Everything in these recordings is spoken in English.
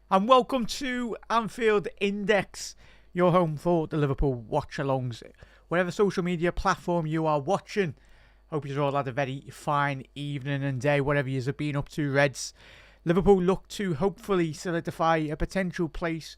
And welcome to Anfield Index, your home for the Liverpool watch-alongs. Whatever social media platform you are watching, hope you've all had a very fine evening and day, whatever you have been up to, Reds. Liverpool look to hopefully solidify a potential place.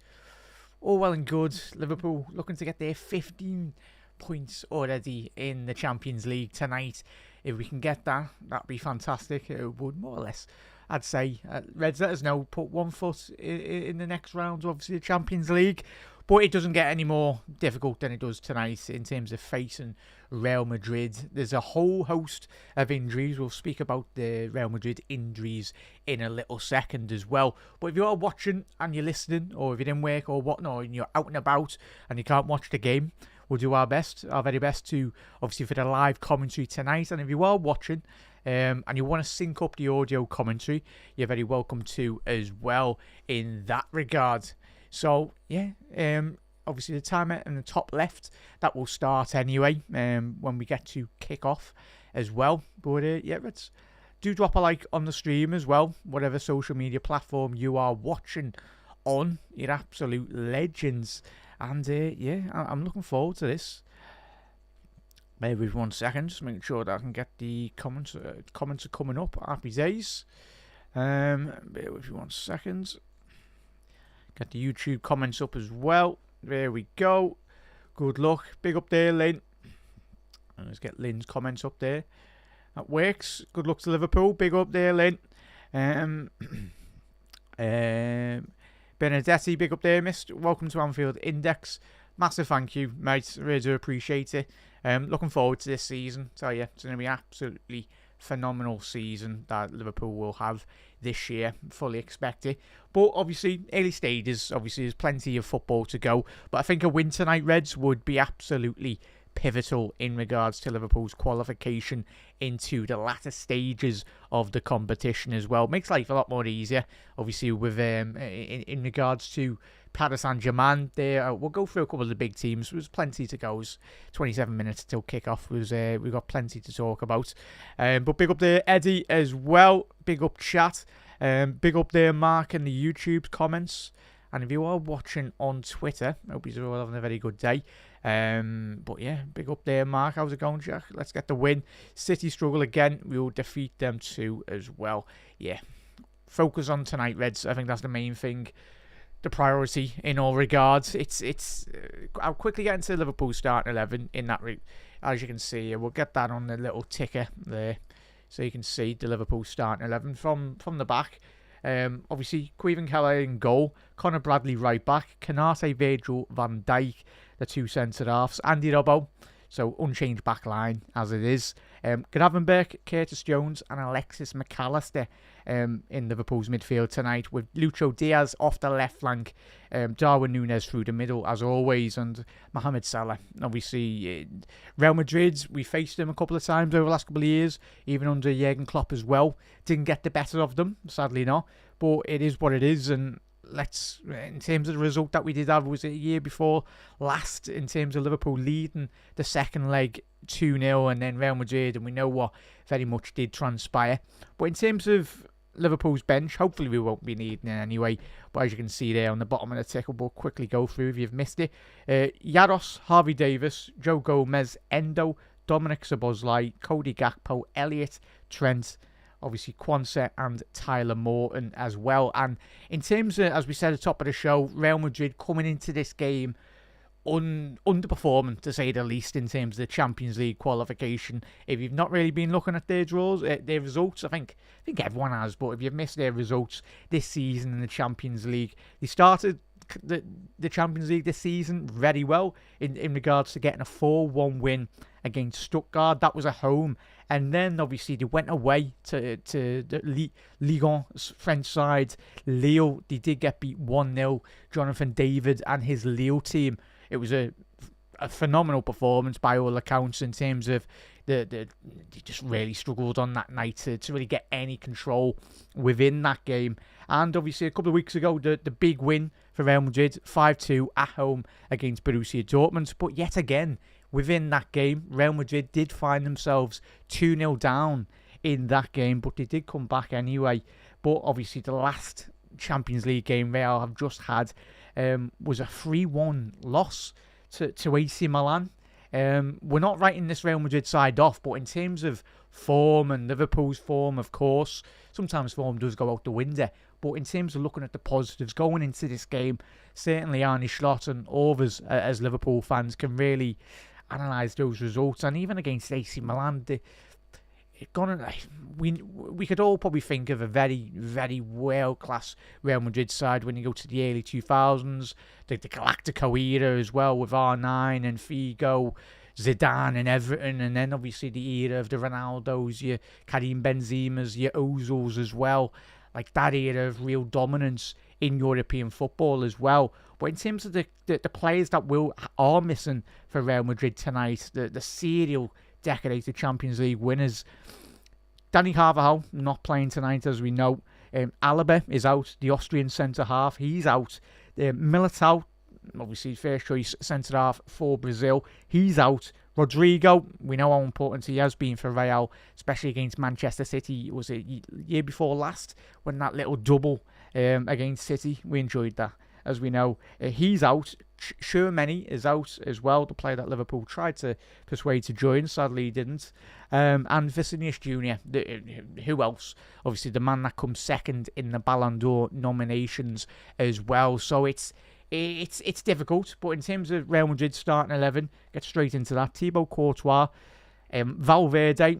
All well and good. Liverpool looking to get their 15 points already in the Champions League tonight. If we can get that, that'd be fantastic. It would more or less, I'd say. Reds, let us know. Put one foot in the next round, obviously the Champions League. But it doesn't get any more difficult than it does tonight in terms of facing Real Madrid. There's a whole host of injuries. We'll speak about the Real Madrid injuries in a little second as well. But if you are watching and you're listening, or if you're in work or whatnot, and you're out and about and you can't watch the game, we'll do our best, our very best to, obviously, for the live commentary tonight. And if you are watching and you want to sync up the audio commentary, you're very welcome to as well in that regard. So, yeah, obviously the timer in the top left, that will start anyway when we get to kick off as well. But, yeah, let's do drop a like on the stream as well, whatever social media platform you are watching on. You're absolute legends. And, yeah, I'm looking forward to this. Maybe 1 second, just making sure that I can get the comments. Comments are coming up. Happy days. Bear with me 1 second. Get the YouTube comments up as well. There we go. Good luck. Big up there, Lynn. And let's get Lynn's comments up there. That works. Good luck to Liverpool. Big up there, Lynn. Benedetti, big up there, missed. Welcome to Anfield Index. Massive thank you, mate. Really do appreciate it. Looking forward to this season. Tell you, it's going to be an absolutely phenomenal season that Liverpool will have this year. Fully expect it. But obviously, early stages, obviously, there's plenty of football to go. But I think a win tonight, Reds, would be absolutely pivotal in regards to Liverpool's qualification into the latter stages of the competition as well. Makes life a lot more easier, obviously, with in regards to Paris Saint-Germain. There, we'll go through a couple of the big teams. There's plenty to go. 27 minutes till kickoff. We've got plenty to talk about. But big up there, Eddie, as well. Big up chat. Big up there, Mark, in the YouTube comments. And if you are watching on Twitter, I hope you're all having a very good day. But yeah, big up there, Mark. How's it going, Jack? Let's get the win. City struggle again. We will defeat them too as well. Yeah, focus on tonight, Reds. I think that's the main thing. The priority in all regards. I'll quickly get into Liverpool starting 11 in that as you can see. We'll get that on the little ticker there, so you can see the Liverpool starting 11 from the back. Obviously, Queven Keller in goal, Connor Bradley right back, Canate, Virgil, Van Dijk, the two centre halves, Andy Robbo, so unchanged back line as it is. Gravenberch, Curtis Jones, and Alexis McAllister in Liverpool's midfield tonight, with Lucho Diaz off the left flank, Darwin Núñez through the middle as always, and Mohamed Salah. Obviously, Real Madrid, we faced them a couple of times over the last couple of years, even under Jurgen Klopp as well. Didn't get the better of them, sadly not, but it is what it is. And in terms of the result that we did have, was it a year before last, in terms of Liverpool leading the second leg 2-0 and then Real Madrid, and we know what very much did transpire. But in terms of Liverpool's bench, hopefully we won't be needing it anyway, but as you can see there on the bottom of the ticker, we'll quickly go through if you've missed it. Yaros, Harvey Davis, Joe Gomez, Endo, Dominic Szoboszlai, Cody Gakpo, Elliott, Trent, obviously Quansah and Tyler Morton as well. And in terms of, as we said at the top of the show, Real Madrid coming into this game underperforming, to say the least, in terms of the Champions League qualification. If you've not really been looking at their draws, their results, I think everyone has, but if you've missed their results this season in the Champions League, they started the Champions League this season very well in regards to getting a 4-1 win against Stuttgart. That was at home. And then, obviously, they went away to the Ligue 1 French side, Lille. They did get beat 1-0. Jonathan David and his Lille team. It was a phenomenal performance by all accounts, in terms of they just really struggled on that night to really get any control within that game. And obviously, a couple of weeks ago, the big win for Real Madrid, 5-2 at home against Borussia Dortmund. But yet again, within that game, Real Madrid did find themselves 2-0 down in that game, but they did come back anyway. But obviously, the last Champions League game Real have just had was a 3-1 loss to AC Milan. We're not writing this Real Madrid side off, but in terms of form and Liverpool's form, of course, sometimes form does go out the window. But in terms of looking at the positives going into this game, certainly Arne Slot and all of us as Liverpool fans can really analyse those results. And even against AC Milan, we could all probably think of a very, very world-class Real Madrid side when you go to the early 2000s, the Galactico era as well with R9 and Figo, Zidane and Everton, and then obviously the era of the Ronaldos, your Karim Benzema's, your Ozils as well. Like that era of real dominance in European football as well. But in terms of the players that are missing for Real Madrid tonight, the serial decorated Champions League winners, Dani Carvajal not playing tonight, as we know. Alaba is out, the Austrian centre-half. He's out. Militao, obviously first choice centre-half for Brazil. He's out. Rodrigo, we know how important he has been for Real, especially against Manchester City. Was it year before last when that little double against City? We enjoyed that, as we know. He's out. Tchouaméni is out as well, the player that Liverpool tried to persuade to join. Sadly, he didn't. And Vinicius Jr., who else? Obviously, the man that comes second in the Ballon d'Or nominations as well. So it's difficult, but in terms of Real Madrid starting 11, get straight into that. Thibaut Courtois, Valverde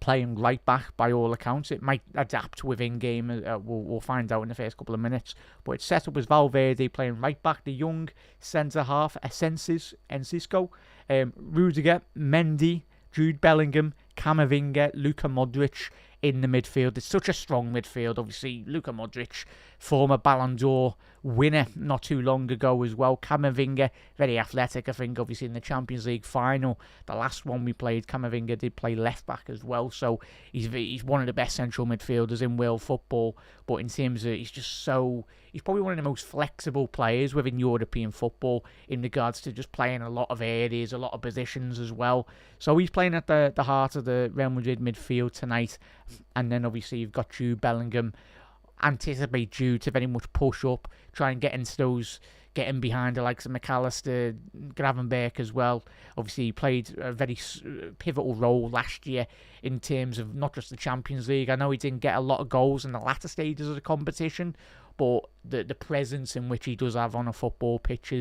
playing right back by all accounts. It might adapt within game. We'll find out in the first couple of minutes. But it's set up as Valverde playing right back. The young centre half, Enciso, Rudiger, Mendy, Jude Bellingham, Camavinga, Luka Modric in the midfield. It's such a strong midfield. Obviously, Luka Modric, former Ballon d'Or winner not too long ago as well. Camavinga, very athletic, I think, obviously in the Champions League final. The last one we played, Camavinga did play left back as well. So he's one of the best central midfielders in world football. But in terms of, he's probably one of the most flexible players within European football in regards to just playing a lot of areas, a lot of positions as well. So he's playing at the heart of the Real Madrid midfield tonight. And then obviously you've got Jude Bellingham. Anticipate Jude to very much push up, try and get into those, getting behind the likes of McAllister, Gravenberch as well. Obviously, he played a very pivotal role last year in terms of not just the Champions League. I know he didn't get a lot of goals in the latter stages of the competition, but the presence in which he does have on a football pitch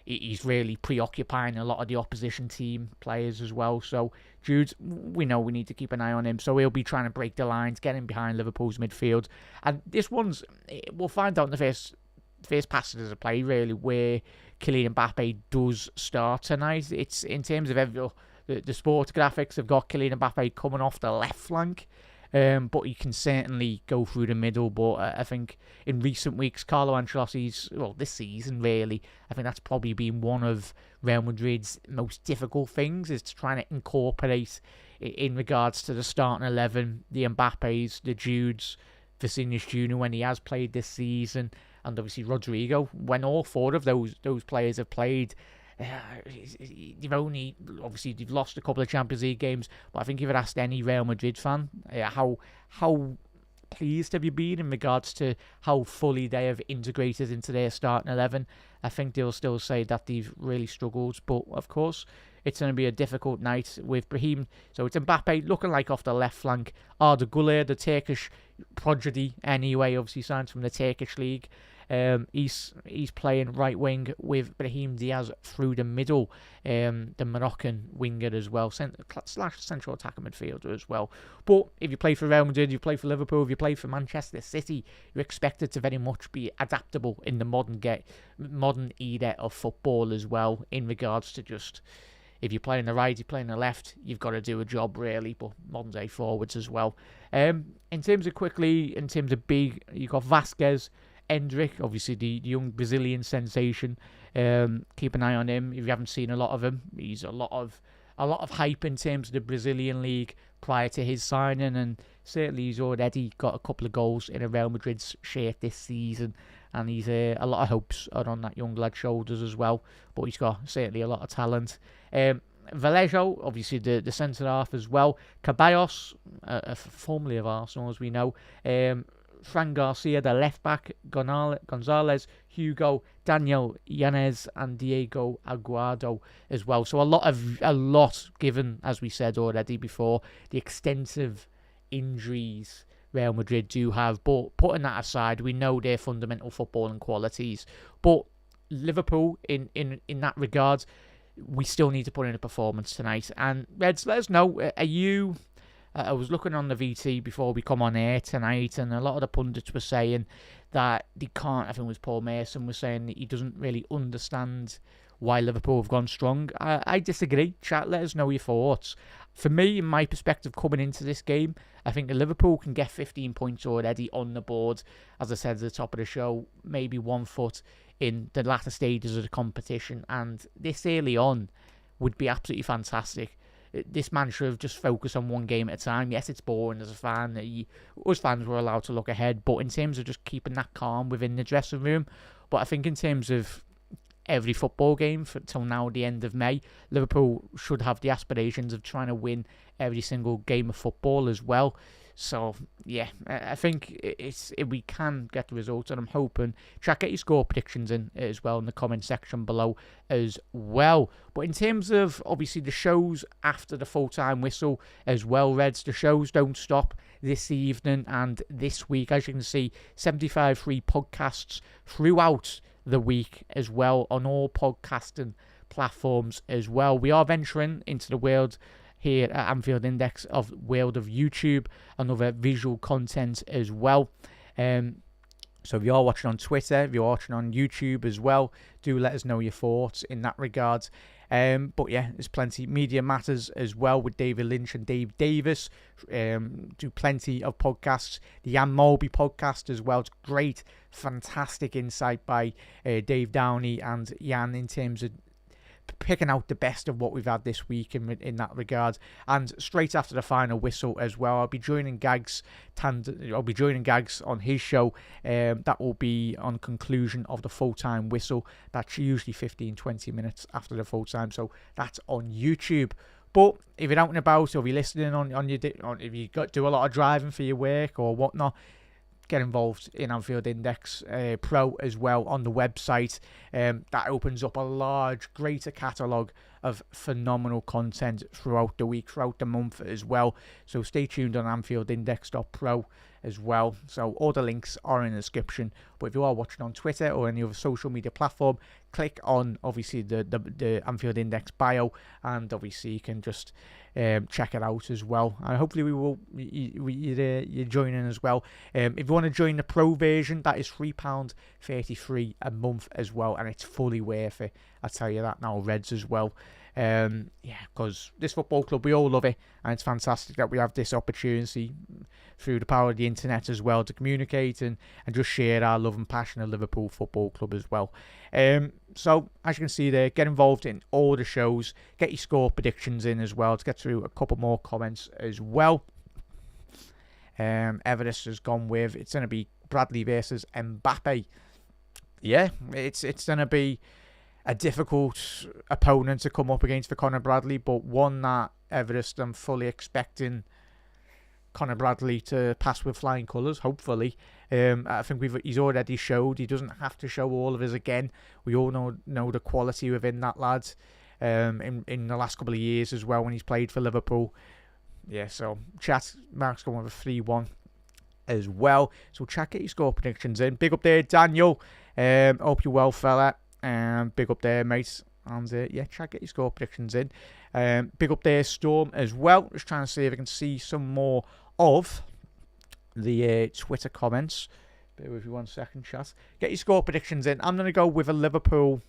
he's really preoccupying a lot of the opposition team players as well. So Jude, we know we need to keep an eye on him. So he'll be trying to break the lines, getting behind Liverpool's midfield. And this one's, we'll find out in the first passages of play, really, where Kylian Mbappe does start tonight. It's in terms of the sports graphics have got Kylian Mbappe coming off the left flank. But he can certainly go through the middle. But I think in recent weeks, Carlo Ancelotti's, this season really, I think that's probably been one of Real Madrid's most difficult things, is to try to incorporate in regards to the starting 11, the Mbappes, the Judes, Vinicius Jr. when he has played this season, and obviously Rodrigo. When all four of those players have played, they've lost a couple of Champions League games, but I think if you'd asked any Real Madrid fan how pleased have you been in regards to how fully they have integrated into their starting 11, I think they'll still say that they've really struggled. But of course, it's going to be a difficult night with Brahim. So it's Mbappe looking like off the left flank. Arda Güler, the Turkish prodigy anyway, obviously signed from the Turkish league. He's playing right wing with Brahim Diaz through the middle, the Moroccan winger as well, slash central attacker midfielder as well. But if you play for Real Madrid, you play for Liverpool, if you play for Manchester City, you're expected to very much be adaptable in the modern era of football as well, in regards to just, if you play on the right, you play on the left, you've got to do a job really, but modern day forwards as well. In terms of big, you've got Vasquez, Endrick, obviously the young Brazilian sensation. Keep an eye on him. If you haven't seen a lot of him, he's a lot of hype in terms of the Brazilian league prior to his signing, and certainly he's already got a couple of goals in a Real Madrid shirt this season, and he's a lot of hopes are on that young lad's shoulders as well. But he's got certainly a lot of talent. Vallejo, obviously the centre half as well. Ceballos, formerly of Arsenal, as we know. Fran Garcia, the left back, Gonzalez, Hugo, Daniel Yanez, and Diego Aguado as well. So a lot given, as we said already before, the extensive injuries Real Madrid do have. But putting that aside, we know their fundamental footballing qualities. But Liverpool, in that regard, we still need to put in a performance tonight. And Reds, let us know, are you... I was looking on the VT before we come on air tonight, and a lot of the pundits were saying that they can't. I think it was Paul Mason was saying that he doesn't really understand why Liverpool have gone strong. I disagree. Chat, let us know your thoughts. For me, in my perspective, coming into this game, I think that Liverpool can get 15 points already on the board. As I said at the top of the show, maybe 1 foot in the latter stages of the competition, and this early on would be absolutely fantastic. This mantra of just focus on one game at a time. Yes, it's boring as a fan. Us fans were allowed to look ahead, but in terms of just keeping that calm within the dressing room. But I think in terms of every football game till now, the end of May, Liverpool should have the aspirations of trying to win every single game of football as well. So, yeah, I think we can get the results, and I'm hoping. Get your score predictions in as well in the comment section below as well. But in terms of, obviously, the shows after the full-time whistle as well, Reds, the shows don't stop this evening and this week. As you can see, 75 free podcasts throughout the week as well on all podcasting platforms as well. We are venturing into the world here at Anfield Index of world of YouTube and other visual content as well. So if you are watching on Twitter, if you're watching on YouTube as well, do let us know your thoughts in that regard. But yeah, there's plenty. Media Matters as well with David Lynch and Dave Davis. Do plenty of podcasts. The Jan Mulby podcast as well. It's great, fantastic insight by Dave Downey and Jan in terms of picking out the best of what we've had this week in that regard. And straight after the final whistle as well, I'll be joining Gags on his show. That will be on conclusion of the full-time whistle. That's usually 15-20 minutes after the full-time, so that's on YouTube. But if you're out and about, or if you're listening if you do a lot of driving for your work or whatnot, get involved in Anfield Index Pro as well on the website. That opens up a large, greater catalogue of phenomenal content throughout the week, throughout the month as well. So stay tuned on AnfieldIndex.pro as well. So all the links are in the description. But if you are watching on Twitter or any other social media platform, click on obviously the Anfield Index bio, and obviously you can just check it out as well. And hopefully you're joining as well. If you want to join the pro version, that is £3.33 a month as well, and it's fully worth it. I tell you that now, Reds as well. Because this football club, we all love it, and it's fantastic that we have this opportunity through the power of the internet as well to communicate and just share our love and passion of Liverpool Football Club as well. So as you can see there, get involved in all the shows, get your score predictions in as well. To get through a couple more comments as well. Everest has gone with, it's going to be Bradley versus Mbappe. Yeah, it's going to be a difficult opponent to come up against for Conor Bradley, but one that Everest, I'm fully expecting Conor Bradley to pass with flying colours, hopefully. I think he's already showed he doesn't have to show all of his again. We all know the quality within that lad in the last couple of years as well when he's played for Liverpool. Yeah, so chat, Mark's going with a 3-1 as well. So chat, get your score predictions in. Big up there, Daniel. Hope you're well, fella. Big up there, mate. And chat, get your score predictions in. Big up there, Storm, as well. Just trying to see if I can see some more of the Twitter comments. Bear with me 1 second, chat. Get your score predictions in. I'm going to go with a Liverpool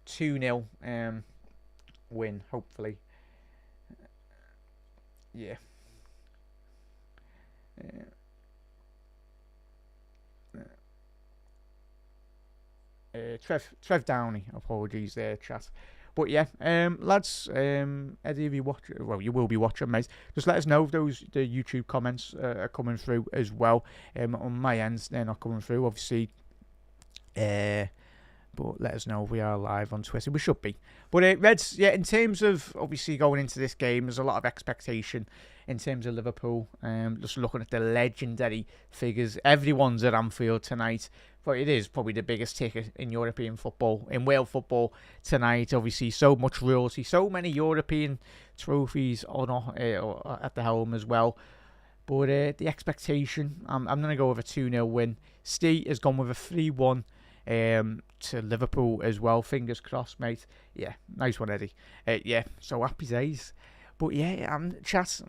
2-0 win, hopefully. Yeah. Trev Downey, apologies there, chat. But yeah, lads, Eddie, if you watch, well, you will be watching, mate. Just let us know if the YouTube comments are coming through as well. On my end, they're not coming through. Obviously, But let us know if we are live on Twitter. We should be. But Reds, yeah, in terms of obviously going into this game, there's a lot of expectation in terms of Liverpool. Just looking at the legendary figures. Everyone's at Anfield tonight. But it is probably the biggest ticket in European football, in Wales football tonight. Obviously, so much royalty, so many European trophies at the helm as well. But the expectation, I'm going to go with a 2-0 win. Steve has gone with a 3-1 to Liverpool as well. Fingers crossed, mate. Yeah, nice one, Eddie. Yeah, so happy days. But yeah, chat,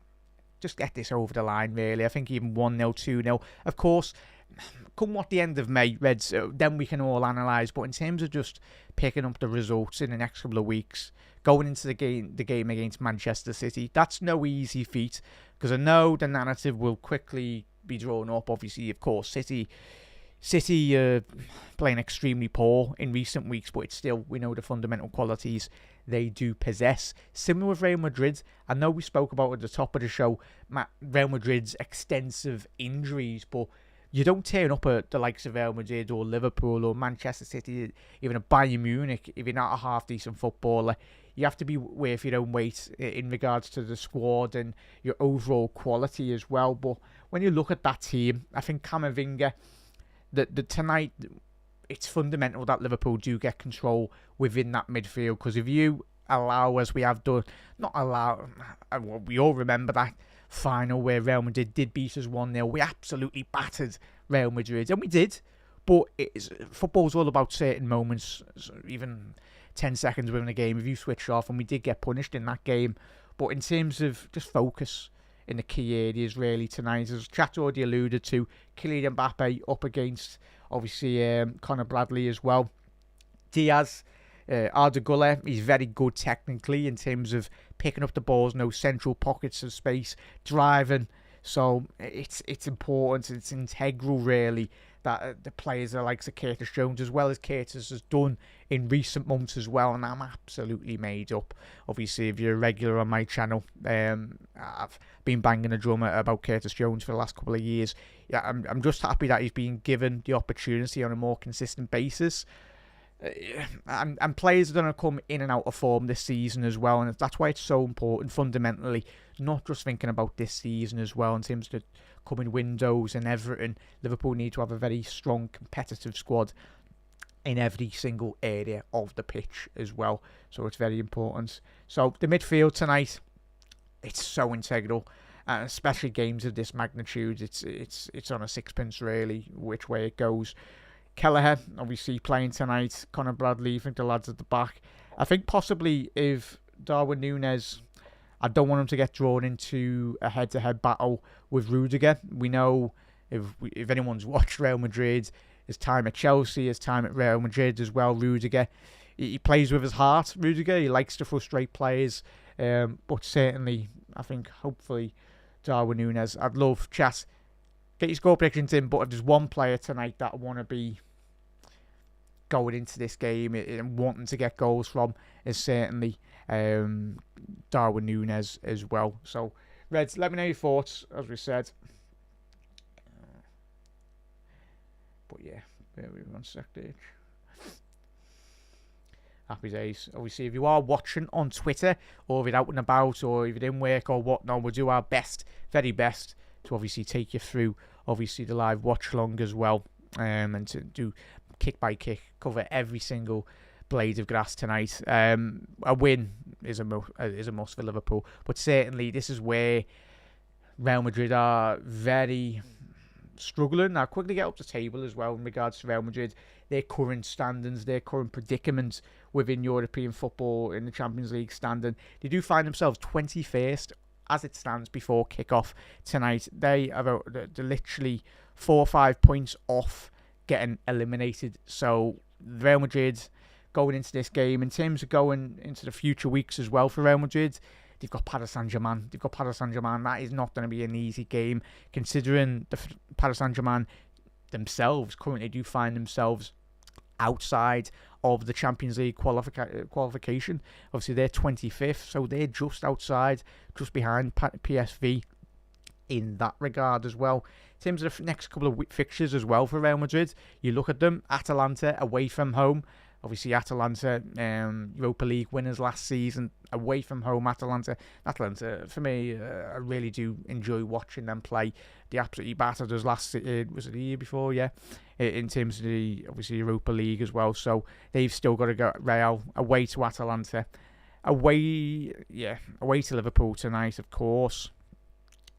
just get this over the line, really. I think even 1-0, 2-0. Of course, come what the end of May, Reds, then we can all analyse. But in terms of just picking up the results in the next couple of weeks, going into the game against Manchester City, that's no easy feat. Because I know the narrative will quickly be drawn up. Obviously, of course, City playing extremely poor in recent weeks, but it's still, we know the fundamental qualities they do possess. Similar with Real Madrid. I know we spoke about at the top of the show Real Madrid's extensive injuries, but you don't turn up at the likes of Real Madrid or Liverpool or Manchester City, even a Bayern Munich, if you're not a half-decent footballer. You have to be worth your own weight in regards to the squad and your overall quality as well. But when you look at that team, I think Camavinga, tonight, it's fundamental that Liverpool do get control within that midfield. Because if you allow, as we have done, we all remember that final where Real Madrid did beat us 1-0. We absolutely battered Real Madrid, and we did. But football's all about certain moments, even 10 seconds within a game. If you switch off, and we did get punished in that game. But in terms of just focus in the key areas, really, tonight, as Chat already alluded to, Kylian Mbappe up against, obviously, Conor Bradley as well. Diaz, Arda Güler, he's very good technically in terms of picking up the balls, no central pockets of space, driving. So it's important, it's integral, really, that the players are like Curtis Jones, as well as Curtis has done in recent months as well, and I'm absolutely made up. Obviously, if you're a regular on my channel, I've been banging a drum about Curtis Jones for the last couple of years. Yeah, I'm just happy that he's being given the opportunity on a more consistent basis. And players are going to come in and out of form this season as well, and that's why it's so important fundamentally, not just thinking about this season as well in terms of the coming windows and everything. Liverpool need to have a very strong competitive squad in every single area of the pitch as well, so it's very important. So the midfield tonight, it's so integral, especially games of this magnitude. It's on a sixpence, really, which way it goes. Kelleher, obviously, playing tonight. Conor Bradley, I think the lads at the back. I think possibly if Darwin Núñez, I don't want him to get drawn into a head-to-head battle with Rudiger. We know, if anyone's watched Real Madrid, his time at Chelsea, his time at Real Madrid as well, Rudiger, he plays with his heart, Rudiger. He likes to frustrate players. But certainly, I think, hopefully, Darwin Núñez. I'd love, chat, get your score predictions in, but if there's one player tonight that I want to be going into this game and wanting to get goals from, is certainly Darwin Núñez as well. So, Reds, let me know your thoughts, as we said. But yeah, bear with me 1 sec, there. Happy days. Obviously, if you are watching on Twitter, or if you're out and about, or if you're in work or whatnot, we'll do our best, very best, to obviously take you through, obviously, the live watch-along as well, and to do kick by kick, cover every single blade of grass tonight. A win is a must for Liverpool, but certainly this is where Real Madrid are very struggling. I'll quickly get up the table as well in regards to Real Madrid, their current standings, their current predicament within European football in the Champions League standing. They do find themselves 21st as it stands before kick-off tonight. They are they're literally 4 or 5 points off getting eliminated. So Real Madrid going into this game, in terms of going into the future weeks as well for Real Madrid, they've got Paris Saint-Germain. That is not going to be an easy game, considering the Paris Saint-Germain themselves currently do find themselves outside of the Champions League qualification. Obviously, they're 25th, so they're just outside, just behind PSV in that regard as well. In terms of the next couple of fixtures as well for Real Madrid, you look at them, Atalanta away from home, Obviously, Atalanta, Europa League winners last season, away from home. Atalanta, for me, I really do enjoy watching them play. They absolutely battered us was it the year before? Yeah, in terms of the obviously Europa League as well. So they've still got to go Real away to Atalanta, away to Liverpool tonight, of course.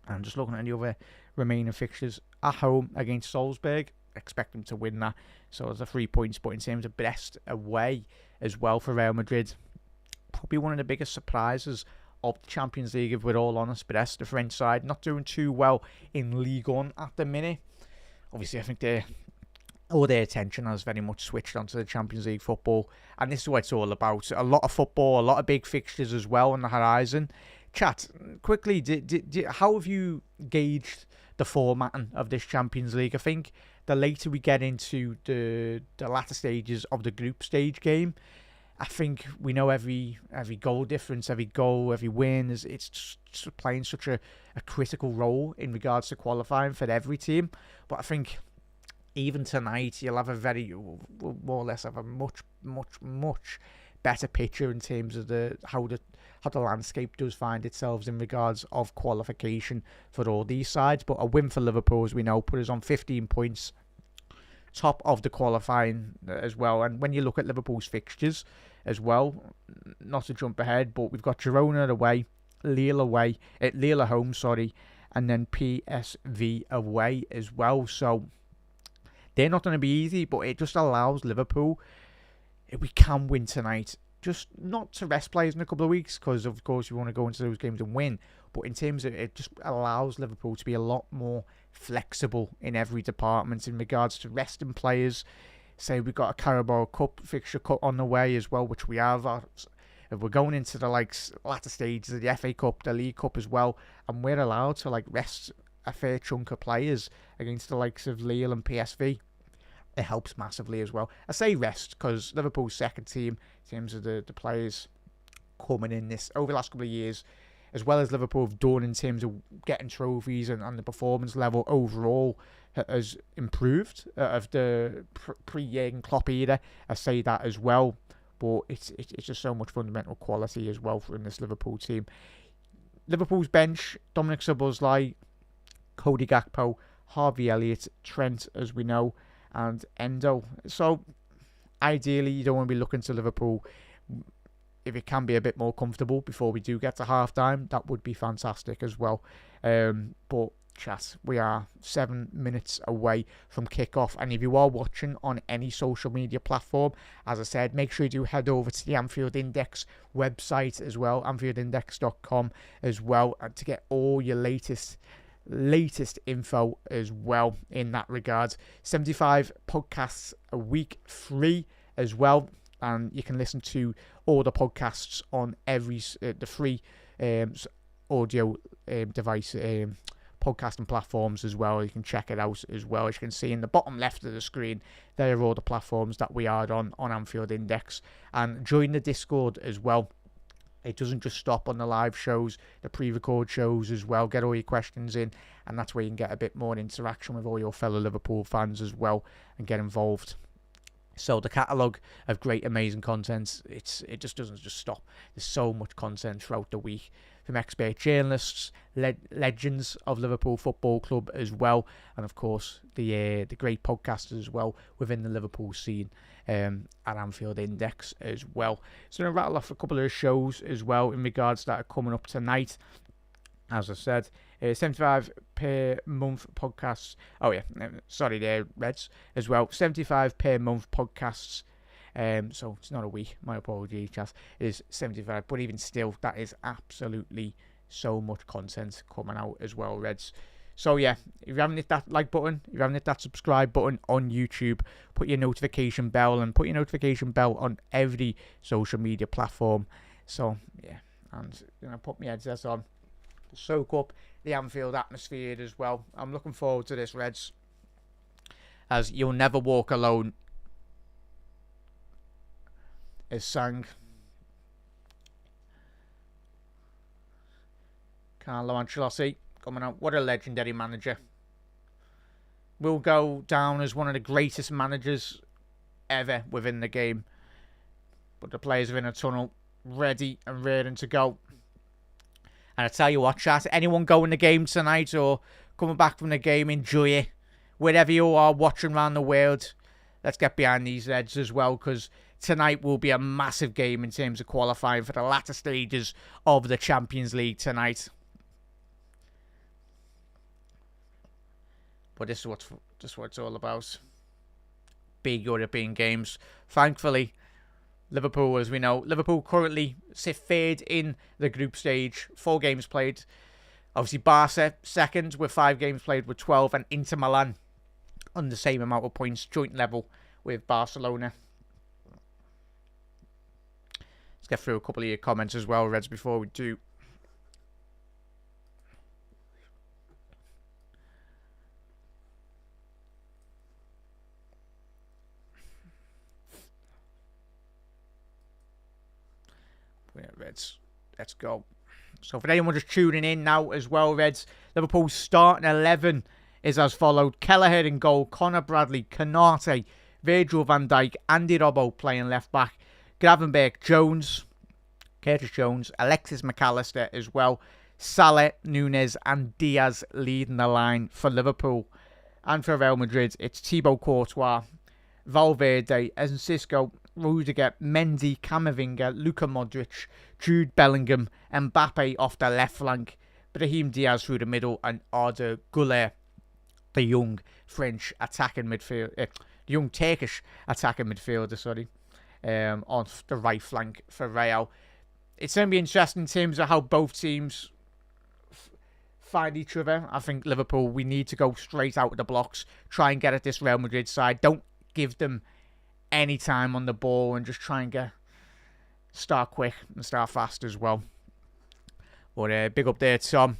And just looking at the other remaining fixtures, at home against Salzburg, expect them to win that. So it's 3 points, but in terms of best away as well for Real Madrid, probably one of the biggest surprises of the Champions League, if we're all honest. Brest, the French side, not doing too well in Ligue 1 at the minute. Obviously, I think all their attention has very much switched onto the Champions League football, and this is what it's all about. A lot of football, a lot of big fixtures as well on the horizon. Chat, quickly, how have you gauged the formatting of this Champions League? I think the later we get into the latter stages of the group stage game, I think we know every goal difference, every goal, every win, it's just playing such a critical role in regards to qualifying for every team. But I think even tonight, you'll have more or less have a much better picture in terms of how the landscape does find itself in regards of qualification for all these sides. But a win for Liverpool, as we know, put us on 15 points, top of the qualifying as well. And when you look at Liverpool's fixtures as well, not to jump ahead, but we've got Girona away, Lille at home, and then PSV away as well. So they're not going to be easy, but it just allows Liverpool, if we can win tonight, just not to rest players in a couple of weeks, because of course you want to go into those games and win, but in terms of it just allows Liverpool to be a lot more flexible in every department in regards to resting players. Say we've got a Carabao Cup fixture cut on the way as well, which we have. If we're going into the latter stages of the FA Cup, the League Cup as well, and we're allowed to rest a fair chunk of players against the likes of Lille and PSV. It helps massively as well. I say rest because Liverpool's second team, in terms of the players coming in this over the last couple of years, as well as Liverpool have done in terms of getting trophies and the performance level overall has improved of the pre-Jurgen Klopp era. I say that as well, but it's just so much fundamental quality as well in this Liverpool team. Liverpool's bench: Dominic Szoboszlai, Cody Gakpo, Harvey Elliott, Trent, as we know, and Endo. So ideally, you don't want to be looking to Liverpool. If it can be a bit more comfortable before we do get to half-time, that would be fantastic as well. But chat, we are 7 minutes away from kick-off, and if you are watching on any social media platform, as I said, make sure you do head over to the Anfield Index website as well, anfieldindex.com as well, and to get all your latest info as well in that regard. 75 podcasts a week, free as well, and you can listen to all the podcasts on every the free audio device podcasting platforms as well. You can check it out as well. As you can see in the bottom left of the screen, there are all the platforms that we are on Anfield Index, and join the Discord as well. It doesn't just stop on the live shows, the pre-record shows as well. Get all your questions in, and that's where you can get a bit more interaction with all your fellow Liverpool fans as well and get involved. So the catalogue of great, amazing content, it just doesn't just stop. There's so much content throughout the week from expert journalists, legends of Liverpool Football Club as well, and of course the great podcasters as well within the Liverpool scene at Anfield Index as well. So I'm going to rattle off a couple of shows as well in regards to that are coming up tonight. As I said, 75 per month podcasts. Oh yeah, sorry there, Reds, as well. 75 per month podcasts. So it's not a week. My apologies, chat. It is 75, but even still, that is absolutely so much content coming out as well, Reds. So yeah, if you haven't hit that like button, if you haven't hit that subscribe button on YouTube, put your notification bell on every social media platform. So yeah, and put my headset on, soak up the Anfield atmosphere as well. I'm looking forward to this, Reds, as You'll Never Walk Alone is sang. Carlo Ancelotti coming out. What a legendary manager. Will go down as one of the greatest managers ever within the game. But the players are in a tunnel, ready and raring to go. And I tell you what, chat, anyone going the game tonight or coming back from the game, enjoy it. Wherever you are watching around the world, let's get behind these Reds as well, because tonight will be a massive game in terms of qualifying for the latter stages of the Champions League tonight. But this is what it's all about. Big European games. Thankfully, Liverpool, as we know, Liverpool currently sit third in the group stage. 4 games played. Obviously, Barca second with 5 games played with 12. And Inter Milan on the same amount of points, joint level with Barcelona. Let's get through a couple of your comments as well, Reds, before we do. Yeah, Reds, let's go. So for anyone just tuning in now as well, Reds, Liverpool's starting 11 is as followed. Kelleher in goal, Connor Bradley, Canate, Virgil van Dijk, Andy Robbo playing left back, Gravenberch, Jones, Curtis Jones, Alexis McAllister as well, Salah, Nunes and Diaz leading the line for Liverpool. And for Real Madrid, it's Thibaut Courtois, Valverde, Enciso, Rudiger, Mendy, Camavinga, Luka Modric, Jude Bellingham, Mbappe off the left flank, Brahim Diaz through the middle, and Arda Güler, the young French attacking midfield, the young Turkish attacking midfielder, on the right flank for Real. It's going to be interesting in terms of how both teams find each other. I think Liverpool, we need to go straight out of the blocks, try and get at this Real Madrid side. Don't give them any time on the ball and just try and start quick and start fast as well. But big up there, Tom.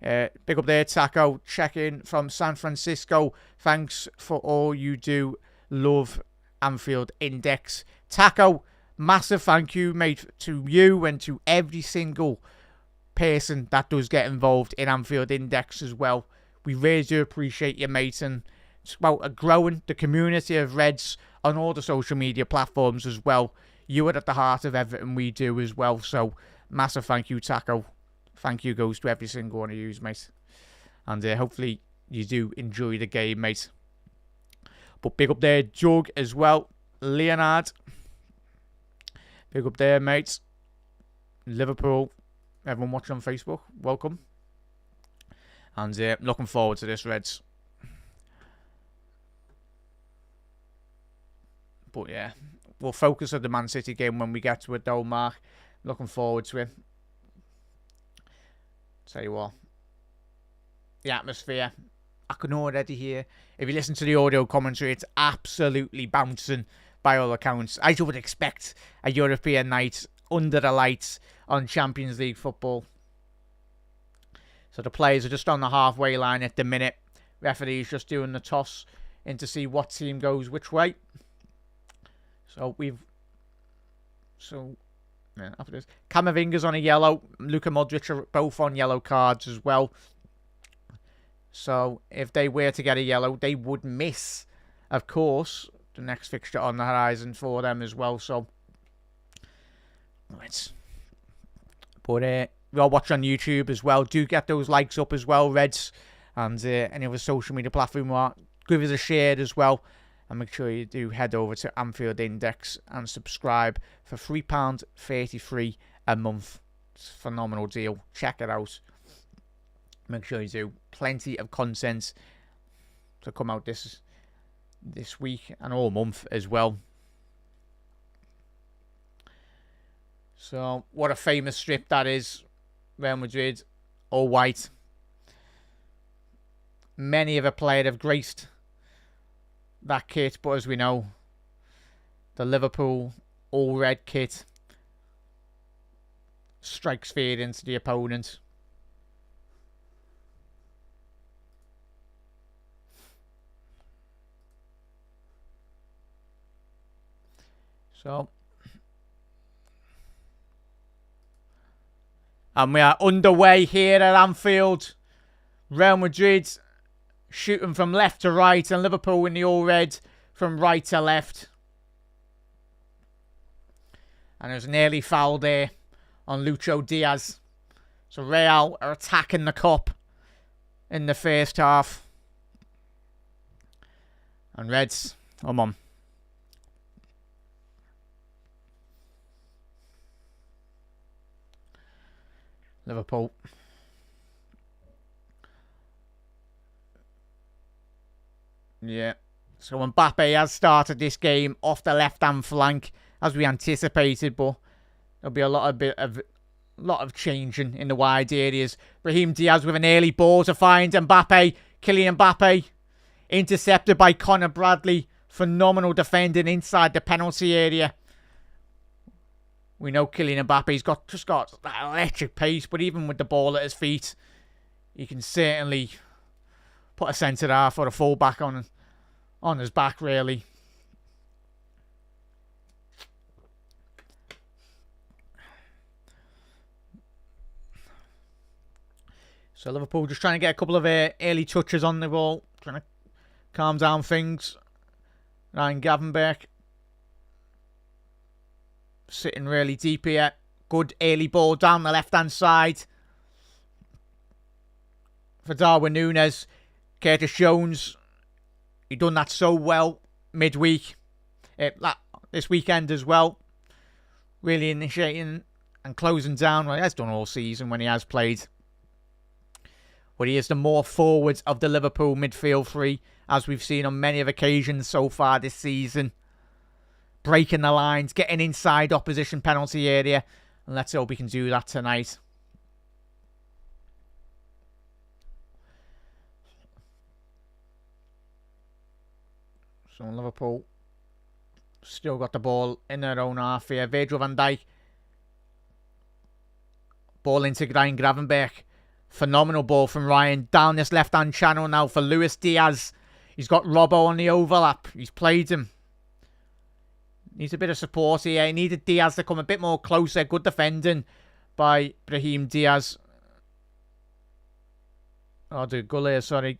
Big up there, Taco. Check in from San Francisco. Thanks for all you do. Love Anfield Index. Taco, massive thank you, mate, to you and to every single person that does get involved in Anfield Index as well. We really do appreciate you, mate, and it's about growing the community of Reds on all the social media platforms as well. You are at the heart of everything we do as well, so massive thank you, Taco. Thank you goes to every single one of you, mate. And hopefully you do enjoy the game, mate. But big up there, Jug as well. Leonard. Big up there, mate. Liverpool. Everyone watching on Facebook, welcome. And looking forward to this, Reds. But yeah, we'll focus on the Man City game when we get to it, though, Mark. Looking forward to it. Tell you what, the atmosphere, I can already hear. If you listen to the audio commentary, it's absolutely bouncing by all accounts. As you would expect a European night under the lights on Champions League football. So the players are just on the halfway line at the minute. Referee's just doing the toss in to see what team goes which way. Yeah, after this, Camavinga's on a yellow. Luka Modric are both on yellow cards as well. So if they were to get a yellow, they would miss, of course, the next fixture on the horizon for them as well. So we all watch on YouTube as well. Do get those likes up as well, Reds, and any other social media platform. Give us a share as well. And make sure you do head over to Anfield Index and subscribe for £3.33 a month. It's a phenomenal deal. Check it out. Make sure you do. Plenty of content to come out this week and all month as well. So, what a famous strip that is. Real Madrid, all white. Many of the players have graced that kit, but as we know, the Liverpool all red kit strikes fear into the opponent. So, and we are underway here at Anfield. Real Madrid shooting from left to right, and Liverpool in the all red from right to left. And there's an early foul there on Lucho Diaz. So Real are attacking the cup in the first half. And Reds, come on. Liverpool. Yeah. So Mbappe has started this game off the left-hand flank as we anticipated, but there'll be a lot of changing in the wide areas. Brahim Diaz with an early ball to find Mbappe. Kylian Mbappe intercepted by Connor Bradley. Phenomenal defending inside the penalty area. We know Kylian Mbappe's just got that electric pace, but even with the ball at his feet, he can certainly put a centre half or a full-back on his back, really. So Liverpool just trying to get a couple of early touches on the ball, trying to calm down things. Ryan Gravenberch sitting really deep here. Good early ball down the left-hand side for Darwin Núñez. Curtis Jones, he done that so well midweek. This weekend as well. Really initiating and closing down. Well, he has done all season when he has played. But he is the more forwards of the Liverpool midfield three, as we've seen on many of occasions so far this season. Breaking the lines, getting inside opposition penalty area. And let's hope we can do that tonight. So Liverpool still got the ball in their own half here. Virgil van Dijk. Ball into Ryan Gravenberch. Phenomenal ball from Ryan. Down this left-hand channel now for Luis Diaz. He's got Robbo on the overlap. He's played him. Needs a bit of support here. He needed Diaz to come a bit more closer. Good defending by Brahim Diaz. Oh, the goal here, sorry.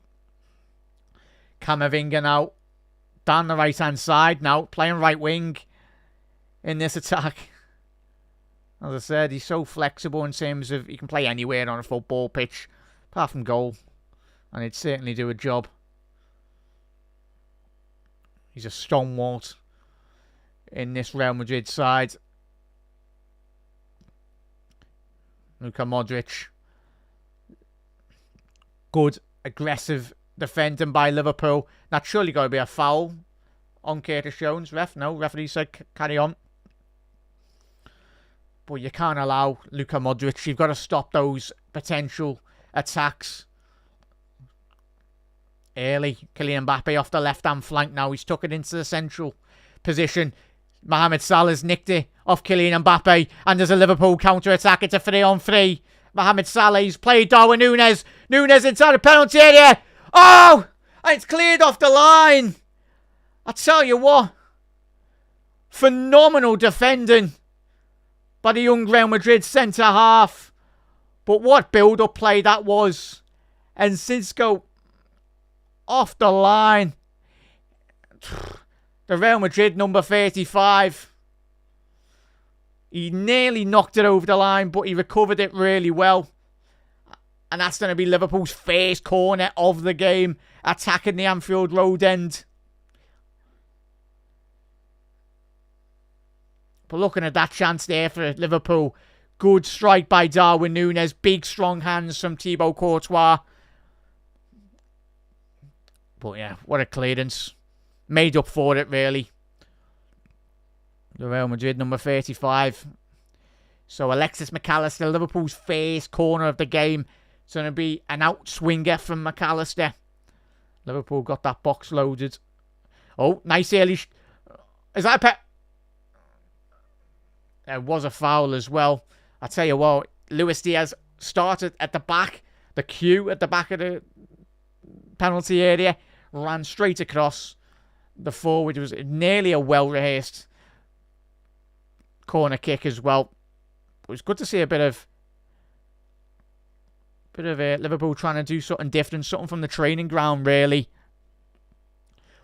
Camavinga now. Down the right-hand side now. Playing right wing in this attack. As I said, he's so flexible in terms of he can play anywhere on a football pitch, apart from goal, and he'd certainly do a job. He's a stalwart in this Real Madrid side. Luka Modric. Good, aggressive defending by Liverpool. That's surely got to be a foul on Curtis Jones. No, referee said carry on. But you can't allow Luka Modric. You've got to stop those potential attacks early. Kylian Mbappe off the left-hand flank now. He's took it into the central position. Mohamed Salah's nicked it off Kylian Mbappe. And there's a Liverpool counter-attack. It's a 3-on-3. Mohamed Salah, he's played Darwin Núñez. Núñez inside the penalty area. Oh! And it's cleared off the line. I tell you what. Phenomenal defending by the young Real Madrid centre-half. But what build-up play that was. And Cisco off the line. The Real Madrid number 35. He nearly knocked it over the line, but he recovered it really well. And that's going to be Liverpool's first corner of the game, attacking the Anfield Road end. But looking at that chance there for Liverpool. Good strike by Darwin Núñez. Big, strong hands from Thibaut Courtois. But yeah, what a clearance. Made up for it, really. The Real Madrid number 35. So Alexis McAllister, Liverpool's first corner of the game. It's going to be an outswinger from McAllister. Liverpool got that box loaded. Oh, nice early... Is that a pet? There was a foul as well. I tell you what, Luis Diaz started at the back. The queue at the back of the penalty area. Ran straight across the forward. It was nearly a well-rehearsed corner kick as well. It was good to see a bit of Liverpool trying to do something different, something from the training ground, really.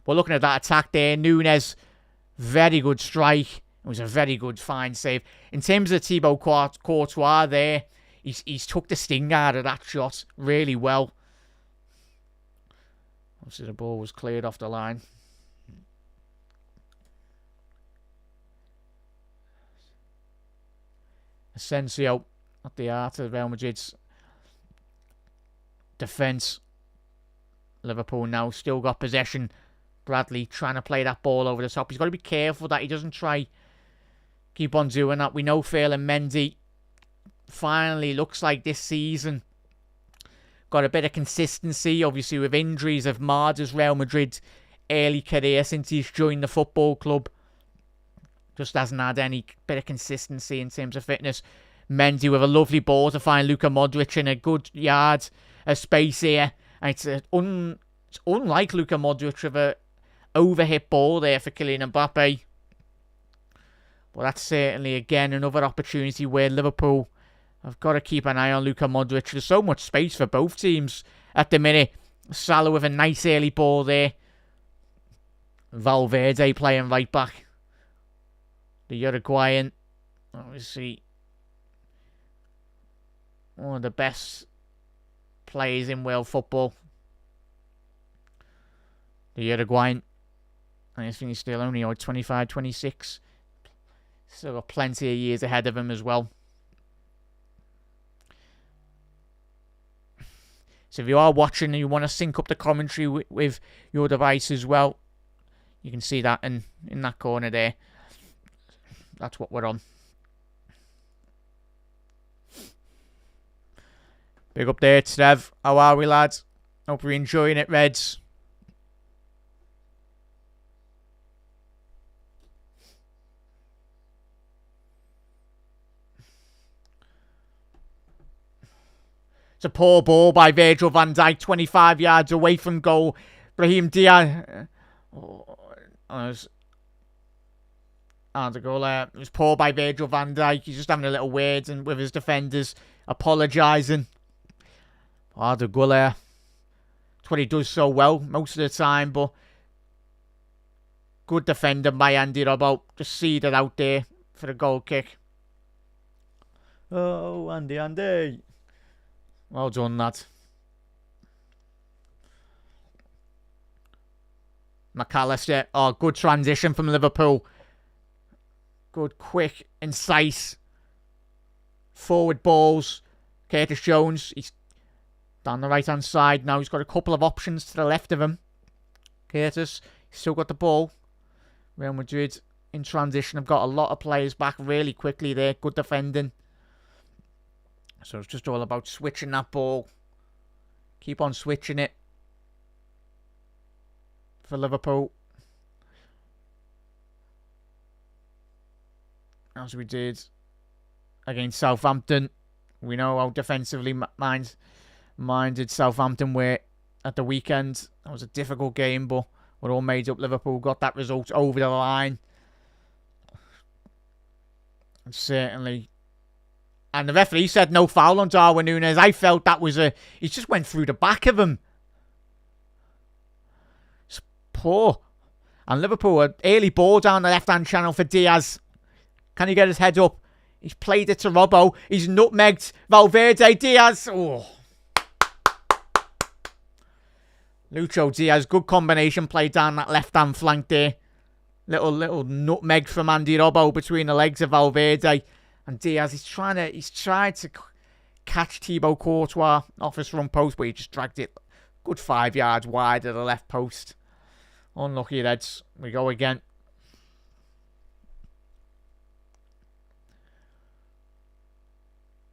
But looking at that attack there, Núñez, very good strike. It was a very good, fine save. In terms of Thibaut Courtois there, he's took the sting out of that shot really well. Obviously, the ball was cleared off the line. Asensio at the heart of Real Madrid's defence. Liverpool now still got possession. Bradley trying to play that ball over the top. He's got to be careful that he doesn't try keep on doing that. We know Ferland Mendy finally looks like this season got a bit of consistency, obviously with injuries have marred his Real Madrid early career since he's joined the football club. Just hasn't had any bit of consistency in terms of fitness. Mendy with a lovely ball to find Luka Modric in a good yard of space here. And it's unlike Luka Modric with a overhit ball there for Kylian Mbappe. But that's certainly, again, another opportunity where Liverpool have got to keep an eye on Luka Modric. There's so much space for both teams at the minute. Salah with a nice early ball there. Valverde playing right back. The Uruguayan, obviously, one of the best players in world football. The Uruguayan, I think he's still only 25, 26. Still got plenty of years ahead of him as well. So if you are watching and you want to sync up the commentary with your device as well, you can see that in that corner there. That's what we're on. Big up there, Trev. How are we, lads? Hope you're enjoying it, Reds. It's a poor ball by Virgil van Dijk, 25 yards away from goal. Brahim Diaz. It was poor by Virgil van Dijk. He's just having a little word and with his defenders, apologising. Arda Güler. That's what he does so well most of the time, but good defender by Andy Robbo. Just seeded out there for the goal kick. Oh, Andy. Well done, lad. McAllister. Oh, good transition from Liverpool. Good, quick, incisive forward balls. Curtis Jones. He's down the right-hand side now. He's got a couple of options to the left of him. Curtis. He's still got the ball. Real Madrid in transition. Have got a lot of players back really quickly there. Good defending. So it's just all about switching that ball. Keep on switching it for Liverpool. As we did against Southampton. We know how defensively minded Southampton were at the weekend. That was a difficult game, but we're all made up. Liverpool got that result over the line. And certainly. And the referee said no foul on Darwin Núñez. I felt that was he just went through the back of him. It's poor. And Liverpool, an early ball down the left-hand channel for Diaz. Can he get his head up? He's played it to Robbo. He's nutmegged Valverde. Diaz. Oh. Lucho Diaz. Good combination play down that left-hand flank there. Little nutmeg from Andy Robbo between the legs of Valverde. And Diaz, he's tried to catch Thibaut Courtois off his front post, but he just dragged it good 5 yards wide of the left post. Unlucky Reds. We go again.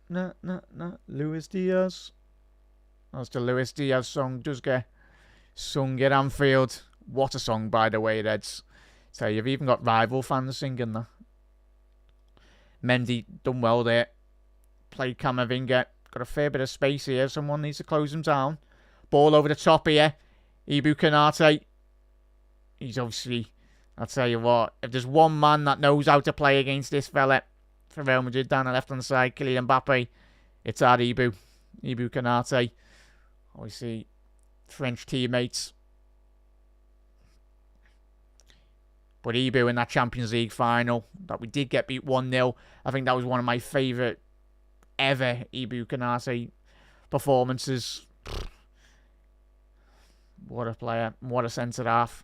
No. Luis Diaz. That's the Luis Diaz song. Does get sung at Anfield. What a song, by the way, Reds. So you've even got rival fans singing that. Mendy done well there. Played Camavinga. Got a fair bit of space here. Someone needs to close him down. Ball over the top here. Ibu Konate. He's obviously, I'll tell you what, if there's one man that knows how to play against this fella for Real Madrid down the left-hand side, Kylian Mbappe, it's our Ibu Konate. Obviously, French teammates. But Ibu in that Champions League final, that we did get beat 1-0. I think that was one of my favourite ever Ibu Konate performances. What a player. What a centre-half.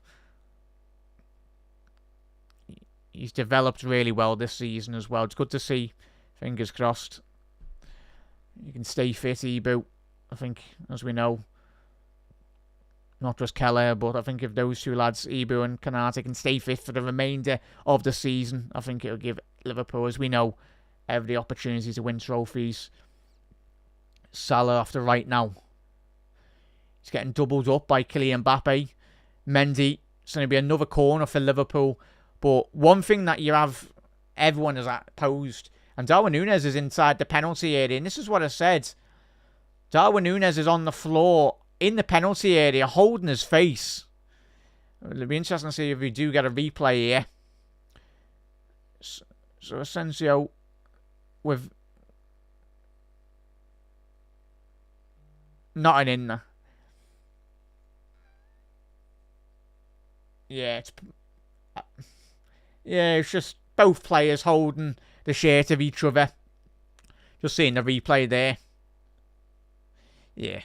He's developed really well this season as well. It's good to see. Fingers crossed. You can stay fit, Ibu. I think, as we know, not just Keller, but I think if those two lads, Ibu and Konate, can stay fit for the remainder of the season, I think it'll give Liverpool, as we know, every opportunity to win trophies. Salah off the right now. He's getting doubled up by Kylian Mbappe. Mendy, it's going to be another corner for Liverpool. But one thing that you have, everyone has posed, and Darwin Núñez is inside the penalty area, and this is what I said. Darwin Núñez is on the floor in the penalty area, holding his face. It'll be interesting to see if we do get a replay here. So Asensio with not an in there. Yeah, it's just both players holding the shirt of each other. Just seeing the replay there. Yeah.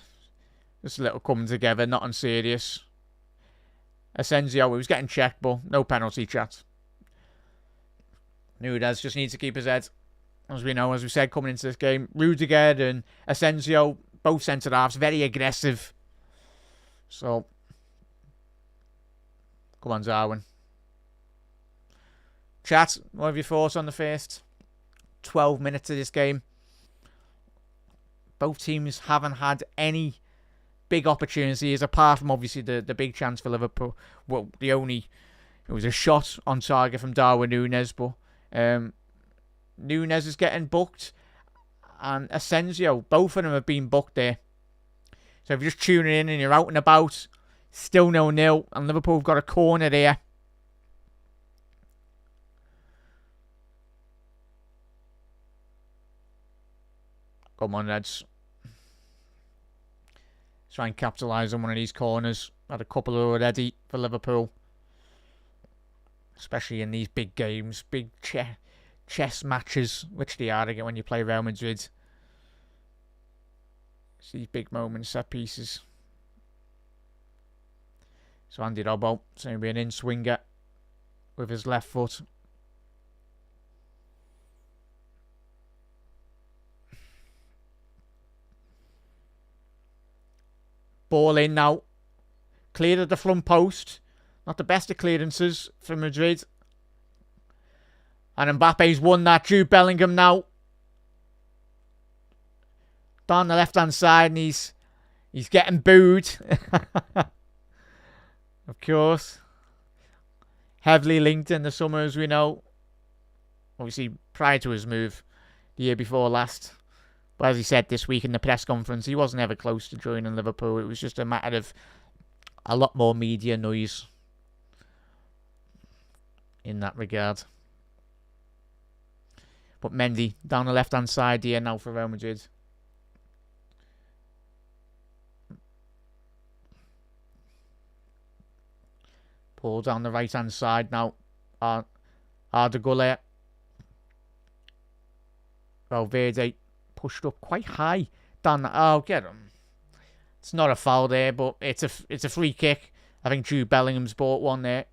Just a little coming together, nothing serious. Asensio, he was getting checked, but no penalty, chat. Núñez just needs to keep his head. As we know, as we said, coming into this game, Rudiger and Asensio, both centre-halves, very aggressive. So, come on, Darwin. Chat, what have your thoughts on the first 12 minutes of this game? Both teams haven't had any big opportunities, apart from obviously the big chance for Liverpool. Well, it was a shot on target from Darwin Núñez, but Núñez is getting booked, and Asensio, both of them have been booked there. So if you're just tuning in and you're out and about, still 0-0, and Liverpool have got a corner there. Come on, lads. Try and capitalise on one of these corners. Had a couple already for Liverpool. Especially in these big games. Big chess matches. Which they are again when you play Real Madrid. It's these big moments, set pieces. So Andy Robbo. It's going to be an in-swinger. With his left foot. Ball in now. Cleared at the front post. Not the best of clearances for Madrid. And Mbappe's won that. Jude Bellingham now. Down the left-hand side. And he's getting booed. Of course. Heavily linked in the summer, as we know. Obviously, prior to his move. The year before last. But as he said this week in the press conference, he wasn't ever close to joining Liverpool. It was just a matter of a lot more media noise in that regard. But Mendy down the left-hand side here now for Real Madrid. Paul down the right-hand side now. Arda Güler. Valverde pushed up quite high. Oh, get him. It's not a foul there, but it's a free kick. I think Jude Bellingham's bought one there.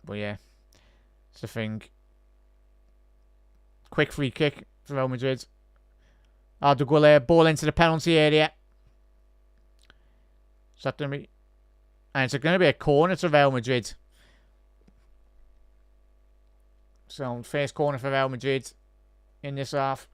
But yeah, it's the thing. Quick free kick for Real Madrid. Arda Güler, ball into the penalty area. Is that going to be? And it's going to be a corner to Real Madrid. So, first corner for Real Madrid in this half.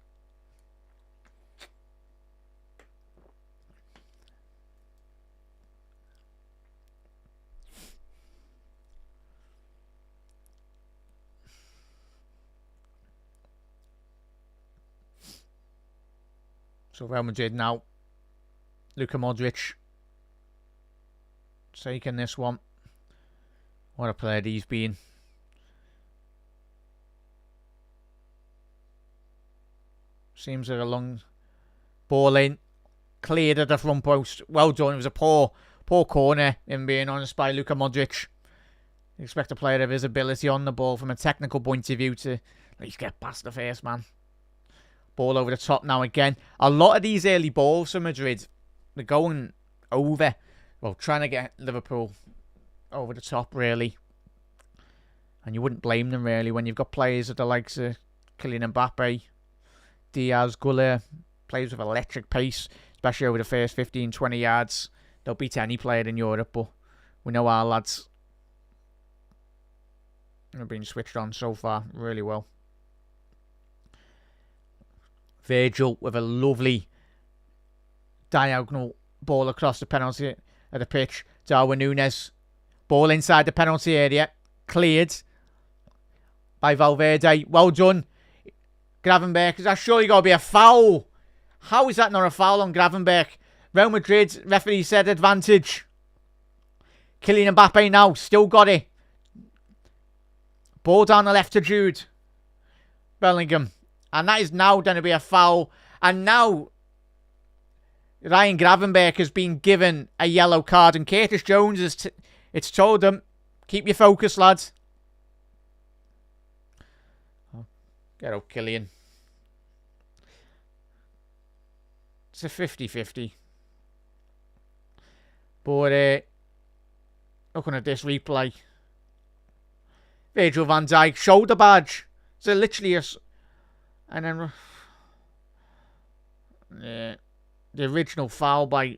So, Real Madrid now. Luka Modric taking this one. What a player he's been. Seems like a long ball in. Cleared at the front post. Well done. It was a poor Poor corner, in being honest, by Luka Modric. You expect a player of his ability on the ball from a technical point of view to at least get past the first man. Ball over the top now again. A lot of these early balls for Madrid, they're going over. Well, trying to get Liverpool over the top, really. And you wouldn't blame them, really, when you've got players of the likes of Kylian Mbappe, Diaz, Gullit, players with electric pace, especially over the first 15, 20 yards. They'll beat any player in Europe, but we know our lads have been switched on so far really well. Virgil with a lovely diagonal ball across the penalty of the pitch. Darwin Núñez. Ball inside the penalty area. Cleared by Valverde. Well done. Gravenberch. Is that surely got to be a foul? How is that not a foul on Gravenberch? Real Madrid referee said advantage. Kylian Mbappe now. Still got it. Ball down the left to Jude Bellingham. And that is now going to be a foul. And now Ryan Gravenberch has been given a yellow card. And Curtis Jones has it's told him, keep your focus, lads. Get out, Kylian. It's a 50-50. But looking at this replay. Virgil van Dijk, shoulder badge. So literally a... And then... the original foul by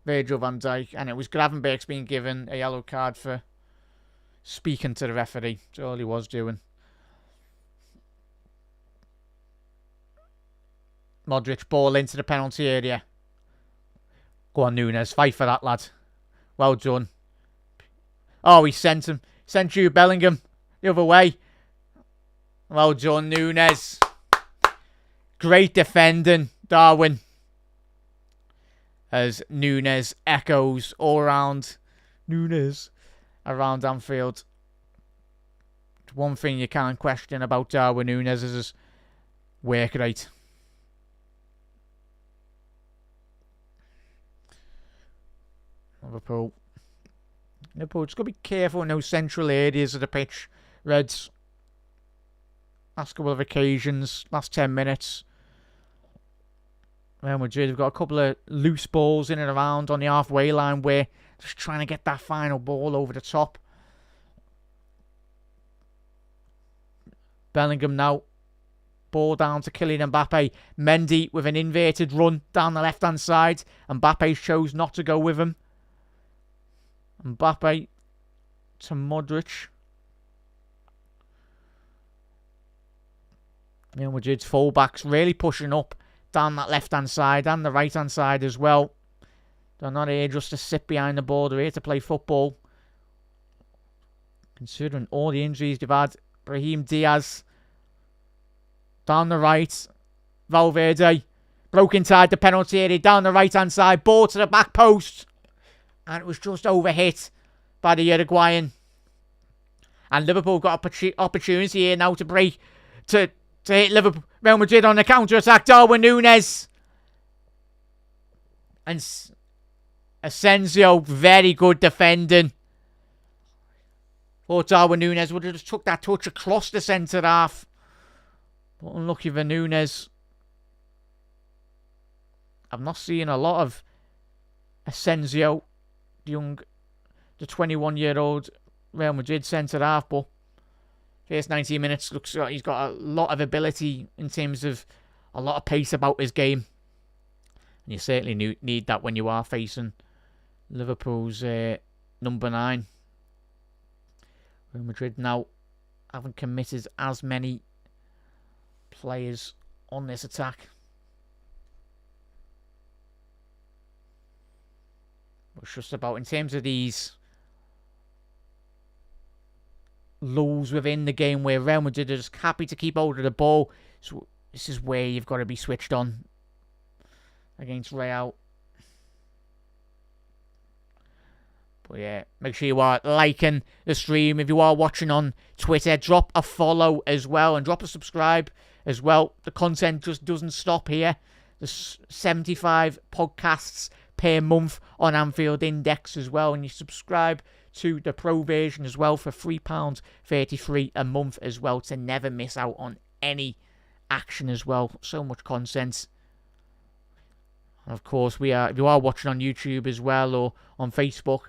Virgil van Dijk. And it was Gravenberch being given a yellow card for speaking to the referee. That's all he was doing. Modric, ball into the penalty area. Go on, Núñez. Fight for that, lad. Well done. Oh, he sent him. Sent Jude Bellingham the other way. Well done, Núñez. Great defending, Darwin. As Núñez echoes all around. Núñez around Anfield. One thing you can't question about Darwin Núñez is his work rate. Liverpool just got to be careful in those central areas of the pitch. Reds. Last couple of occasions. Last 10 minutes. Real Madrid have got a couple of loose balls in and around on the halfway line where just trying to get that final ball over the top. Bellingham now. Ball down to Kylian Mbappe. Mendy with an inverted run down the left-hand side. Mbappe chose not to go with him. Mbappe to Modric. Real Madrid's fullbacks really pushing up down that left-hand side and the right-hand side as well. They're not here just to sit behind the ball. They're here to play football. Considering all the injuries they've had. Brahim Diaz. Down the right. Valverde. Broke inside the penalty area. Down the right-hand side. Ball to the back post. And it was just overhit by the Uruguayan. And Liverpool got an opportunity here now to break. To hit Real Madrid on the counter-attack. Darwin Núñez. And Asensio. Very good defending. Thought Darwin Núñez would have just took that touch across the centre half. But unlucky for Núñez. I've not seen a lot of Asensio. The 21-year-old Real Madrid centre half, but first 19 minutes looks like he's got a lot of ability in terms of a lot of pace about his game. And you certainly need that when you are facing Liverpool's number 9. Real Madrid now haven't committed as many players on this attack. It's just about, in terms of these lulls within the game where Real Madrid are just happy to keep hold of the ball. So this is where you've got to be switched on against Real. But yeah, make sure you are liking the stream. If you are watching on Twitter, drop a follow as well and drop a subscribe as well. The content just doesn't stop here. There's 75 podcasts per month on Anfield Index as well, and you subscribe to the pro version as well for £3.33 a month as well to never miss out on any action as well. So much content. And of course, if you are watching on YouTube as well or on Facebook,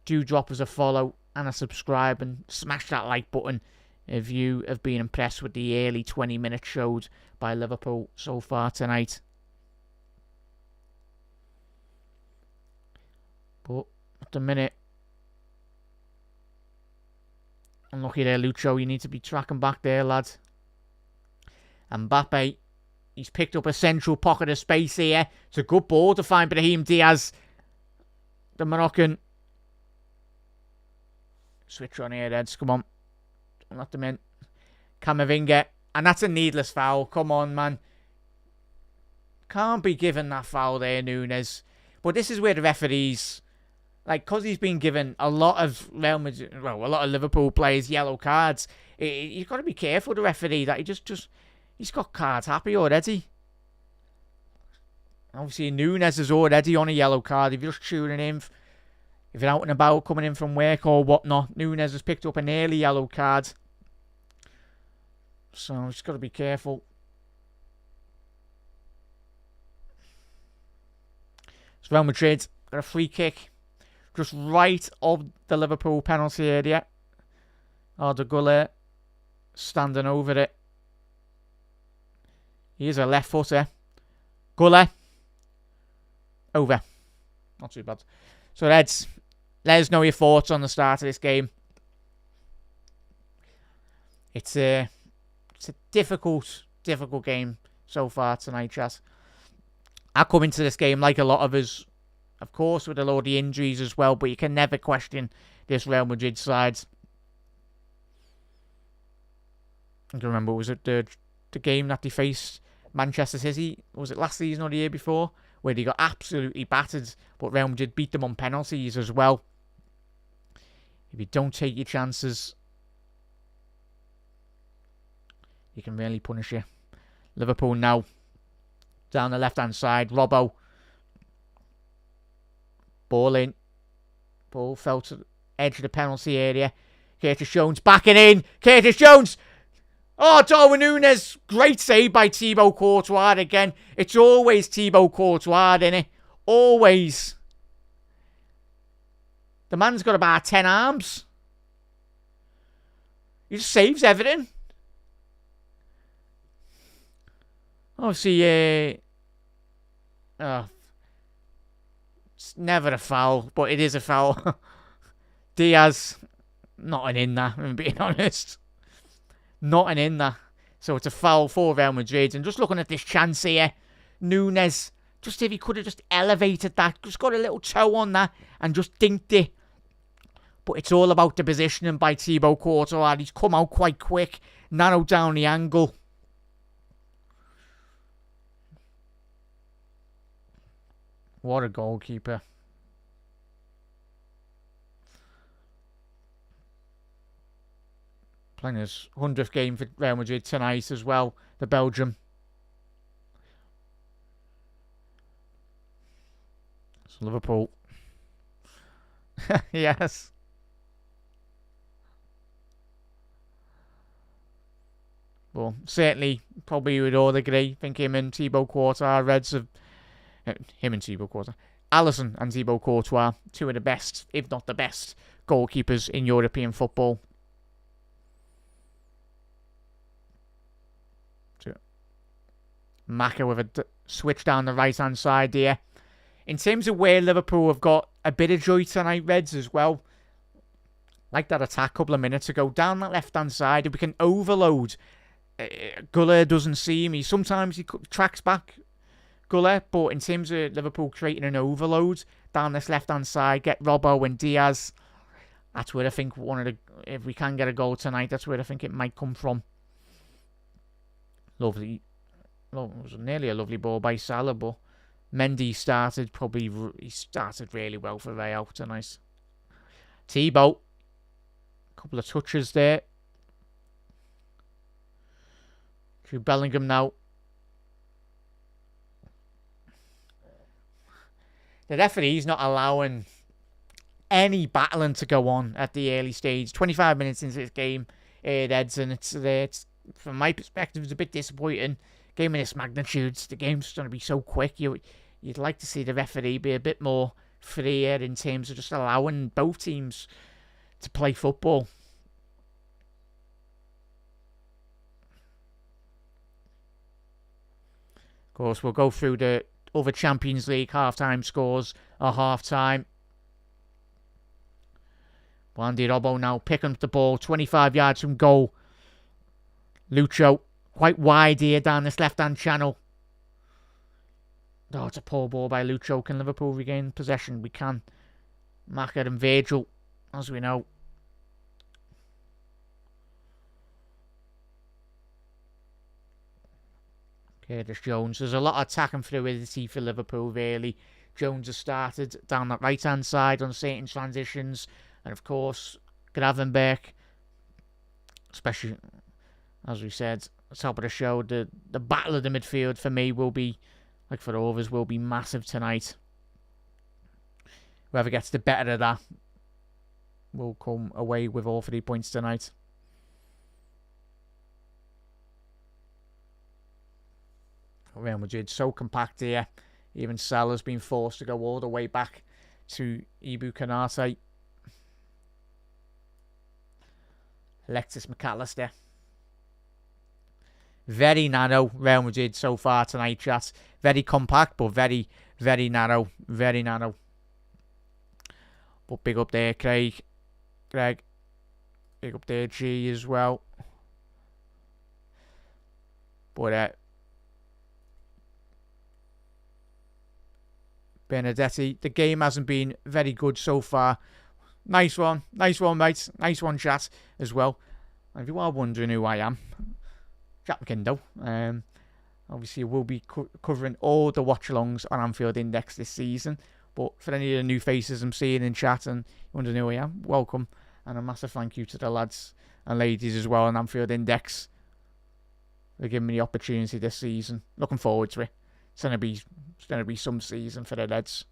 do drop us a follow and a subscribe and smash that like button if you have been impressed with the early 20-minute shows by Liverpool so far tonight. But at the minute, unlucky there, Lucho. You need to be tracking back there, lad. And Mbappe, he's picked up a central pocket of space here. It's a good ball to find Brahim Diaz. The Moroccan. Switch on here, Reds. Come on. Don't let them in. Camavinga. And that's a needless foul. Come on, man. Can't be given that foul there, Núñez. But this is where the referees, like, because he's been given a lot of Real Madrid, well, a lot of Liverpool players yellow cards. You've got to be careful, the referee, that he's got cards happy already. Obviously, Núñez is already on a yellow card. If you're just tuning in, if you're out and about, coming in from work or whatnot, Núñez has picked up an early yellow card. So, just got to be careful. So Real Madrid got a free kick just right of the Liverpool penalty area. Arda Güler standing over it. Here's a left footer. Güler. Over. Not too bad. So Reds, let us know your thoughts on the start of this game. It's a difficult game so far tonight, Chas. I come into this game like a lot of us, of course, with a lot of the injuries as well, but you can never question this Real Madrid side. I can remember, was it the game that they faced Manchester City? Was it last season or the year before? Where they got absolutely battered, but Real Madrid beat them on penalties as well. If you don't take your chances, you can really punish you. Liverpool now. Down the left-hand side. Robbo. Ball in. Ball fell to the edge of the penalty area. Curtis Jones backing in. Curtis Jones. Oh, Darwin Núñez. Great save by Thibaut Courtois again. It's always Thibaut Courtois, isn't it? Always. The man's got about 10 arms. He just saves everything. Obviously, it's never a foul, but it is a foul. Diaz, not an in there, I'm being honest. Not an in there. So it's a foul for Real Madrid. And just looking at this chance here, Núñez, just if he could have just elevated that, just got a little toe on that and just dinked it. But it's all about the positioning by Thibaut Courtois. He's come out quite quick, narrowed down the angle. What a goalkeeper. Playing his 100th game for Real Madrid tonight as well, the Belgium. It's Liverpool. Yes. Well, certainly, probably you would all agree. I think him and Thibaut Courtois, Reds have... Him and Thibaut Courtois. Alisson and Thibaut Courtois, two of the best, if not the best, goalkeepers in European football. Maka with a switch down the right-hand side here. In terms of where Liverpool have got a bit of joy tonight, Reds, as well. Like that attack a couple of minutes ago. Down that left-hand side, if we can overload. Güler doesn't see me. Sometimes he tracks back, Güler. But in terms of Liverpool creating an overload down this left-hand side, get Robbo and Diaz. That's where I think if we can get a goal tonight, that's where I think it might come from. Lovely. Well, it was nearly a lovely ball by Salah, but Mendy started really well for Real tonight. Thibaut, a couple of touches there. To Bellingham now. the referee's not allowing any battling to go on at the early stage. 25 minutes into this game, Eds, and it's from my perspective, it's a bit disappointing. Game of this magnitude, the game's going to be so quick. You'd like to see the referee be a bit more freer in terms of just allowing both teams to play football. Of course, we'll go through the other Champions League half-time scores at half-time. Andy Robbo now picking up the ball, 25 yards from goal. Lucho, quite wide here down this left-hand channel. Oh, it's a poor ball by Lucho. Can Liverpool regain possession? We can. Maka and Virgil, as we know. Curtis Jones. There's a lot of attacking fluidity for Liverpool, really. Jones has started down that right-hand side on certain transitions. And, of course, Gravenberg, especially, as we said, top of the show, the battle of the midfield for me will be, like for all of us, will be massive tonight. Whoever gets the better of that will come away with all 3 points tonight. Real Madrid so compact here. Even Salah's been forced to go all the way back to Ibu Kanate. Alexis McAllister. Very narrow Real Madrid so far tonight, chat. Very compact, but very, very narrow. Very narrow. But big up there, Greg. Big up there, G as well. But Benedetti, the game hasn't been very good so far. Nice one, mate. Nice one, chat, as well. And if you are wondering who I am, Jack McIndoe. Obviously, we'll be covering all the watch-alongs on Anfield Index this season. But for any of the new faces I'm seeing in chat and you wondering who I am, welcome. And a massive thank you to the lads and ladies as well on Anfield Index for giving me the opportunity this season. Looking forward to it. It's gonna be some season for the lads.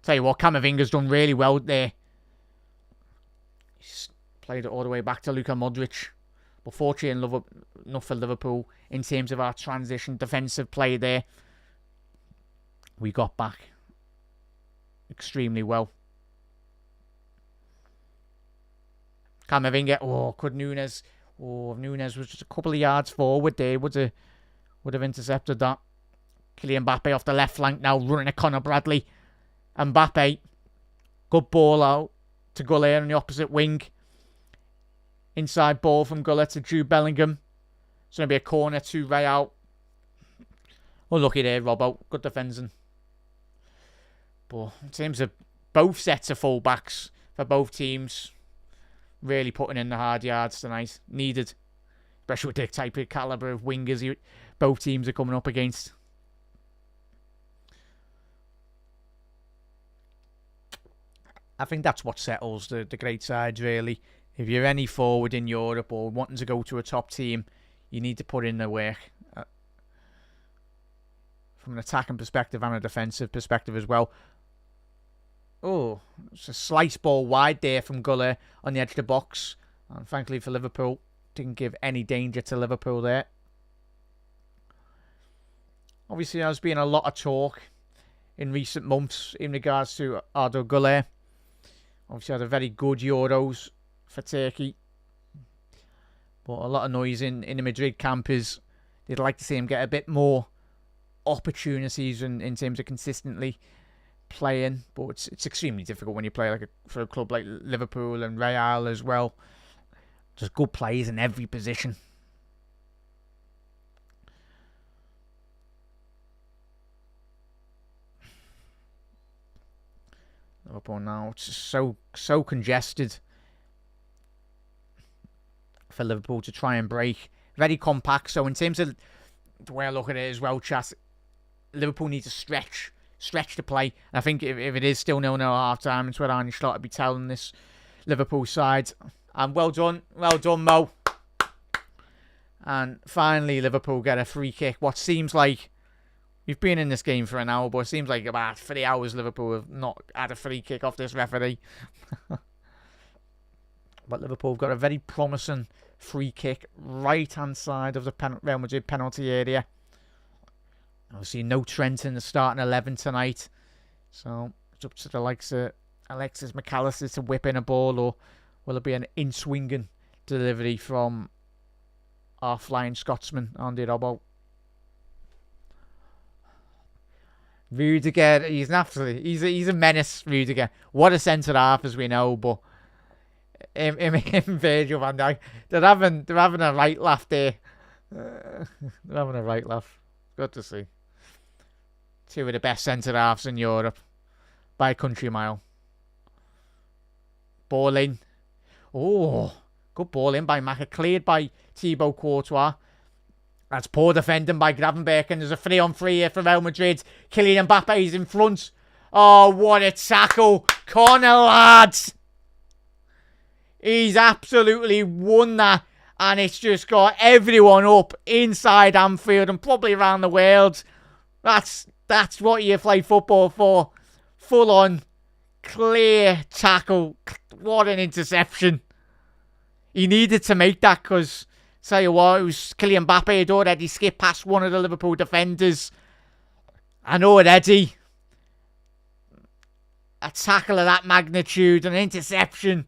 Tell you what, Camavinga's done really well there. He's played it all the way back to Luka Modric. But fortunately enough for Liverpool, in terms of our transition defensive play there, we got back extremely well. Camavinga, could Nunes... if Nunes was just a couple of yards forward there, would have intercepted that. Kylian Mbappe off the left flank now, running at Conor Bradley. Mbappe, good ball out to Gullit on the opposite wing. Inside ball from Gullit to Jude Bellingham. It's going to be a corner to Real. Unlucky there, Robbo. Good defending. But in terms of both sets of fullbacks for both teams, really putting in the hard yards tonight. Needed. Especially with the type of calibre of wingers both teams are coming up against. I think that's what settles the great sides, really. If you're any forward in Europe or wanting to go to a top team, you need to put in the work. From an attacking perspective and a defensive perspective as well. Oh, it's a slice ball wide there from Gullit on the edge of the box. And thankfully for Liverpool, didn't give any danger to Liverpool there. Obviously, there's been a lot of talk in recent months in regards to Arda Güler. Obviously, had a very good Euros for Turkey. But a lot of noise in the Madrid camp is they'd like to see him get a bit more opportunities in terms of consistently playing. But it's extremely difficult when you play for a club like Liverpool and Real as well. Just good players in every position. Liverpool now, it's just so congested for Liverpool to try and break. Very compact. So in terms of the way I look at it as well, chat, Liverpool need to stretch to play. And I think if it is still 0-0 at half time, it's where Arne Slot would be telling this Liverpool side. And well done, Mo. And finally, Liverpool get a free kick. What seems like We've been in this game for an hour, but it seems like about 3 hours Liverpool have not had a free kick off this referee. But Liverpool have got a very promising free kick right-hand side of the Real Madrid penalty area. Obviously, no Trent in the starting 11 tonight. So, it's up to the likes of Alexis McAllister to whip in a ball, or will it be an in-swinging delivery from our flying Scotsman, Andy Robbo? Rudiger, he's a menace, Rudiger. What a centre-half, as we know, but him and Virgil van Dijk, they're having a right laugh there. They're having a right laugh. Good to see. Two of the best centre-halves in Europe by a country mile. Ball in. Oh, good ball in by Maka. Cleared by Thibaut Courtois. That's poor defending by Gravenberch, and there's a 3-on-3 here for Real Madrid. Kylian Mbappe is in front. Oh, what a tackle. Corner, lads. He's absolutely won that, and it's just got everyone up inside Anfield and probably around the world. That's what you play football for. Full on, clear tackle. What an interception. He needed to make that because, tell you what, it was Kylian Mbappe had already skipped past one of the Liverpool defenders. And already, a tackle of that magnitude, an interception,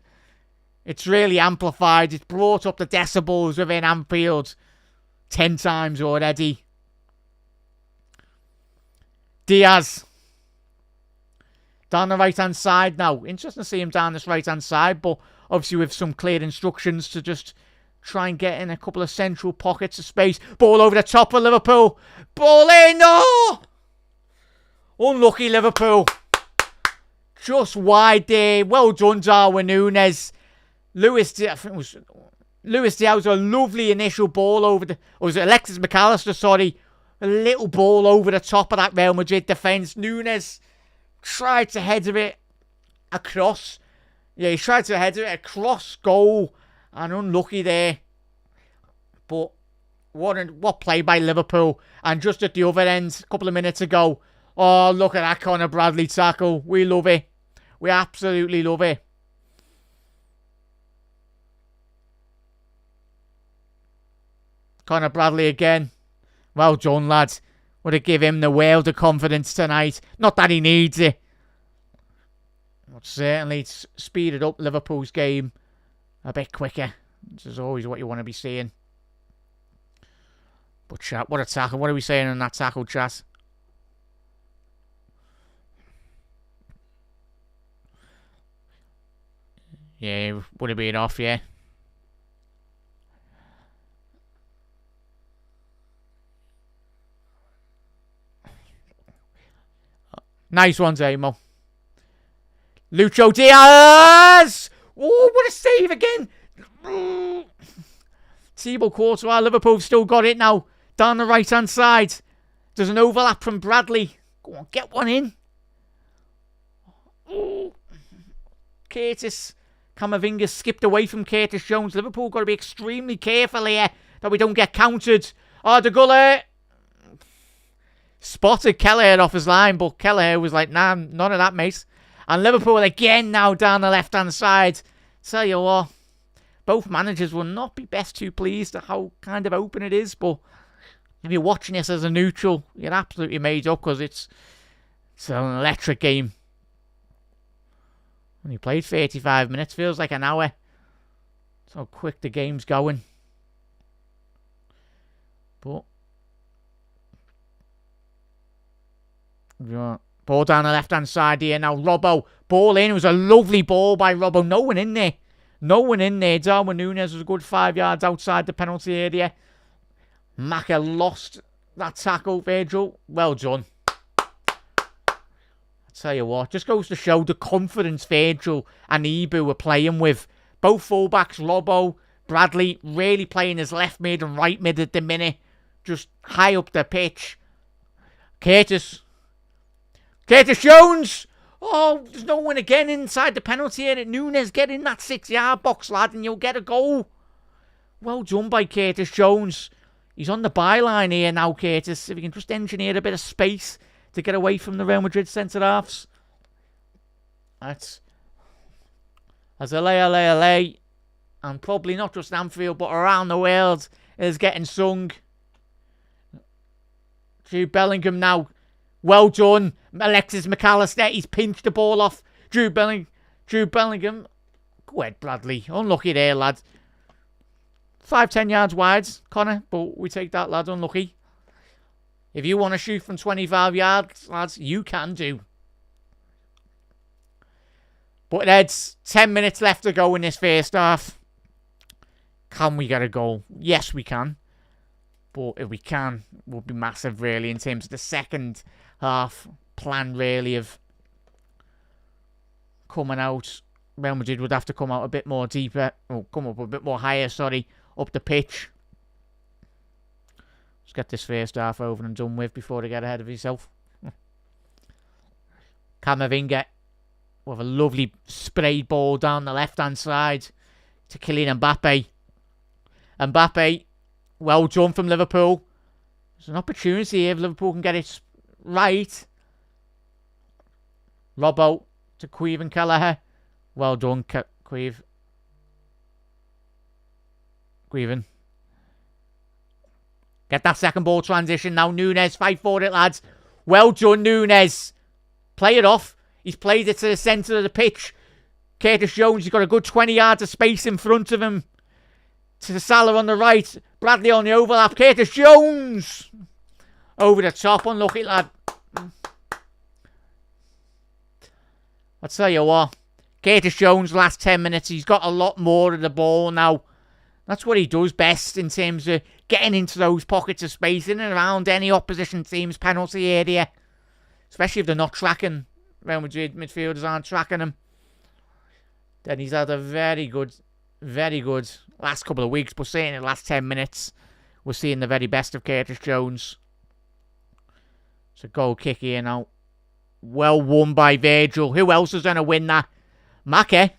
it's really amplified. It's brought up the decibels within Anfield 10 times already. Diaz. Down the right-hand side now. Interesting to see him down this right-hand side, but obviously with some clear instructions to just try and get in a couple of central pockets of space. Ball over the top of Liverpool. Ball in! Oh! Unlucky Liverpool. Just wide there. Well done, Darwin Núñez. Luis Diaz was a lovely initial ball over the... Or was it Alexis McAllister, sorry. A little ball over the top of that Real Madrid defence. Núñez tried to header it across. Yeah, he tried to header it across goal. And unlucky there. But what play by Liverpool. And just at the other end, a couple of minutes ago. Oh, look at that Conor Bradley tackle. We love it. We absolutely love it. Conor Bradley again. Well done, lads. Would have give him the world of confidence tonight. Not that he needs it. But certainly it's speeded up Liverpool's game a bit quicker. This is always what you want to be seeing. But chat, what a tackle. What are we saying on that tackle, chat? Yeah, would have been off, yeah. Nice ones, Amo. Lucho Diaz! Oh, what a save again! Thibaut Courtois, Liverpool still got it now. Down the right-hand side. There's an overlap from Bradley. Go on, get one in. Oh. Curtis Camavinga skipped away from Curtis Jones. Liverpool got to be extremely careful here that we don't get countered. Oh, De Gullit spotted Kelleher off his line, but Kelleher was like, nah, none of that, mate. And Liverpool again now down the left-hand side. Tell you what, both managers will not be best too pleased at how kind of open it is, but if you're watching this as a neutral, you're absolutely made up because it's an electric game. When you played 35 minutes, feels like an hour. That's how quick the game's going. But ball down the left-hand side here. Now Robbo. Ball in. It was a lovely ball by Robbo. No one in there. No one in there. Darwin Núñez was a good 5 yards outside the penalty area. Maka lost that tackle, Virgil. Well done. I tell you what. Just goes to show the confidence Virgil and Ibu were playing with. Both fullbacks, Robbo, Bradley, really playing his left mid and right mid at the minute. Just high up the pitch. Curtis Jones! Oh, there's no one again inside the penalty area. Núñez, get in that 6 yard box, lad, and you'll get a goal. Well done by Curtis Jones. He's on the byline here now, Curtis. If he can just engineer a bit of space to get away from the Real Madrid centre-halves. That's LA. And probably not just Anfield, but around the world is getting sung. Jude Bellingham now. Well done. Alexis McAllister. He's pinched the ball off. Jude Bellingham. Go ahead, Bradley. Unlucky there, lad. 5-10 yards wide, Connor. But we take that, lad. Unlucky. If you want to shoot from 25 yards, lads, you can do. But there's 10 minutes left to go in this first half. Can we get a goal? Yes, we can. But if we can, it would be massive, really, in terms of the second half plan, really, of coming out. Real Madrid would have to come out a bit more deeper. Or come up a bit more higher, up the pitch. Let's get this first half over and done with before they get ahead of himself. Camavinga with a lovely sprayed ball down the left-hand side to Kylian Mbappe. Mbappe, well done from Liverpool. There's an opportunity here if Liverpool can get it right. Robbo to Queeve and Kelleher. Well done, Queeve. Queven. Get that second ball transition now. Nunes, fight for it, lads. Well done, Nunes. Play it off. He's played it to the centre of the pitch. Curtis Jones, he's got a good 20 yards of space in front of him. To Salah on the right. Bradley on the overlap. Curtis Jones. Over the top. Unlucky, lad. I'll tell you what. Curtis Jones, last 10 minutes, he's got a lot more of the ball now. That's what he does best in terms of getting into those pockets of space in and around any opposition team's penalty area. Especially if they're not tracking. Real Madrid midfielders aren't tracking him. Then he's had a very good last couple of weeks, but certainly in the last 10 minutes, we're seeing the very best of Curtis Jones. It's a goal kick here now. Well won by Virgil. Who else is going to win that? Make.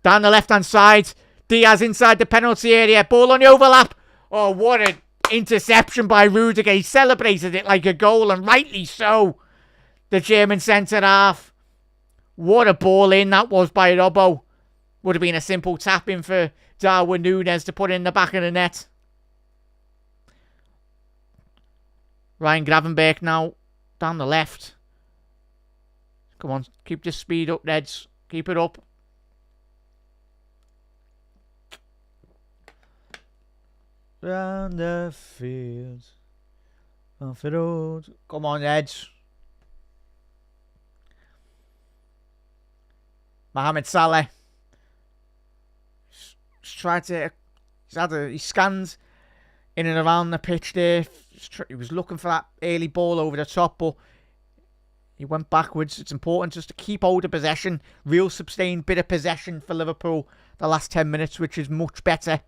Down the left-hand side. Diaz inside the penalty area. Ball on the overlap. Oh, what an interception by Rudiger. He celebrated it like a goal, and rightly so. The German centre-half. What a ball in that was by Robbo. Would have been a simple tap-in for Darwin Núñez to put in the back of the net. Ryan Gravenberch now. Down the left. Come on. Keep the speed up, Reds. Keep it up. Round the field. Off the road. Come on, Reds. Mohamed Salah. He scanned in and around the pitch there. He was looking for that early ball over the top, but he went backwards. It's important just to keep hold of possession. Real sustained bit of possession for Liverpool the last 10 minutes, which is much better.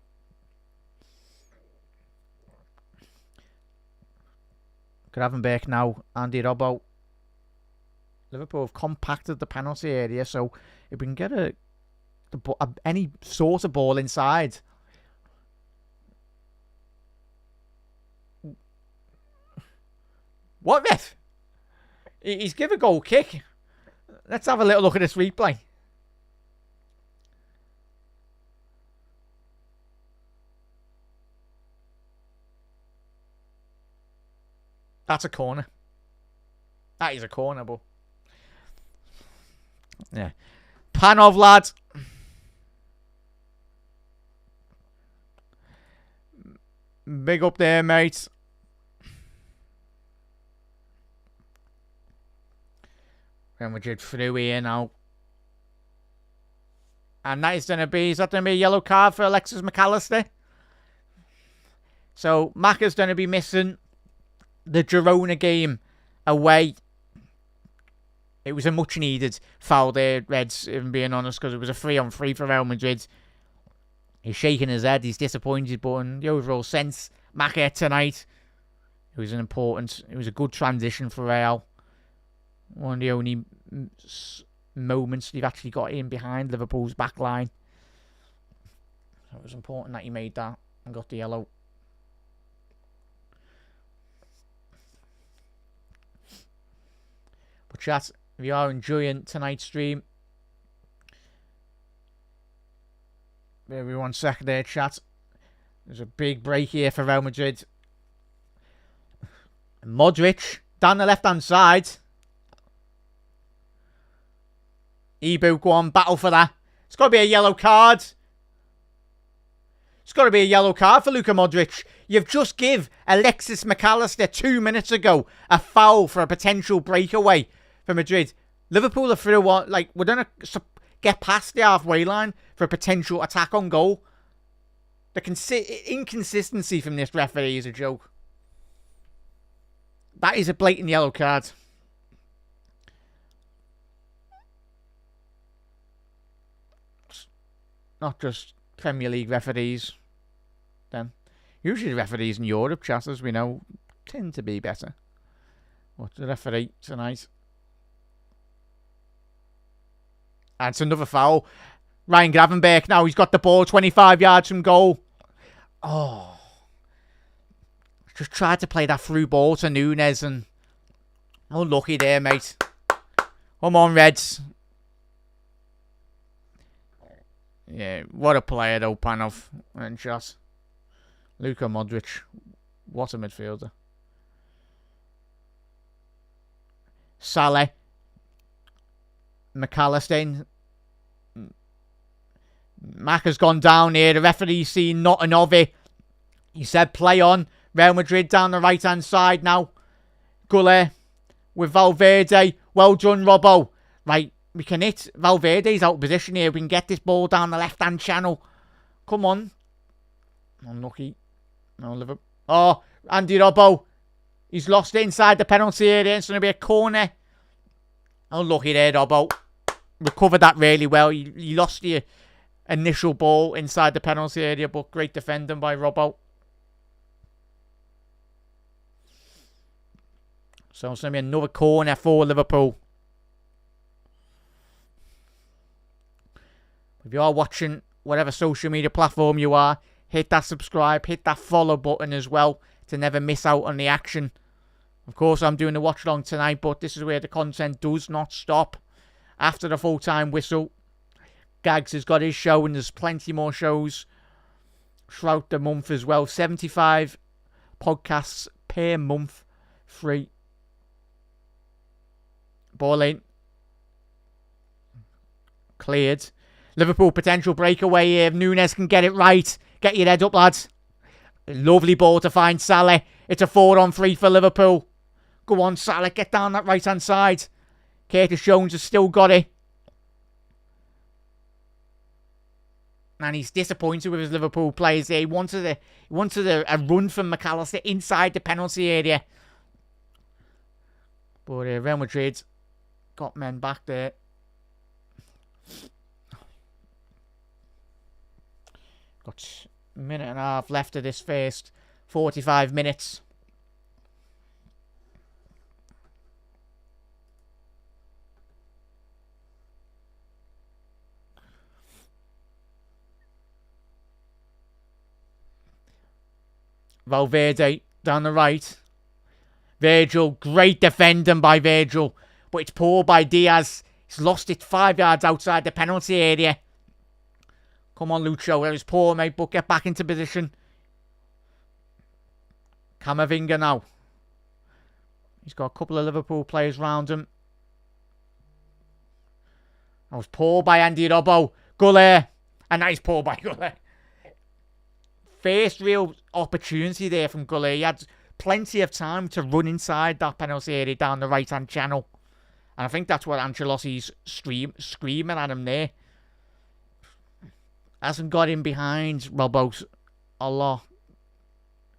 Gravenberch now. Andy Robbo. Liverpool have compacted the penalty area, so if we can get any sort of ball inside. What, ref? He's given a goal kick. Let's have a little look at this replay. That's a corner. That is a corner, but yeah. Panov, lad. Big up there, mate. Real Madrid through here now. And that is going to be, is that going to be a yellow card for Alexis McAllister? So, Macca's going to be missing the Girona game away. It was a much needed foul there, Reds, if I'm being honest, because it was a 3-on-3 for Real Madrid. He's shaking his head, he's disappointed, but in the overall sense, Macca tonight, it was a good transition for Real. One of the only moments they've actually got in behind Liverpool's back line. So it was important that he made that and got the yellow. But chat, if you are enjoying tonight's stream, maybe 1 second there, chat. There's a big break here for Real Madrid. Modric down the left-hand side. Ibu, go on, battle for that. It's got to be a yellow card. It's got to be a yellow card for Luka Modric. You've just give Alexis McAllister 2 minutes ago a foul for a potential breakaway for Madrid. Liverpool are through one. Like, we're going to get past the halfway line for a potential attack on goal. The inconsistency from this referee is a joke. That is a blatant yellow card. Not just Premier League referees. Then usually the referees in Europe, chat, as we know, tend to be better. But the referee tonight. And it's another foul. Ryan Gravenberch now, he's got the ball 25 yards from goal. Oh. Just tried to play that through ball to Nunes and... Oh, lucky there, mate. Come on, Reds. Yeah, what a player though, Panov and shot. Luka Modric, what a midfielder. Salah, McAllister. Mac has gone down here. The referee's seen nothing of it. He said play on. Real Madrid down the right hand side now. Gullet with Valverde. Well done, Robbo. Right. We can hit. Valverde's out of position here. We can get this ball down the left-hand channel. Come on. Unlucky. No, Liverpool. Oh, Andy Robbo. He's lost it inside the penalty area. It's going to be a corner. Unlucky there, Robbo. Recovered that really well. He lost the initial ball inside the penalty area, but great defending by Robbo. So it's going to be another corner for Liverpool. If you are watching whatever social media platform you are, hit that subscribe, hit that follow button as well to never miss out on the action. Of course, I'm doing the watch along tonight, but this is where the content does not stop. After the full-time whistle, Gags has got his show, and there's plenty more shows throughout the month as well. 75 podcasts per month, free. Ball in. Cleared. Liverpool potential breakaway here. If Nunes can get it right. Get your head up, lads. Lovely ball to find Salah. It's a 4-on-3 for Liverpool. Go on, Salah. Get down that right-hand side. Curtis Jones has still got it. And he's disappointed with his Liverpool players here. He wanted a run from McAllister inside the penalty area. But Real Madrid got men back there. Got a minute and a half left of this first 45 minutes. Valverde down the right. Virgil, great defending by Virgil. But it's poor by Diaz. He's lost it 5 yards outside the penalty area. Come on, Lucho. It was poor, mate, but get back into position. Camavinga now. He's got a couple of Liverpool players round him. That was poor by Andy Robbo. Gullet. A nice pull by Gullet. First real opportunity there from Gullet. He had plenty of time to run inside that penalty area down the right-hand channel. And I think that's what Ancelotti's screaming at him there. Hasn't got him behind Robbo a lot.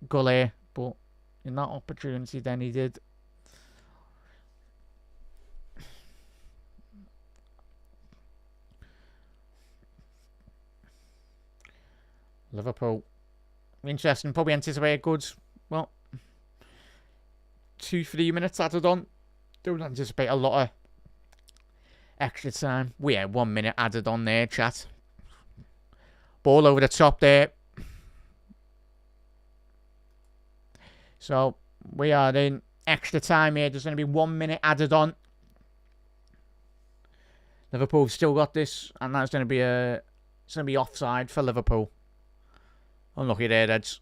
Gullet. But in that opportunity then he did. Liverpool. Interesting. Probably anticipate a good, well, 2-3 minutes added on. Don't anticipate a lot of extra time. We had 1 minute added on there, chat. Ball over the top there. So we are in extra time here. There's going to be 1 minute added on. Liverpool have still got this, and that's going to be offside for Liverpool. Unlucky there, Reds.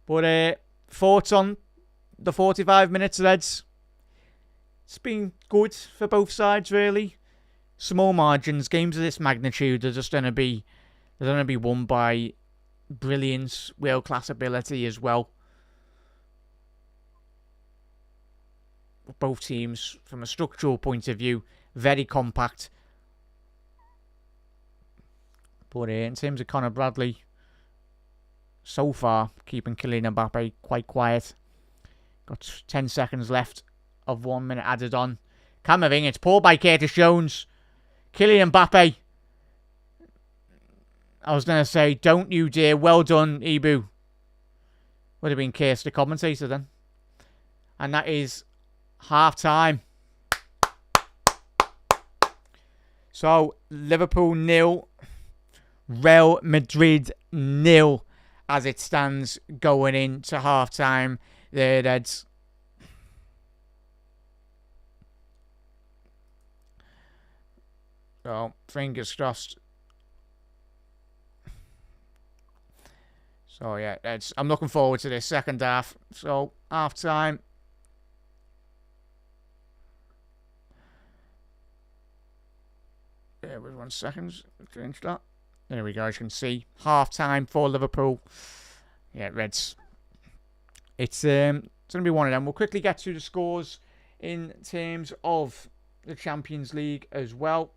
But thoughts on the 45 minutes, Reds? It's been good for both sides, really. Small margins. Games of this magnitude are just going to be won by brilliance, world-class ability as well. Both teams, from a structural point of view, very compact. But in terms of Conor Bradley, so far, keeping Kylian Mbappe quite quiet. Got 10 seconds left of 1 minute added on. Camavinga, it's pulled by Curtis Jones. Kylian Mbappe. I was going to say, don't you dare. Well done, Ibu. Would have been Keir, the commentator then. And that is half time. So, Liverpool 0. Real Madrid 0. As it stands going into half time. There, Reds. So, fingers crossed. So, yeah, I'm looking forward to this second half. So, half time. There was 1 second. Change that. There we go, as you can see. Half time for Liverpool. Yeah, Reds. It's going to be one of them. We'll quickly get to the scores in terms of the Champions League as well.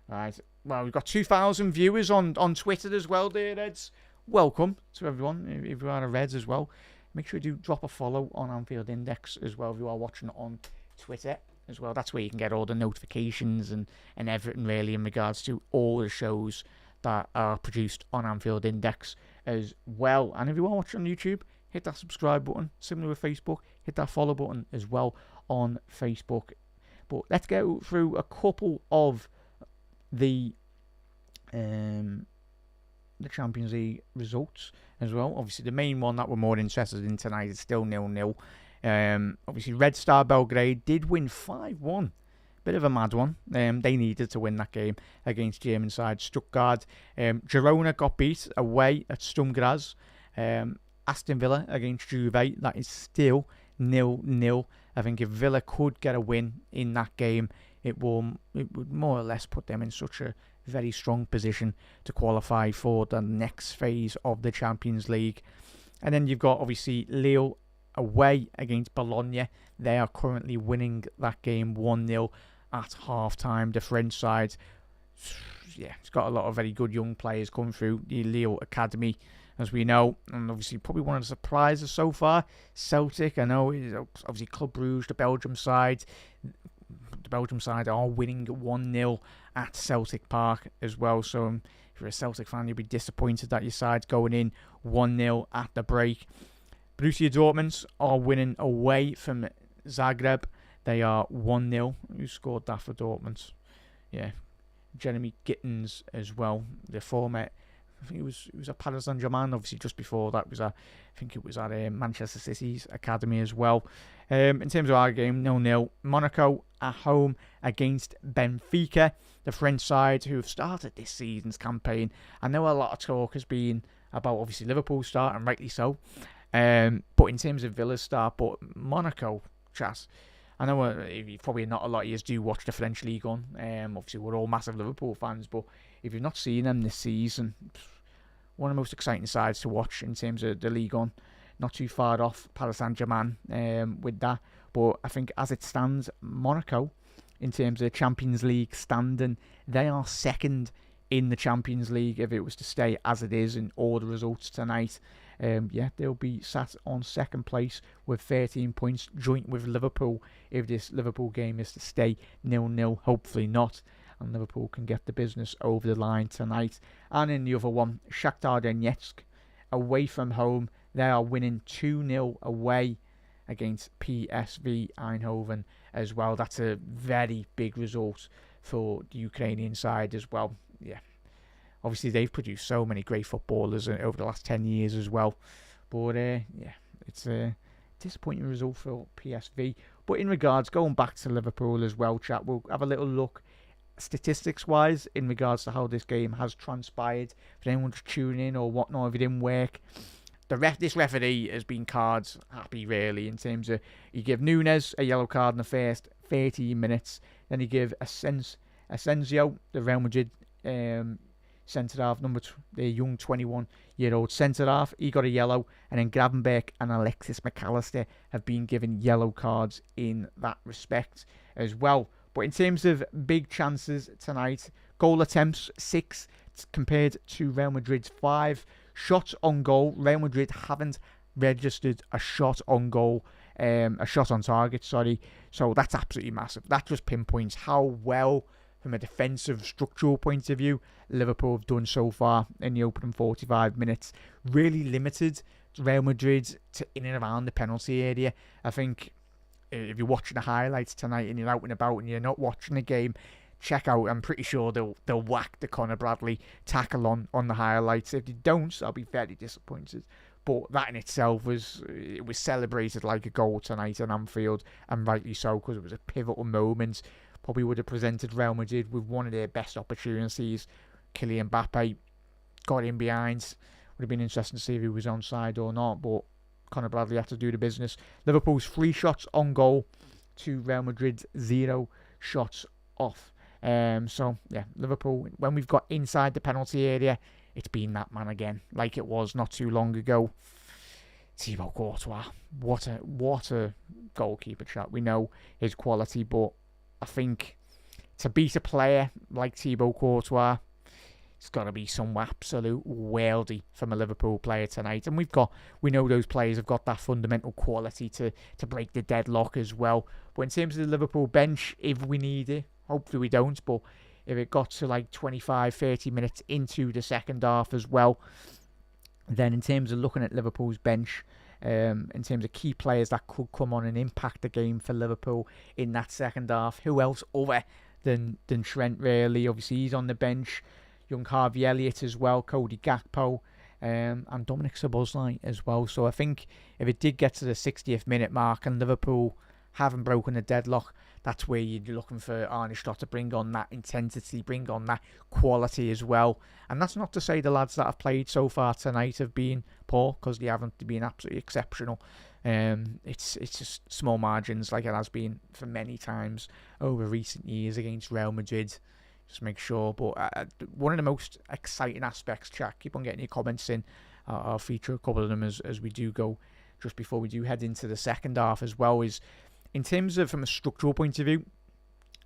Right. Well, we've got 2,000 viewers on Twitter as well there, Reds. Welcome to everyone. If you are a Reds as well, make sure you do drop a follow on Anfield Index as well if you are watching on Twitter as well. That's where you can get all the notifications and everything really in regards to all the shows that are produced on Anfield Index as well. And if you are watching on YouTube, hit that subscribe button. Similar with Facebook, hit that follow button as well on Facebook. But let's go through a couple of the Champions League results as well. Obviously, the main one that we're more interested in tonight is still 0-0. Obviously, Red Star Belgrade did win 5-1. Bit of a mad one. They needed to win that game against German side Stuttgart. Girona got beat away at Sturm Graz. Aston Villa against Juve, that is still 0-0. I think if Villa could get a win in that game, it would more or less put them in such a very strong position to qualify for the next phase of the Champions League. And then you've got, obviously, Lille away against Bologna. They are currently winning that game 1-0 at half-time. The French side, yeah, it's got a lot of very good young players coming through the Lille Academy, as we know. And obviously, probably one of the surprises so far, Celtic. I know, obviously, Club Brugge, the Belgium side. The Belgium side are winning 1-0 at Celtic Park as well. So if you're a Celtic fan, you'll be disappointed that your side's going in 1-0 at the break. Borussia Dortmund are winning away from Zagreb. They are 1-0. Who scored that for Dortmund? Yeah, Jeremy Gittins as well. The former, I think it was at Paris Saint-Germain. Obviously, just before that was I think it was at Manchester City's academy as well. In terms of our game, 0-0. Monaco at home against Benfica. The French side who have started this season's campaign. I know a lot of talk has been about obviously Liverpool's start, and rightly so. But in terms of Villa's start, but Monaco, chat. I know probably not a lot of you do watch the French League on. Obviously, we're all massive Liverpool fans, but if you've not seen them this season, one of the most exciting sides to watch in terms of the League on. Not too far off Paris Saint-Germain with that. But I think as it stands, Monaco, in terms of Champions League standing, they are second in the Champions League if it was to stay as it is in all the results tonight. They'll be sat on second place with 13 points, joint with Liverpool if this Liverpool game is to stay 0-0. Hopefully not. And Liverpool can get the business over the line tonight. And in the other one, Shakhtar Donetsk, away from home, they are winning 2-0 away against PSV Eindhoven as well. That's a very big result for the Ukrainian side as well. Yeah. Obviously, they've produced so many great footballers over the last 10 years as well. But, it's a disappointing result for PSV. But in regards, going back to Liverpool as well, chat, we'll have a little look statistics-wise in regards to how this game has transpired. For anyone just tuning in or whatnot, if it didn't work, this referee has been cards happy, really, in terms of he give Núñez a yellow card in the first 13 minutes. Then he give Asensio, the Real Madrid centre-half, the young 21-year-old centre-half, he got a yellow. And then Gravenberch and Alexis McAllister have been given yellow cards in that respect as well. But in terms of big chances tonight, goal attempts, 6 compared to Real Madrid's 5. Shots on goal, Real Madrid haven't registered a shot on goal, a shot on target, sorry. So that's absolutely massive. That just pinpoints how well, from a defensive structural point of view, Liverpool have done so far in the opening 45 minutes. Really limited Real Madrid to in and around the penalty area. I think if you're watching the highlights tonight and you're out and about and you're not watching the game, check out, I'm pretty sure they'll whack the Conor Bradley tackle on the highlights. If they don't, I'll be very disappointed. But that in itself was celebrated like a goal tonight at Anfield, and rightly so, because it was a pivotal moment. Probably would have presented Real Madrid with one of their best opportunities. Kylian Mbappe got in behind. Would have been interesting to see if he was onside or not, but Conor Bradley had to do the business. Liverpool's 3 shots on goal to Real Madrid's 0 shots off. So, yeah, Liverpool, when we've got inside the penalty area, it's been that man again, like it was not too long ago. Thibaut Courtois, what a goalkeeper, chat. We know his quality, but I think to beat a player like Thibaut Courtois, it's got to be some absolute worldie from a Liverpool player tonight. And we know those players have got that fundamental quality to break the deadlock as well. But in terms of the Liverpool bench, if we need it, hopefully we don't, but if it got to like 25, 30 minutes into the second half as well, then in terms of looking at Liverpool's bench, in terms of key players that could come on and impact the game for Liverpool in that second half, who else other than Trent, really? Obviously, he's on the bench. Young Harvey Elliott as well, Cody Gakpo, and Dominic Szoboszlai as well. So I think if it did get to the 60th minute mark and Liverpool haven't broken the deadlock, that's where you're looking for Arne Slot to bring on that intensity, bring on that quality as well. And that's not to say the lads that have played so far tonight have been poor, because they haven't been absolutely exceptional. It's just small margins, like it has been for many times over recent years against Real Madrid. Just make sure. But one of the most exciting aspects, chat, keep on getting your comments in. I'll feature a couple of them as we do go, just before we do head into the second half as well, is in terms of from a structural point of view,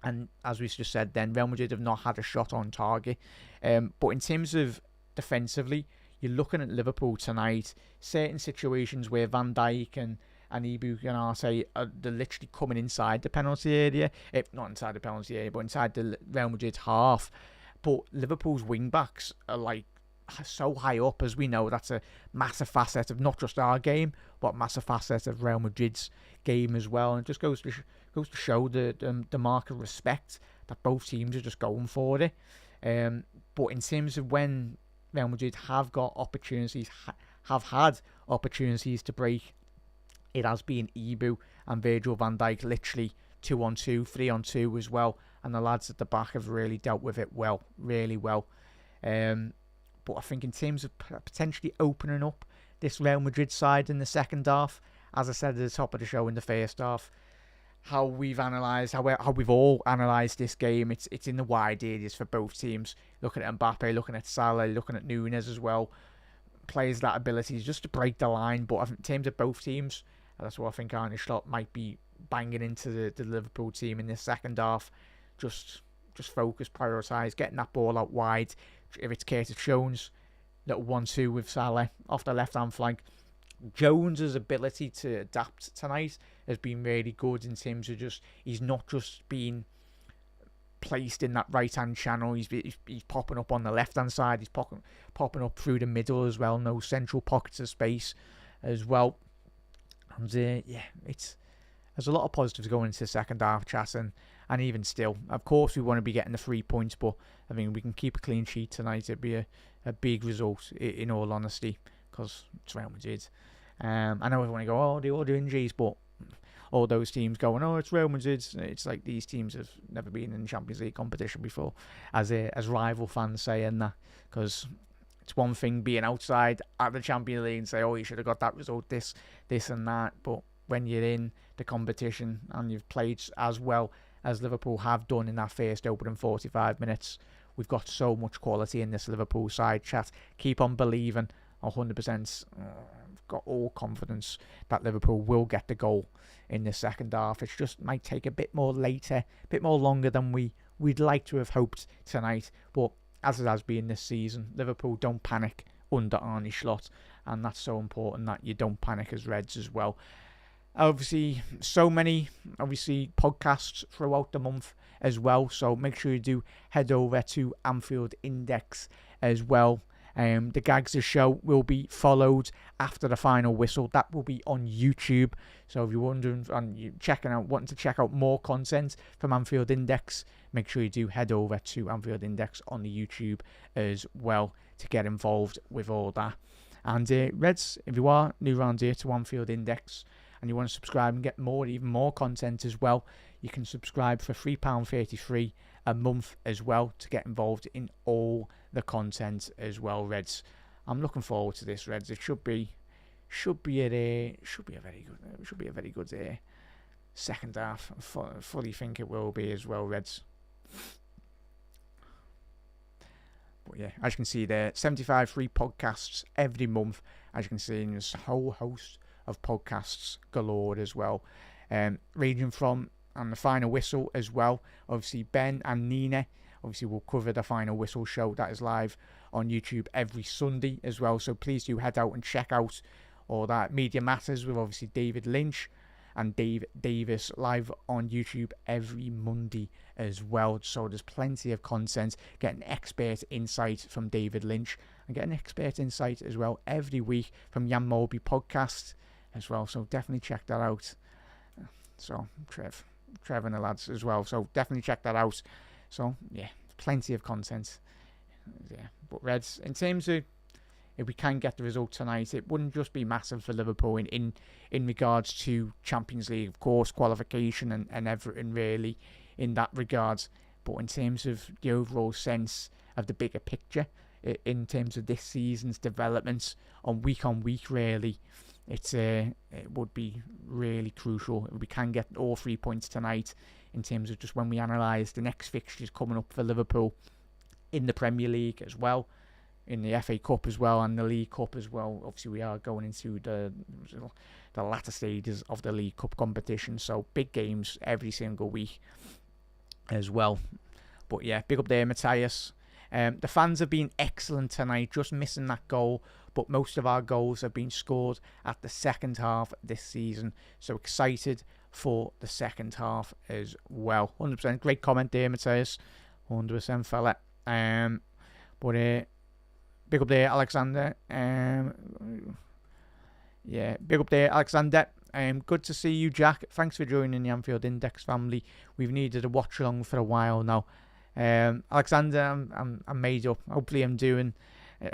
and as we just said then, Real Madrid have not had a shot on target. But in terms of defensively, you're looking at Liverpool tonight, certain situations where Van Dijk and Ibu Konate they're literally coming inside the penalty area. Not inside the penalty area, but inside the Real Madrid half. But Liverpool's wing-backs are like so high up, as we know. That's a massive facet of not just our game, but a massive facet of Real Madrid's game as well. And it just goes to show the mark of respect that both teams are just going for it. But in terms of when Real Madrid have got opportunities, have had opportunities to break, it has been Ibu and Virgil van Dijk, literally 2-on-2, 3-on-2 as well. And the lads at the back have really dealt with it well, really well. But I think in terms of potentially opening up this Real Madrid side in the second half, as I said at the top of the show in the first half, how we've all analysed this game, it's in the wide areas for both teams. Looking at Mbappe, looking at Salah, looking at Núñez as well. Players that ability just to break the line. But in terms of both teams, that's what I think Arne Slot might be banging into the Liverpool team in the second half. Just focus, prioritise, getting that ball out wide. If it's Curtis Jones, little 1-2 with Salah off the left-hand flank. Jones' ability to adapt tonight has been really good in terms of he's not just been placed in that right-hand channel. He's popping up on the left-hand side. He's popping up through the middle as well. No central pockets of space as well. And there's a lot of positives going into the second half, chat, and even still, of course, we want to be getting the 3 points, but I mean, we can keep a clean sheet tonight. It'd be a big result, in all honesty, because it's Real Madrid. I know everyone go, oh, they all do injuries, but all those teams going, oh, it's Real Madrid. It's like these teams have never been in Champions League competition before, as rival fans saying that, because it's one thing being outside at the Champions League and say, oh, you should have got that result, this and that, but when you're in the competition and you've played as well as Liverpool have done in that first opening 45 minutes, we've got so much quality in this Liverpool side, chat. Keep on believing, 100%. I've got all confidence that Liverpool will get the goal in the second half. It just might take a bit more later, a bit more longer than we'd like to have hoped tonight. But as it has been this season, Liverpool don't panic under Arne Slot, and that's so important that you don't panic as Reds as well. Obviously, so many podcasts throughout the month as well, so make sure you do head over to Anfield Index as well. The Gags show will be followed after the final whistle. That will be on YouTube. So if you're wondering and wanting to check out more content from Anfield Index, make sure you do head over to Anfield Index on the YouTube as well to get involved with all that. And Reds, if you are new around here to Anfield Index and you want to subscribe and get even more content as well, you can subscribe for £3.33 a month as well to get involved in all the content as well, Reds. I'm looking forward to this, Reds. It should be a very good second half. I fully think it will be as well, Reds. But yeah, as you can see there, 75 free podcasts every month. As you can see, there's a whole host of podcasts galore as well. Ranging from and the final whistle as well. Obviously, Ben and Nina obviously will cover the final whistle show that is live on YouTube every Sunday as well. So please do head out and check out all that. Media Matters with obviously David Lynch and Dave Davis live on YouTube every Monday as well. So there's plenty of content, getting expert insight from David Lynch and getting expert insight as well every week from Jan Mulby podcast as well. So definitely check that out. So Trev and the lads as well. So definitely check that out. So yeah, plenty of content. Yeah, but Reds, in terms of if we can get the result tonight, it wouldn't just be massive for Liverpool in regards to Champions League, of course, qualification and everything really in that regards. But in terms of the overall sense of the bigger picture, in terms of this season's developments on week really, it would be really crucial if we can get all 3 points tonight. In terms of just when we analyse the next fixtures coming up for Liverpool in the Premier League as well, in the FA Cup as well, and the League Cup as well. Obviously, we are going into the latter stages of the League Cup competition, so big games every single week as well. But yeah, big up there, Matthias. The fans have been excellent tonight, just missing that goal, but most of our goals have been scored at the second half this season, so excited for the second half as well. 100%, great comment there, Matthias. 100% fella. But big up there, Alexander. Yeah, big up there, Alexander. Good to see you, Jack. Thanks for joining the Anfield Index family. We've needed a watch along for a while now. Alexander, I'm made up. Hopefully I'm doing.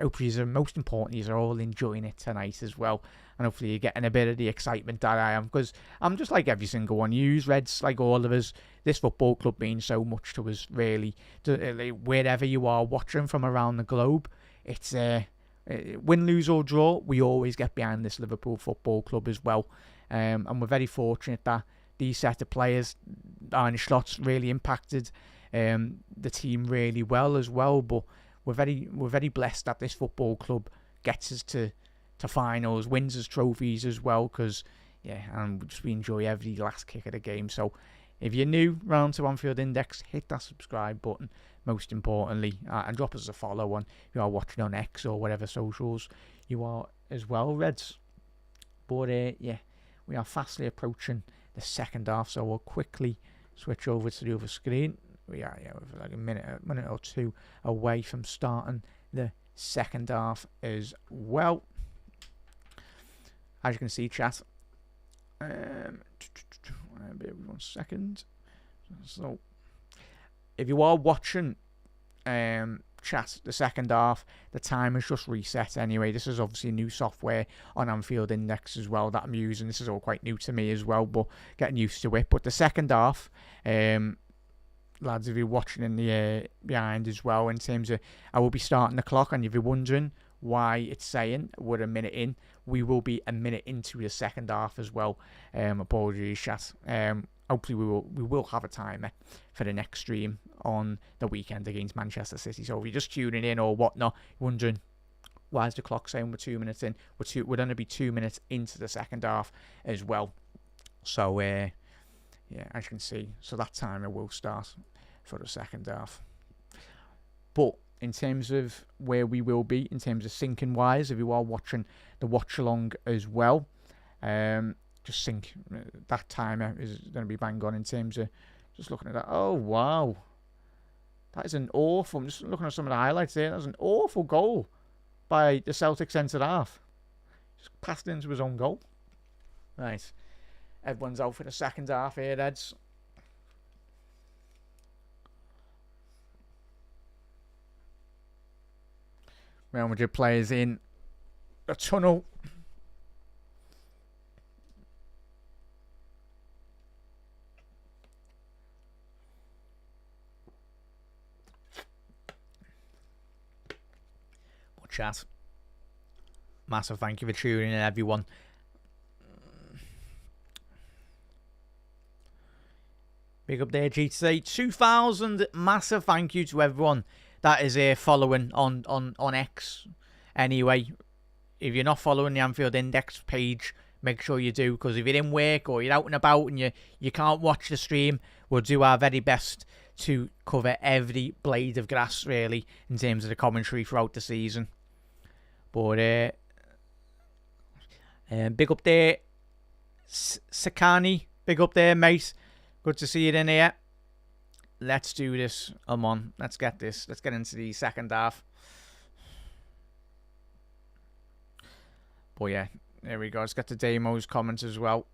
Hopefully, most importantly, you're all enjoying it tonight as well. And hopefully you're getting a bit of the excitement that I am. Because I'm just like every single one. You Reds, like all of us. This football club means so much to us, really. Wherever you are watching from around the globe, it's win, lose or draw, we always get behind this Liverpool Football Club as well. And we're very fortunate that these set of players, Arne Slot's really impacted the team really well as well. But we're very blessed that this football club gets us to finals, wins us trophies as well. Because and we enjoy every last kick of the game. So if you're new round to Anfield Index, hit that subscribe button. Most importantly, and drop us a follow on if you are watching on X or whatever socials you are as well, Reds. But we are fastly approaching the second half, so we'll quickly switch over to the other screen. We are we're like a minute or two away from starting the second half as well. As you can see, chat. 1 second. So, if you are watching chat, the second half, the time is just reset anyway. This is obviously new software on Anfield Index as well that I'm using. This is all quite new to me as well, but getting used to it. But the second half, lads, if you're watching in the behind as well, in terms of, I will be starting the clock, and if you're wondering why it's saying we're a minute in, we will be a minute into the second half as well. Apologies, chat. Hopefully we will have a timer for the next stream on the weekend against Manchester City. So if you're just tuning in or whatnot, wondering why is the clock saying we're 2 minutes in, we're going to be 2 minutes into the second half as well. So yeah, as you can see, so that timer will start for the second half. But in terms of where we will be, in terms of syncing wise, if you are watching the watch along as well, just sync, that timer is going to be bang on in terms of just looking at that. Oh, wow. That is an awful, I'm just looking at some of the highlights there. That was an awful goal by the Celtic centre half. Just passed into his own goal. Right. Everyone's out for the second half here, Eds. Real Madrid players in the tunnel. But chat, massive thank you for tuning in, everyone. Big up there, GTC 2000. Massive thank you to everyone that is following on X. Anyway, if you're not following the Anfield Index page, make sure you do, because if you're in work or you're out and about and you can't watch the stream, we'll do our very best to cover every blade of grass, really, in terms of the commentary throughout the season. But big up there, Sakani. Big up there, mate. Good to see you in here. Let's do this. Come on. Let's get this. Let's get into the second half. But yeah, there we go. Let's get the Damo's comments as well.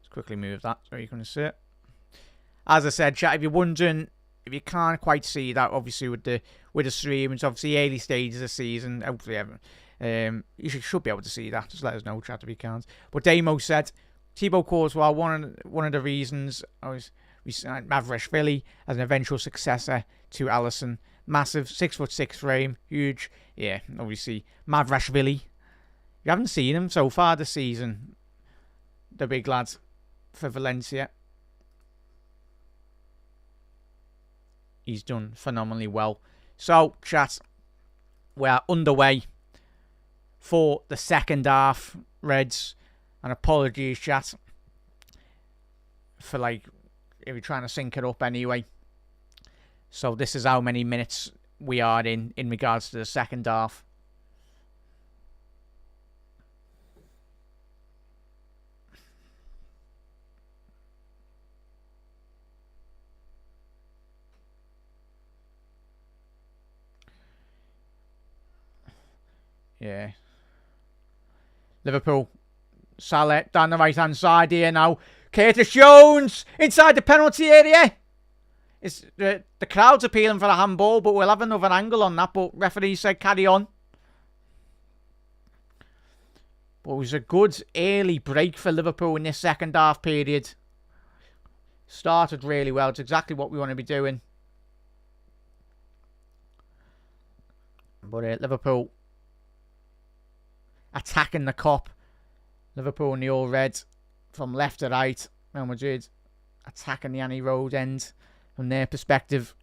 Let's quickly move that so you can see it. As I said, chat, if you're wondering, if you can't quite see that, obviously with the stream, it's obviously early stages of the season. Hopefully, you should be able to see that. Just let us know, chat, if you can't. But Damo said, Thibaut Courtois, one of the reasons we signed Mavrashvili as an eventual successor to Alisson. Massive 6'6" frame, huge. Yeah, obviously Mavrashvili. You haven't seen him so far this season, the big lad for Valencia. He's done phenomenally well. So, chat, we are underway for the second half, Reds. And apologies, chat, for if you're trying to sync it up anyway. So this is how many minutes we are in regards to the second half. Yeah. Liverpool. Salah down the right-hand side here now. Curtis Jones inside the penalty area. It's the crowd's appealing for a handball, but we'll have another angle on that. But referee said carry on. But it was a good early break for Liverpool in this second half period. Started really well. It's exactly what we want to be doing. But Liverpool attacking the Kop. Liverpool in the all red from left to right. Real Madrid attacking the Annie Road end from their perspective.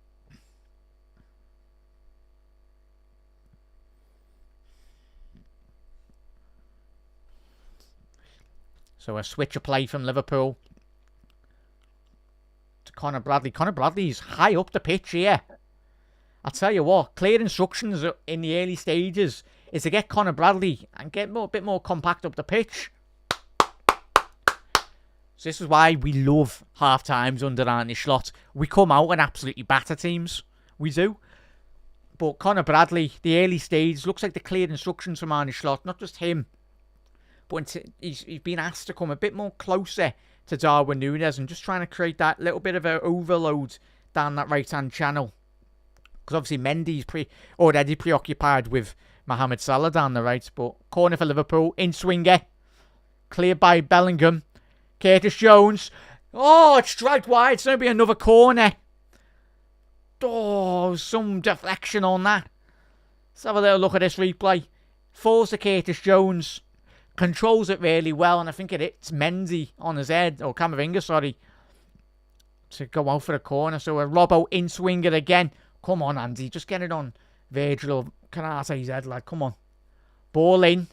So a switch of play from Liverpool to Conor Bradley. Conor Bradley's high up the pitch here. I'll tell you what, clear instructions in the early stages is to get Conor Bradley and get a bit more compact up the pitch. So this is why we love half times under Arne Slot. We come out and absolutely batter teams. We do. But Conor Bradley, the early stage, looks like the clear instructions from Arne Slot. Not just him, but he's been asked to come a bit more closer to Darwin Núñez and just trying to create that little bit of an overload down that right-hand channel. Because obviously Mendy's already preoccupied with Mohamed Salah down the right. But corner for Liverpool. In swinger. Cleared by Bellingham. Curtis Jones. Oh, it's dragged wide. It's going to be another corner. Oh, some deflection on that. Let's have a little look at this replay. Falls to Curtis Jones. Controls it really well. And I think it hits Mendy on his head. Or Camavinga, sorry. To go out for the corner. So a Robbo in swinger again. Come on, Andy. Just get it on Virgil or Canate's head, lad. Come on. Ball in.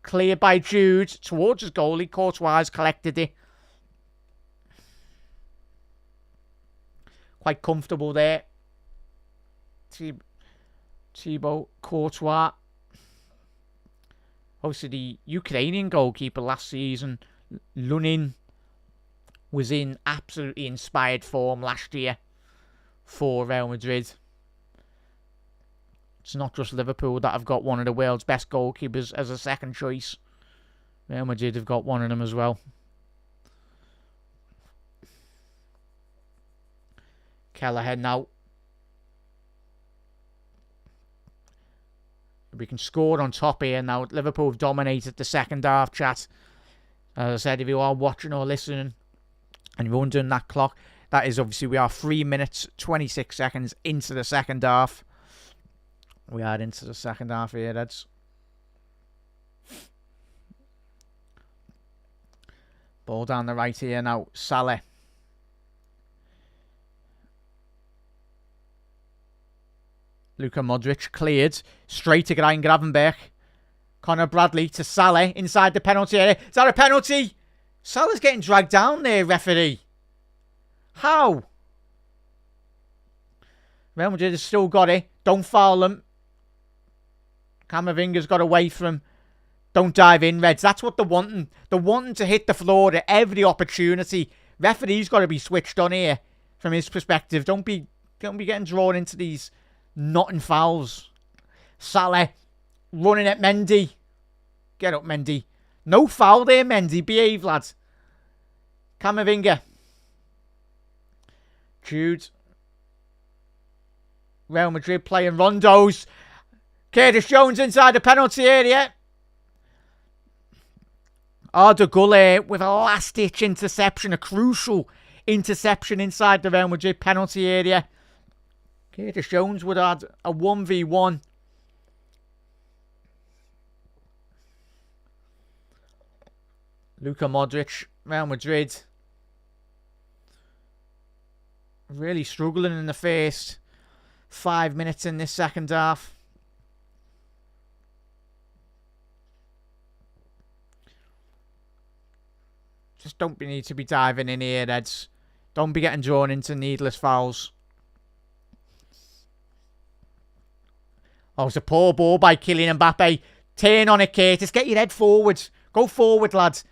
Cleared by Jude. Towards his goalie. Courtois collected it. Quite comfortable there. Thibaut Courtois. Obviously, the Ukrainian goalkeeper last season, Lunin, was in absolutely inspired form last year for Real Madrid. It's not just Liverpool that have got one of the world's best goalkeepers as a second choice. Real Madrid have got one of them as well. Kelleher now. We can score on top here now. Liverpool have dominated the second half, chat. As I said, if you are watching or listening and you're wondering that clock, that is obviously we are 3 minutes, 26 seconds into the second half. We are into the second half here, lads. Ball down the right here now. Salah. Luka Modric cleared. Straight to Ryan Gravenberch. Conor Bradley to Salah inside the penalty area. Is that a penalty? Salah's getting dragged down there, referee. How? Real Madrid has still got it. Don't foul him. Camavinga's got away from him. Don't dive in, Reds. That's what they're wanting. They're wanting to hit the floor at every opportunity. Referee's got to be switched on here from his perspective. Don't be getting drawn into these notting fouls. Salah running at Mendy. Get up, Mendy. No foul there, Mendy. Behave, lads. Camavinga. Jude. Real Madrid playing rondos. Curtis Jones inside the penalty area. Arda Güler with a last-ditch interception. A crucial interception inside the Real Madrid penalty area. Curtis Jones would add a 1v1. Luka Modric, Real Madrid. Really struggling in the first 5 minutes in this second half. Just don't need to be diving in here, Eds. Don't be getting drawn into needless fouls. Oh, it's a poor ball by Kylian Mbappe. Turn on it, Curtis. Get your head forward. Go forward, lads.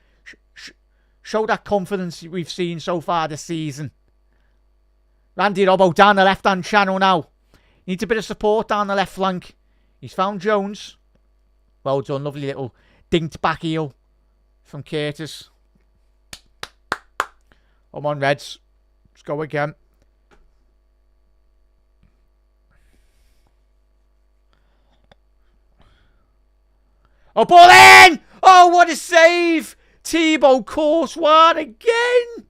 Show that confidence we've seen so far this season. Randy Robbo down the left-hand channel now. Needs a bit of support down the left flank. He's found Jones. Well done. Lovely little dinked back heel from Curtis. Come on, Reds. Let's go again. Oh, ball in! Oh, what a save! Thibaut Courtois again!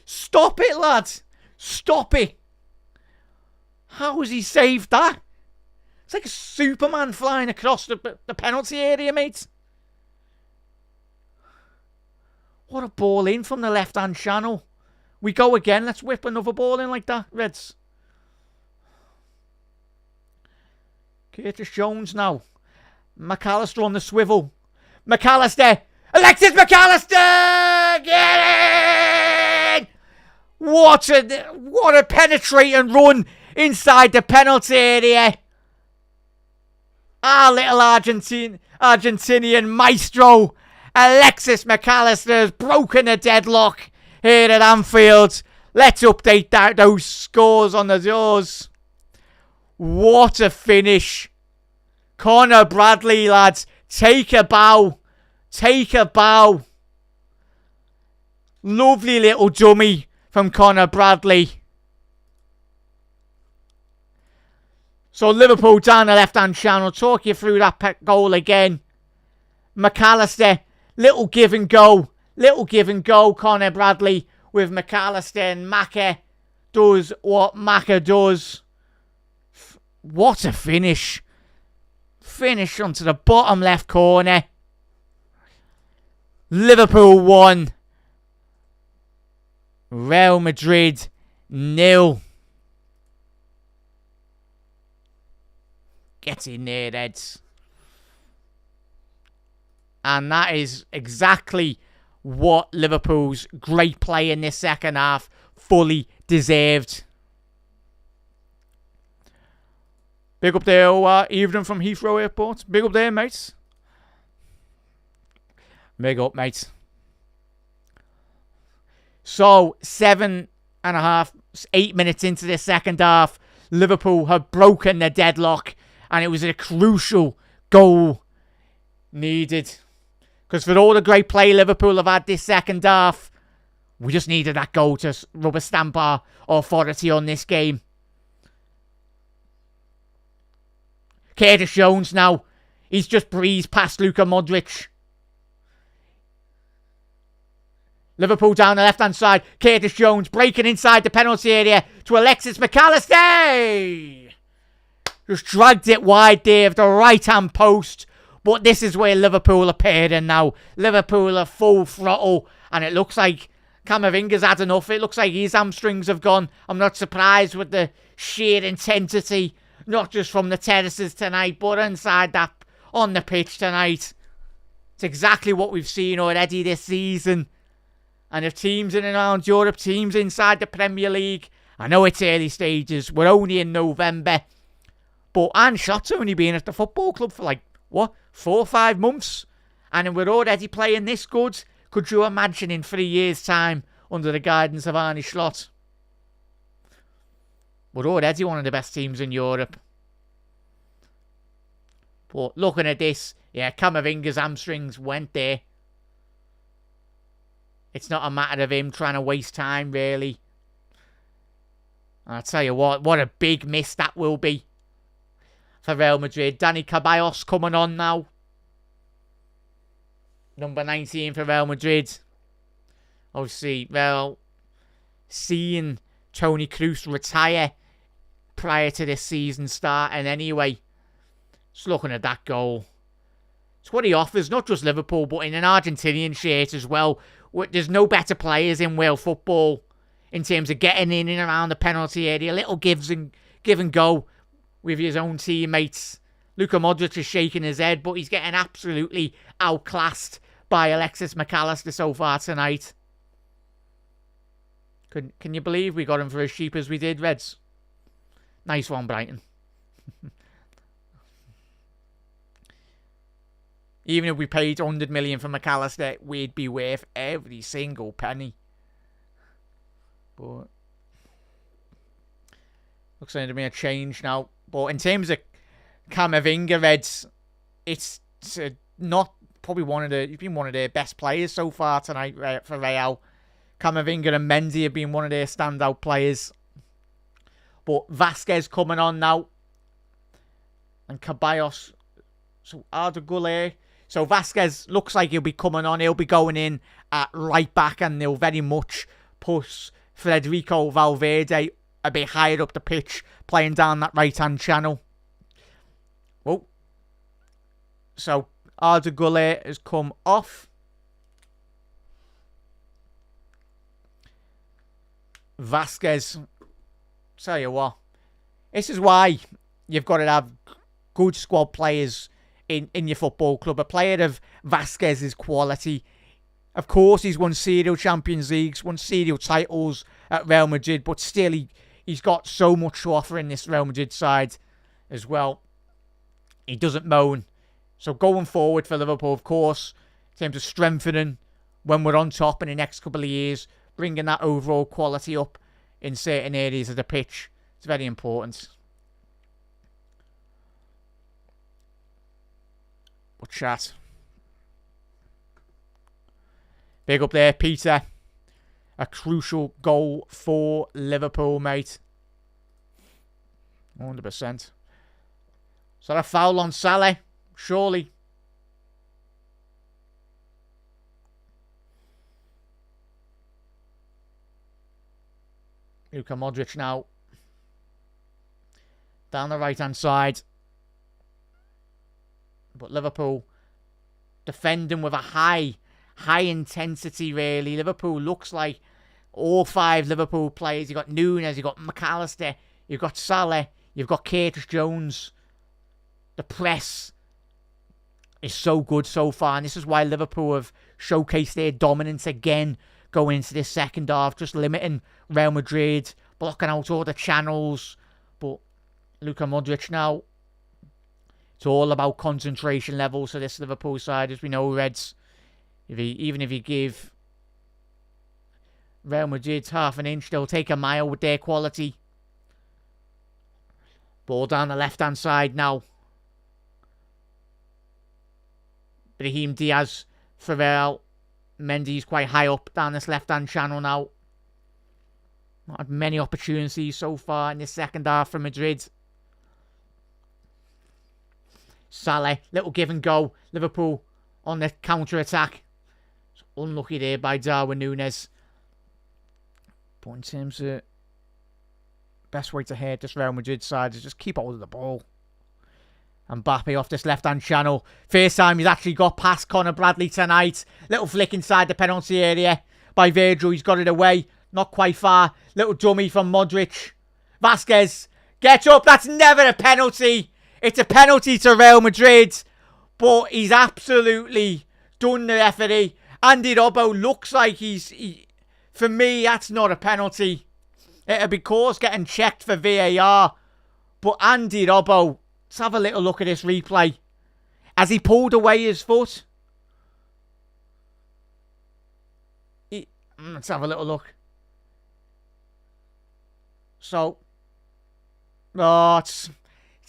Stop it, lads. Stop it. How has he saved that? It's like a Superman flying across the penalty area, mate. What a ball in from the left-hand channel. We go again. Let's whip another ball in like that, Reds. Curtis Jones now. McAllister on the swivel. McAllister. Alexis McAllister! Get in! What a penetrating run inside the penalty area. Our little Argentinian maestro, Alexis McAllister, has broken the deadlock here at Anfield. Let's update those scores on the doors. What a finish. Conor Bradley, lads. Take a bow. Take a bow. Lovely little dummy from Conor Bradley. So Liverpool down the left-hand channel. Talk you through that goal again. McAllister. Little give and go. Little give and go. Connor Bradley with McAllister, and Maka does what Maka does. What a finish. Finish onto the bottom left corner. Liverpool 1. Real Madrid 0. Get in there, Reds. And that is exactly what Liverpool's great play in this second half fully deserved. Big up there, evening from Heathrow Airport. Big up there, mates. Big up, mates. So, 7.5, 8 minutes into the second half, Liverpool have broken the deadlock, and it was a crucial goal needed. Because for all the great play Liverpool have had this second half, we just needed that goal to rubber stamp our authority on this game. Curtis Jones now. He's just breezed past Luka Modric. Liverpool down the left-hand side. Curtis Jones breaking inside the penalty area to Alexis McAllister. Just dragged it wide there of the right-hand post. But this is where Liverpool appeared in now. Liverpool are full throttle. And it looks like Camavinga's had enough. It looks like his hamstrings have gone. I'm not surprised with the sheer intensity. Not just from the terraces tonight, but inside that, on the pitch tonight. It's exactly what we've seen already this season. And if teams in and around Europe, teams inside the Premier League, I know it's early stages, we're only in November. But Ancelot's only been at the football club for 4 or 5 months? And we're already playing this good? Could you imagine in 3 years' time under the guidance of Arne Slot? We're already one of the best teams in Europe. But looking at this, yeah, Camavinga's hamstrings went there. It's not a matter of him trying to waste time, really. And I'll tell you what a big miss that will be for Real Madrid. Dani Ceballos coming on now. Number 19 for Real Madrid. Obviously, well, seeing Toni Kroos retire prior to this season starting anyway. Just looking at that goal. It's what he offers, not just Liverpool, but in an Argentinian shirt as well. There's no better players in world football in terms of getting in and around the penalty area. Little give and go with his own teammates. Luka Modric is shaking his head, but he's getting absolutely outclassed by Alexis McAllister so far tonight. Can you believe we got him for as cheap as we did, Reds? Nice one, Brighton. Even if we paid 100 million for McAllister, we'd be worth every single penny. But looks like to be a change now. But in terms of Camavinga, Reds, it's not probably he's been one of their best players so far tonight for Real. Camavinga and Mendy have been one of their standout players. But Vasquez coming on now. And Ceballos. So Arda Güler. So Vasquez looks like he'll be coming on. He'll be going in at right back, and they'll very much push Federico Valverde a bit higher up the pitch, playing down that right-hand channel. Oh. So Arda Güler has come off. Vasquez. Tell you what. This is why you've got to have good squad players in your football club. A player of Vasquez's quality. Of course, he's won serial Champions Leagues, won serial titles at Real Madrid, but still he's got so much to offer in this Real Madrid side as well. He doesn't moan. So going forward for Liverpool, of course, in terms of strengthening when we're on top in the next couple of years, bringing that overall quality up in certain areas of the pitch, it's very important. But chat. Big up there, Peter. A crucial goal for Liverpool, mate. 100%. Is that a foul on Salah? Surely. Luka Modric now. Down the right-hand side. But Liverpool defending with a high intensity, really. Liverpool looks like all 5 Liverpool players. You've got Núñez, you've got McAllister, you've got Salah, you've got Curtis Jones. The press is so good so far, and this is why Liverpool have showcased their dominance again going into this second half, just limiting Real Madrid, blocking out all the channels. But Luka Modric now, it's all about concentration levels for this Liverpool side, as we know, Reds. Even if you give Real Madrid half an inch, they'll take a mile with their quality. Ball down the left-hand side now. Brahim Diaz for Real. Mendy's quite high up down this left-hand channel now. Not had many opportunities so far in this second half for Madrid. Salah, little give and go. Liverpool on the counter-attack. Unlucky there by Darwin Núñez. But in terms of best way to hurt this Real Madrid side is just keep hold of the ball. Mbappe off this left-hand channel. First time he's actually got past Conor Bradley tonight. Little flick inside the penalty area by Virgil. He's got it away. Not quite far. Little dummy from Modric. Vasquez, get up. That's never a penalty. It's a penalty to Real Madrid. But he's absolutely done the referee. Andy Robbo looks like for me, that's not a penalty. It'll be course getting checked for VAR. But Andy Robbo, let's have a little look at this replay. Has he pulled away his foot? Let's have a little look. So, it's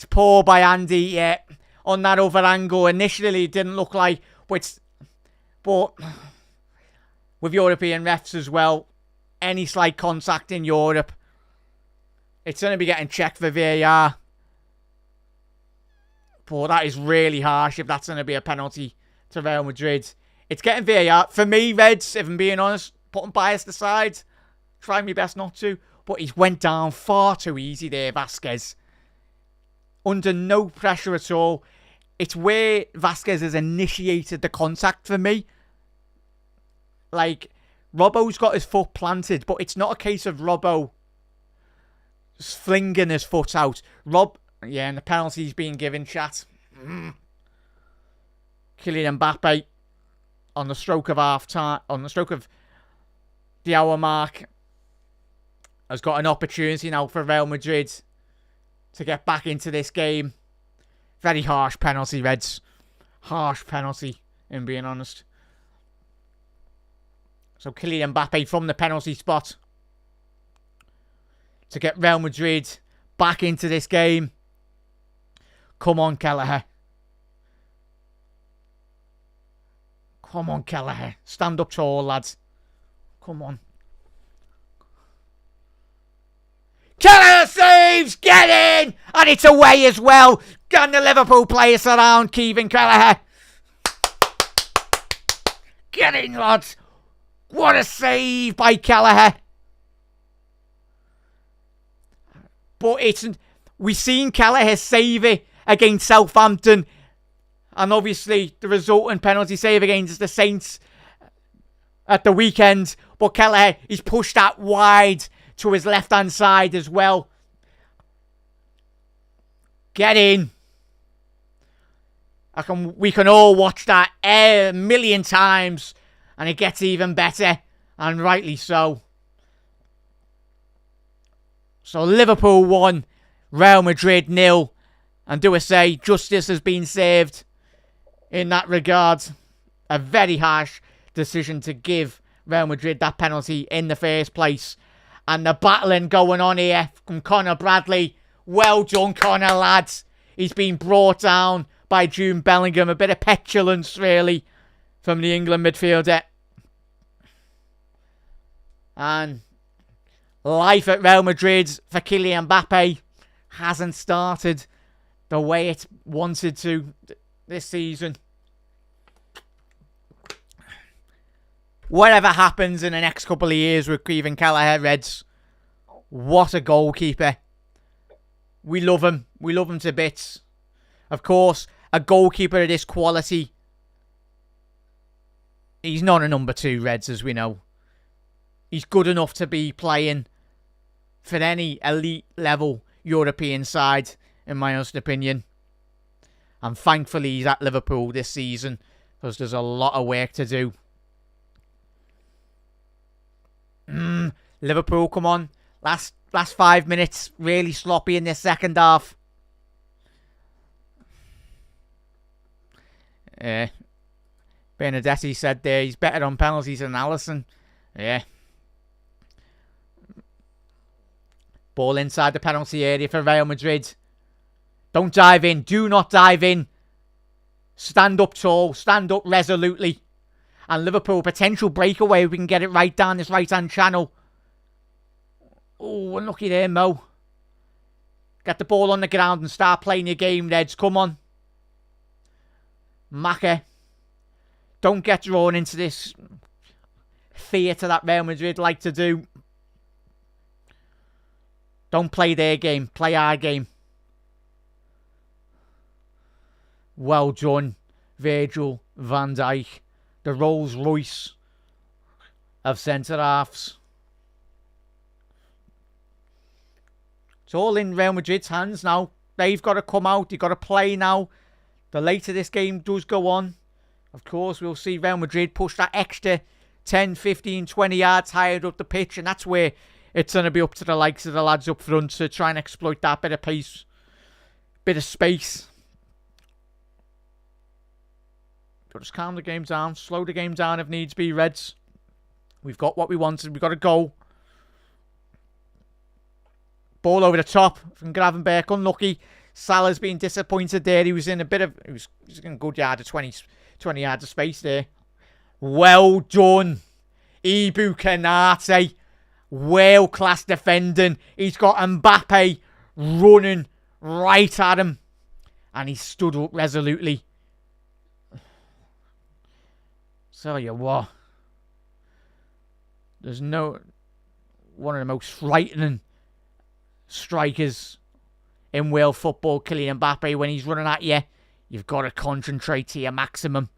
poor by Andy, yeah. On that other angle, initially it didn't look like, but with European refs as well, any slight contact in Europe, it's going to be getting checked for VAR. But that is really harsh if that's going to be a penalty to Real Madrid. It's getting VAR. For me, Reds, if I'm being honest, putting bias aside, try my best not to. But he's went down far too easy there, Vasquez. Under no pressure at all. It's where Vasquez has initiated the contact for me. Like, Robbo's got his foot planted, but it's not a case of Robbo flinging his foot out. Yeah, and the penalty's being given, chat. Kylian Mbappe on the stroke of half time, on the stroke of the hour mark, has got an opportunity now for Real Madrid to get back into this game. Very harsh penalty, Reds. Harsh penalty, in being honest. So Kylian Mbappe from the penalty spot to get Real Madrid back into this game. Come on, Kelleher. Come on, Kelleher. Stand up tall, lads. Come on. Kelleher saves! Get in! And it's away as well. Can the Liverpool players around Kevin Kelleher? Get in, lads. What a save by Kelleher. But we've seen Kelleher save it against Southampton. And obviously the resultant penalty save against the Saints at the weekend. But Kelleher, he's pushed that wide to his left-hand side as well. Get in. We can all watch that a million times. And it gets even better. And rightly so. So Liverpool 1, Real Madrid 0. And do I say, justice has been served in that regard. A very harsh decision to give Real Madrid that penalty in the first place. And the battling going on here from Conor Bradley. Well done, Conor, lads. He's been brought down by Jude Bellingham. A bit of petulance, really, from the England midfielder. And life at Real Madrid for Kylian Mbappe hasn't started. the way it wanted to this season. Whatever happens in the next couple of years with Kevin Kelleher, Reds, what a goalkeeper. We love him. We love him to bits. Of course, a goalkeeper of this quality, he's not a number 2, Reds, as we know. He's good enough to be playing for any elite level European side, in my honest opinion. And thankfully he's at Liverpool this season, because there's a lot of work to do. Liverpool, come on. Last 5 minutes, really sloppy in this second half. Benedetti said there he's better on penalties than Alisson. Yeah. Ball inside the penalty area for Real Madrid. Don't dive in. Do not dive in. Stand up tall. Stand up resolutely. And Liverpool, potential breakaway. We can get it right down this right-hand channel. Oh, unlucky there, Mo. Get the ball on the ground and start playing your game, Reds. Come on. Maka. Don't get drawn into this theatre that Real Madrid like to do. Don't play their game. Play our game. Well done, Virgil van Dijk. The Rolls Royce of centre-halves. It's all in Real Madrid's hands now. They've got to come out. They've got to play now. The later this game does go on, of course, we'll see Real Madrid push that extra 10, 15, 20 yards higher up the pitch. And that's where it's going to be up to the likes of the lads up front to try and exploit that bit of pace, bit of space. But just calm the game down. Slow the game down if needs be, Reds. We've got what we wanted. We've got a goal. Ball over the top from Gravenberch. Unlucky. Salah's been disappointed there. He was in a bit of... He was in a good yard of 20 yards of space there. Well done. Ibu Kanate. World-class defending. He's got Mbappe running right at him. And he stood up resolutely. Tell you what. There's no... One of the most frightening strikers in world football, Kylian Mbappe, when he's running at you, you've got to concentrate to your maximum.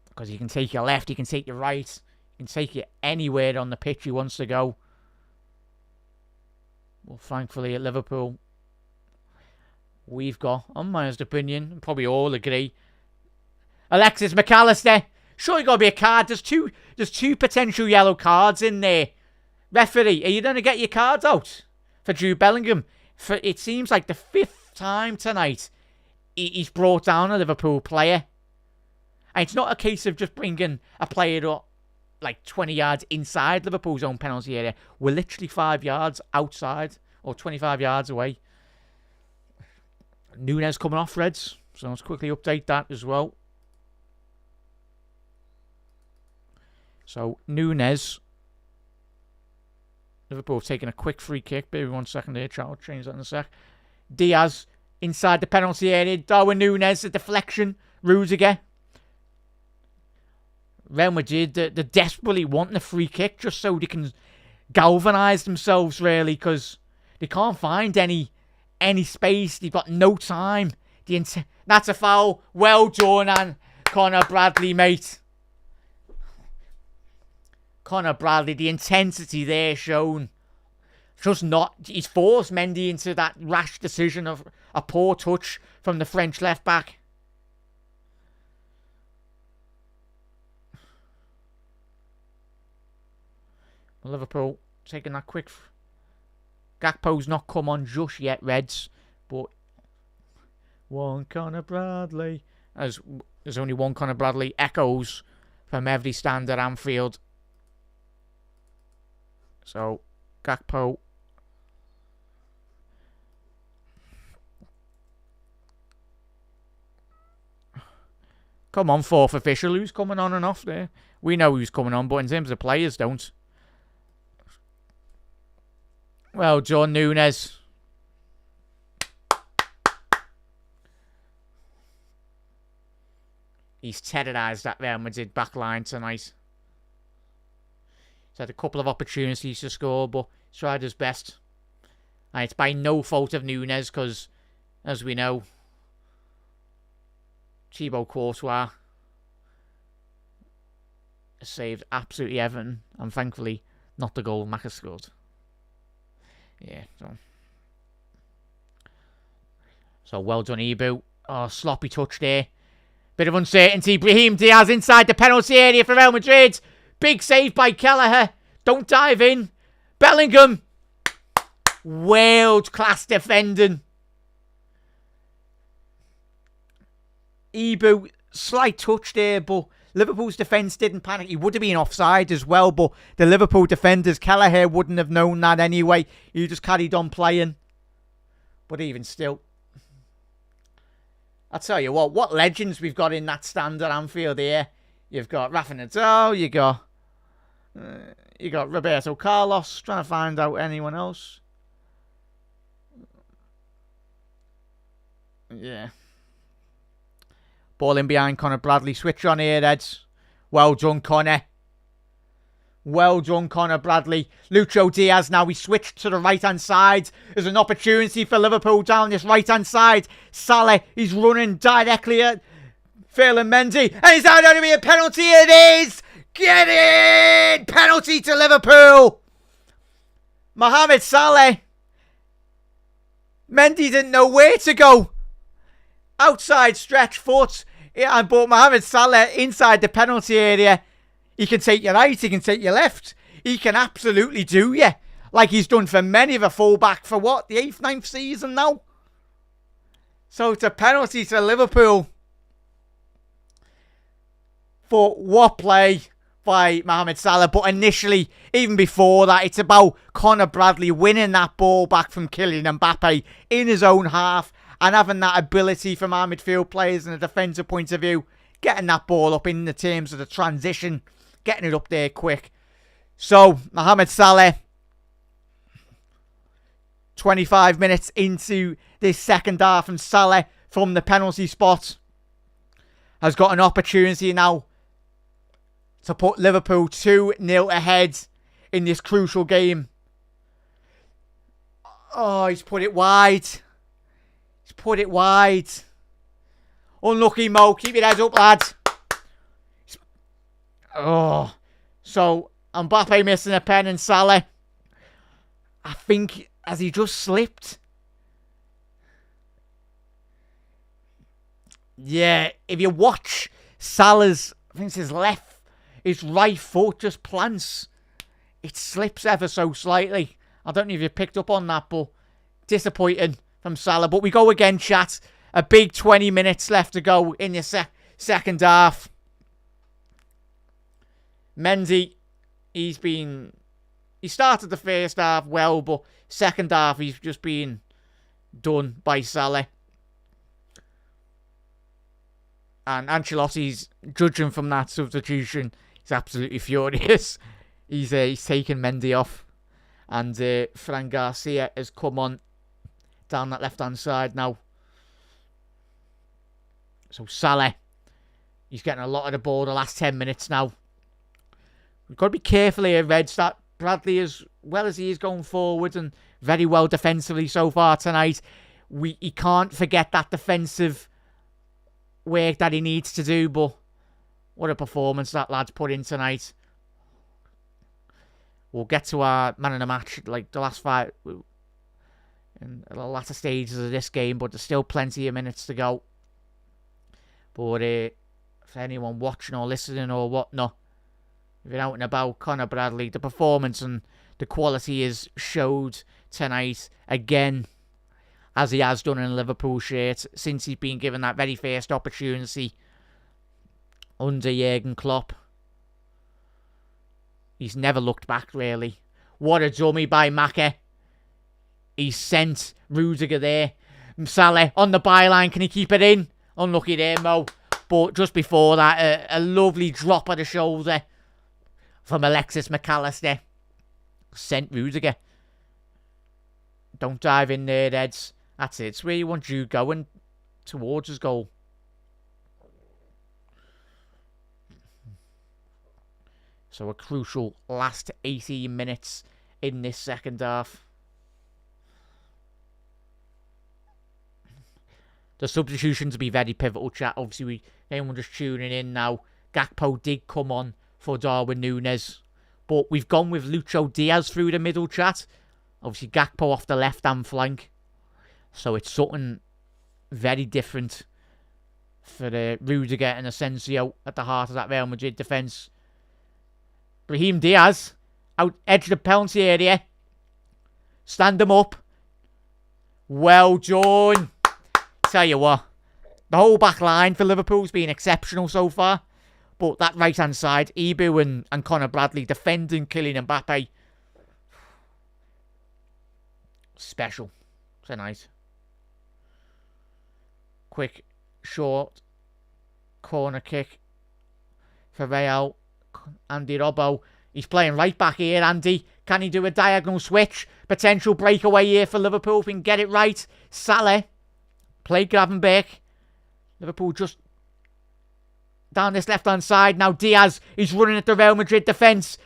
Because he can take you left, he can take you right, he can take you anywhere on the pitch he wants to go. Well, thankfully at Liverpool, we've got, on my honest opinion, and probably all agree, Alexis McAllister. Sure, you got to be a card. There's two potential yellow cards in there. Referee, are you going to get your cards out for Jude Bellingham? For it seems like the 5th time tonight he's brought down a Liverpool player. And it's not a case of just bringing a player to like 20 yards inside Liverpool's own penalty area. We're literally 5 yards outside or 25 yards away. Nunez coming off, Reds. So let's quickly update that as well. So, Nunez. Liverpool taking a quick free kick. Maybe 1 second here. I'll change that in a sec. Diaz inside the penalty area. Darwin Nunez, a deflection. Rudiger. Real Madrid, they're desperately wanting a free kick just so they can galvanise themselves, really, because they can't find any space. They've got no time. That's a foul. Well done, and Connor Bradley, mate. Connor Bradley, the intensity there shown. Just not... He's forced Mendy into that rash decision of a poor touch from the French left-back. Liverpool taking that quick... Gakpo's not come on just yet, Reds. But... One Connor Bradley. As there's only one Connor Bradley. Echoes from every stand at Anfield. So, Gakpo. Come on, 4th official. Who's coming on and off there? We know who's coming on, but in terms of players, don't. Well, John Nunez. He's terrorised that Real Madrid back line tonight. He's had a couple of opportunities to score, but he's tried his best. And it's by no fault of Núñez, because, as we know, Thibaut Courtois has saved absolutely everything, and thankfully not the goal Maka scored. Yeah, so well done, Ibu. Oh, sloppy touch there. Bit of uncertainty. Brahim Diaz inside the penalty area for Real Madrid. Big save by Kelleher. Don't dive in. Bellingham. World-class defending. Ibu, slight touch there, but Liverpool's defence didn't panic. He would have been offside as well, but the Liverpool defenders, Kelleher wouldn't have known that anyway. He just carried on playing. But even still, I'll tell you what legends we've got in that stand at Anfield here. You've got Rafa Nadal, you got Roberto Carlos, trying to find out anyone else. Yeah. Ball in behind Conor Bradley. Switch on here, Eds. Well done, Conor. Well done, Conor Bradley. Lucho Diaz now. He switched to the right-hand side. There's an opportunity for Liverpool down this right-hand side. Salah, he's running directly at Ferland Mendy. And is that going to be a penalty? It is! Get in! Penalty to Liverpool. Mohamed Salah. Mendy didn't know where to go. Outside stretch foot. Yeah, but Mohamed Salah inside the penalty area. He can take you right, he can take you left. He can absolutely do you. Like he's done for many of a fullback for what? The 8th, 9th season now? So it's a penalty to Liverpool. For what play by Mohamed Salah. But initially, even before that, it's about Conor Bradley winning that ball back from Kylian Mbappe in his own half. And having that ability from our midfield players and a defensive point of view. Getting that ball up in the terms of the transition. Getting it up there quick. So, Mohamed Salah. 25 minutes into this second half. And Salah from the penalty spot has got an opportunity now to put Liverpool 2-0 ahead in this crucial game. Oh, he's put it wide. He's put it wide. Unlucky, Mo. Keep your head up, lads. Oh. So, Mbappe missing a pen and Salah. I think, has he just slipped? Yeah, if you watch Salah's, I think it's his right foot just plants. It slips ever so slightly. I don't know if you picked up on that, but disappointing from Salah. But we go again, chat. A big 20 minutes left to go in the second half. Mendy, he started the first half well, but second half he's just been done by Salah. And Ancelotti's, judging from that substitution, he's absolutely furious. He's taken Mendy off. And Fran Garcia has come on down that left-hand side now. So Salah, he's getting a lot of the ball the last 10 minutes now. We've got to be careful here, Reds, that Bradley, as well as he is going forward and very well defensively so far tonight, he can't forget that defensive work that he needs to do, but what a performance that lad's put in tonight. We'll get to our man of the match, like the last five, in the latter stages of this game, but there's still plenty of minutes to go. But for anyone watching or listening or whatnot, if you're out and about, Conor Bradley, the performance and the quality is showed tonight again, as he has done in a Liverpool shirt since he's been given that very first opportunity under Jurgen Klopp. He's never looked back, really. What a dummy by Maka. He sent Rudiger there. Salah on the byline. Can he keep it in? Unlucky there, Mo. But just before that, a lovely drop of the shoulder from Alexis McAllister. Sent Rudiger. Don't dive in there, Eds. That's it. It's where you want you going towards his goal. So a crucial last 18 minutes in this second half. The substitutions will be very pivotal, chat. Obviously, anyone just tuning in now, Gakpo did come on for Darwin Núñez. But we've gone with Lucho Diaz through the middle, chat. Obviously, Gakpo off the left-hand flank. So it's something very different for the Rudiger and Asensio at the heart of that Real Madrid defence. Brahim Diaz, out edge of the penalty area. Stand them up. Well done. Tell you what, the whole back line for Liverpool's been exceptional so far. But that right-hand side, Ibu and Conor Bradley defending Kylian Mbappe. Special. Tonight. Quick, short, corner kick for Real. Andy Robbo. He's playing right back here, Andy. Can he do a diagonal switch? Potential breakaway here for Liverpool if we can get it right. Salah. Play Gravenberch. Liverpool just down this left-hand side. Now Diaz. He's running at the Real Madrid defence.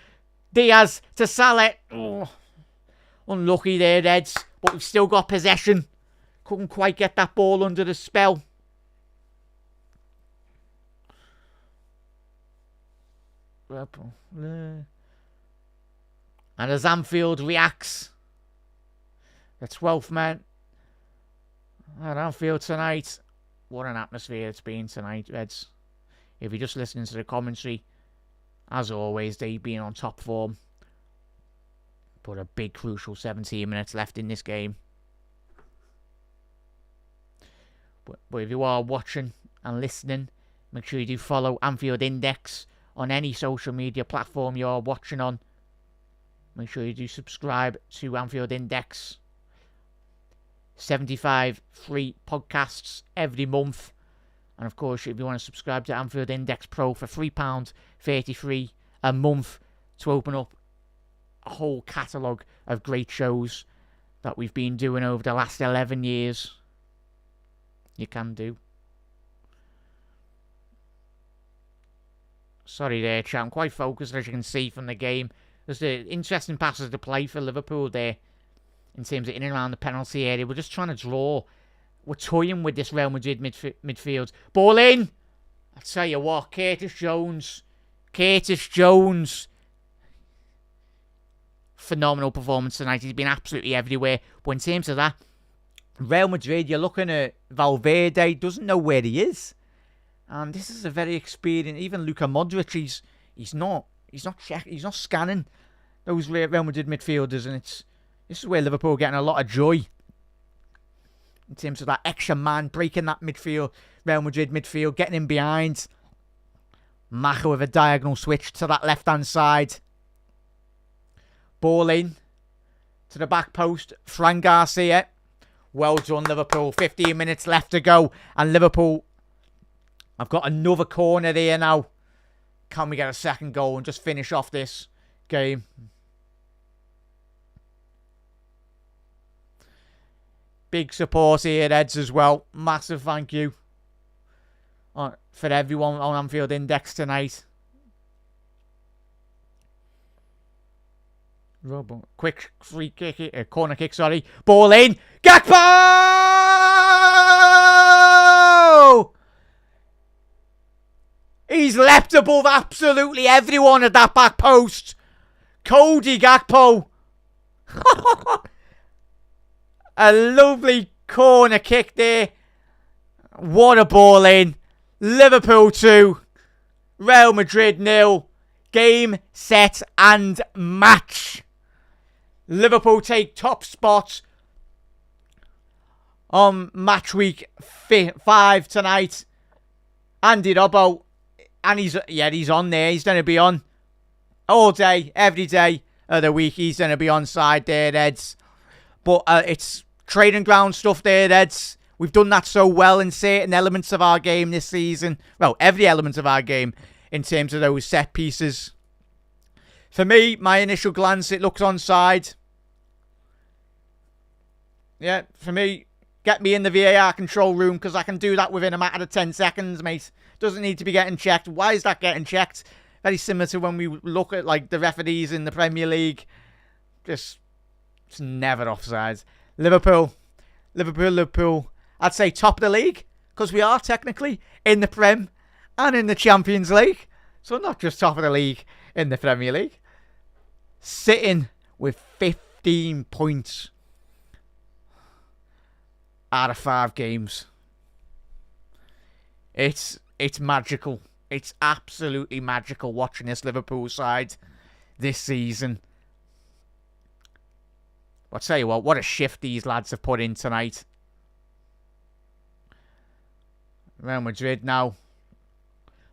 Diaz to Salah. Oh, unlucky there, Reds. But we've still got possession. Couldn't quite get that ball under the spell. And as Anfield reacts, the 12th man at Anfield tonight. What an atmosphere it's been tonight, Reds. If you're just listening to the commentary, as always, they've been on top form. But a big, crucial 17 minutes left in this game. But if you are watching and listening, make sure you do follow Anfield Index on any social media platform you're watching on. Make sure you do subscribe to Anfield Index. 75 free podcasts every month. And of course, if you want to subscribe to Anfield Index Pro for £3.33 a month to open up a whole catalogue of great shows that we've been doing over the last 11 years, you can do. Sorry there, chat. I'm quite focused, as you can see from the game. There's the interesting passes to play for Liverpool there in terms of in and around the penalty area. We're just trying to draw. We're toying with this Real Madrid midfield. Ball in! I'll tell you what, Curtis Jones. Phenomenal performance tonight. He's been absolutely everywhere. But in terms of that, Real Madrid, you're looking at Valverde, doesn't know where he is. And this is a very experienced, even Luka Modric, he's not scanning those Real Madrid midfielders, and this is where Liverpool are getting a lot of joy. In terms of that extra man, breaking that midfield, Real Madrid midfield, getting in behind. Macher with a diagonal switch to that left-hand side. Ball in to the back post. Fran Garcia. Well done, Liverpool. 15 minutes left to go. And Liverpool, I've got another corner there now. Can we get a second goal and just finish off this game? Big support here, Eds, as well. Massive thank you for everyone on Anfield Index tonight. Quick free kick, corner kick, sorry. Ball in. Gakpo! He's leapt above absolutely everyone at that back post. Cody Gakpo. A lovely corner kick there. What a ball in. Liverpool 2. Real Madrid 0. Game, set and match. Liverpool take top spot on match week 5 tonight. Andy Robbo. And he's on there. He's going to be on all day, every day of the week. He's going to be on side there, Eds. But it's training ground stuff there, Eds. We've done that so well in certain elements of our game this season. Well, every element of our game in terms of those set pieces. For me, my initial glance, it looks onside. Yeah, for me, get me in the VAR control room because I can do that within a matter of 10 seconds, mate. Doesn't need to be getting checked. Why is that getting checked? Very similar to when we look at like the referees in the Premier League. Just it's never offside. Liverpool. I'd say top of the league because we are technically in the Prem and in the Champions League. So not just top of the league in the Premier League. Sitting with 15 points out of 5 games. It's magical. It's absolutely magical watching this Liverpool side this season. I'll tell you what a shift these lads have put in tonight. Real Madrid now.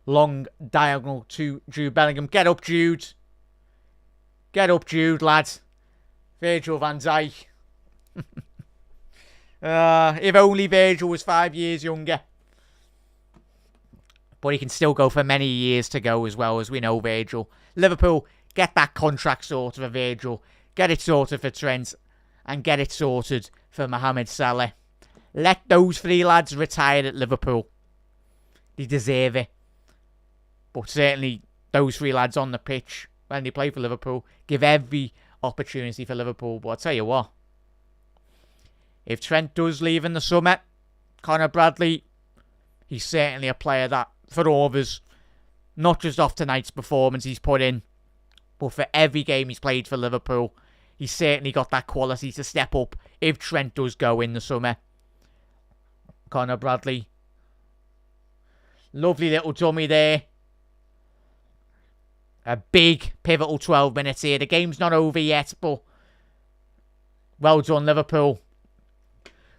Long diagonal to Jude Bellingham. Get up, Jude. Get up, Jude, lad. Virgil van Dijk. If only Virgil was 5 years younger. But he can still go for many years to go as well, as we know Virgil. Liverpool, get that contract sorted for Virgil. Get it sorted for Trent. And get it sorted for Mohamed Salah. Let those 3 lads retire at Liverpool. They deserve it. But certainly, those 3 lads on the pitch, when they play for Liverpool, give every opportunity for Liverpool. But I'll tell you what. If Trent does leave in the summer, Conor Bradley, he's certainly a player that, for all of us, not just off tonight's performance he's put in, but for every game he's played for Liverpool, he's certainly got that quality to step up if Trent does go in the summer. Conor Bradley. Lovely little dummy there. A big, pivotal 12 minutes here. The game's not over yet, but well done, Liverpool.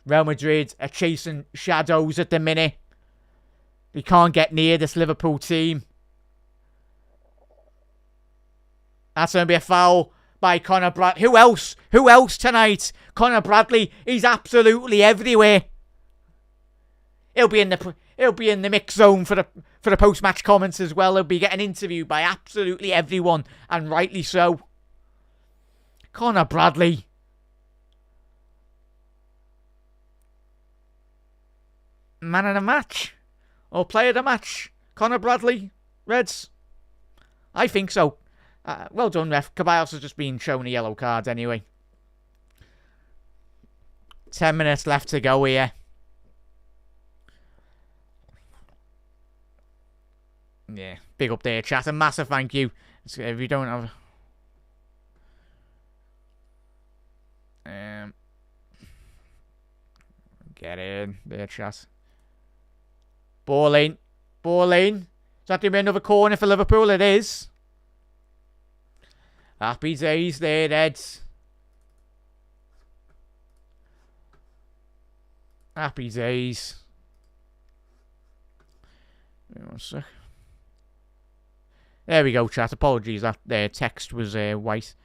Real Madrid are chasing shadows at the minute. They can't get near this Liverpool team. That's going to be a foul by Conor Bradley. Who else? Who else tonight? Conor Bradley. He's absolutely everywhere. He'll be in the mix zone for the post-match comments as well. He'll be getting interviewed by absolutely everyone, and rightly so. Conor Bradley. Man of the match. Or player of the match. Conor Bradley. Reds. I think so. Well done, ref. Caballos has just been shown a yellow card anyway. 10 minutes left to go here. Yeah, big up there, chat. A massive thank you. If you don't have... Get in there, chat. Ball in. Ball in. Is that going to be another corner for Liverpool? It is. Happy days there, Eds. Happy days. Wait 1 sec. There we go, chat. Apologies, that text was white.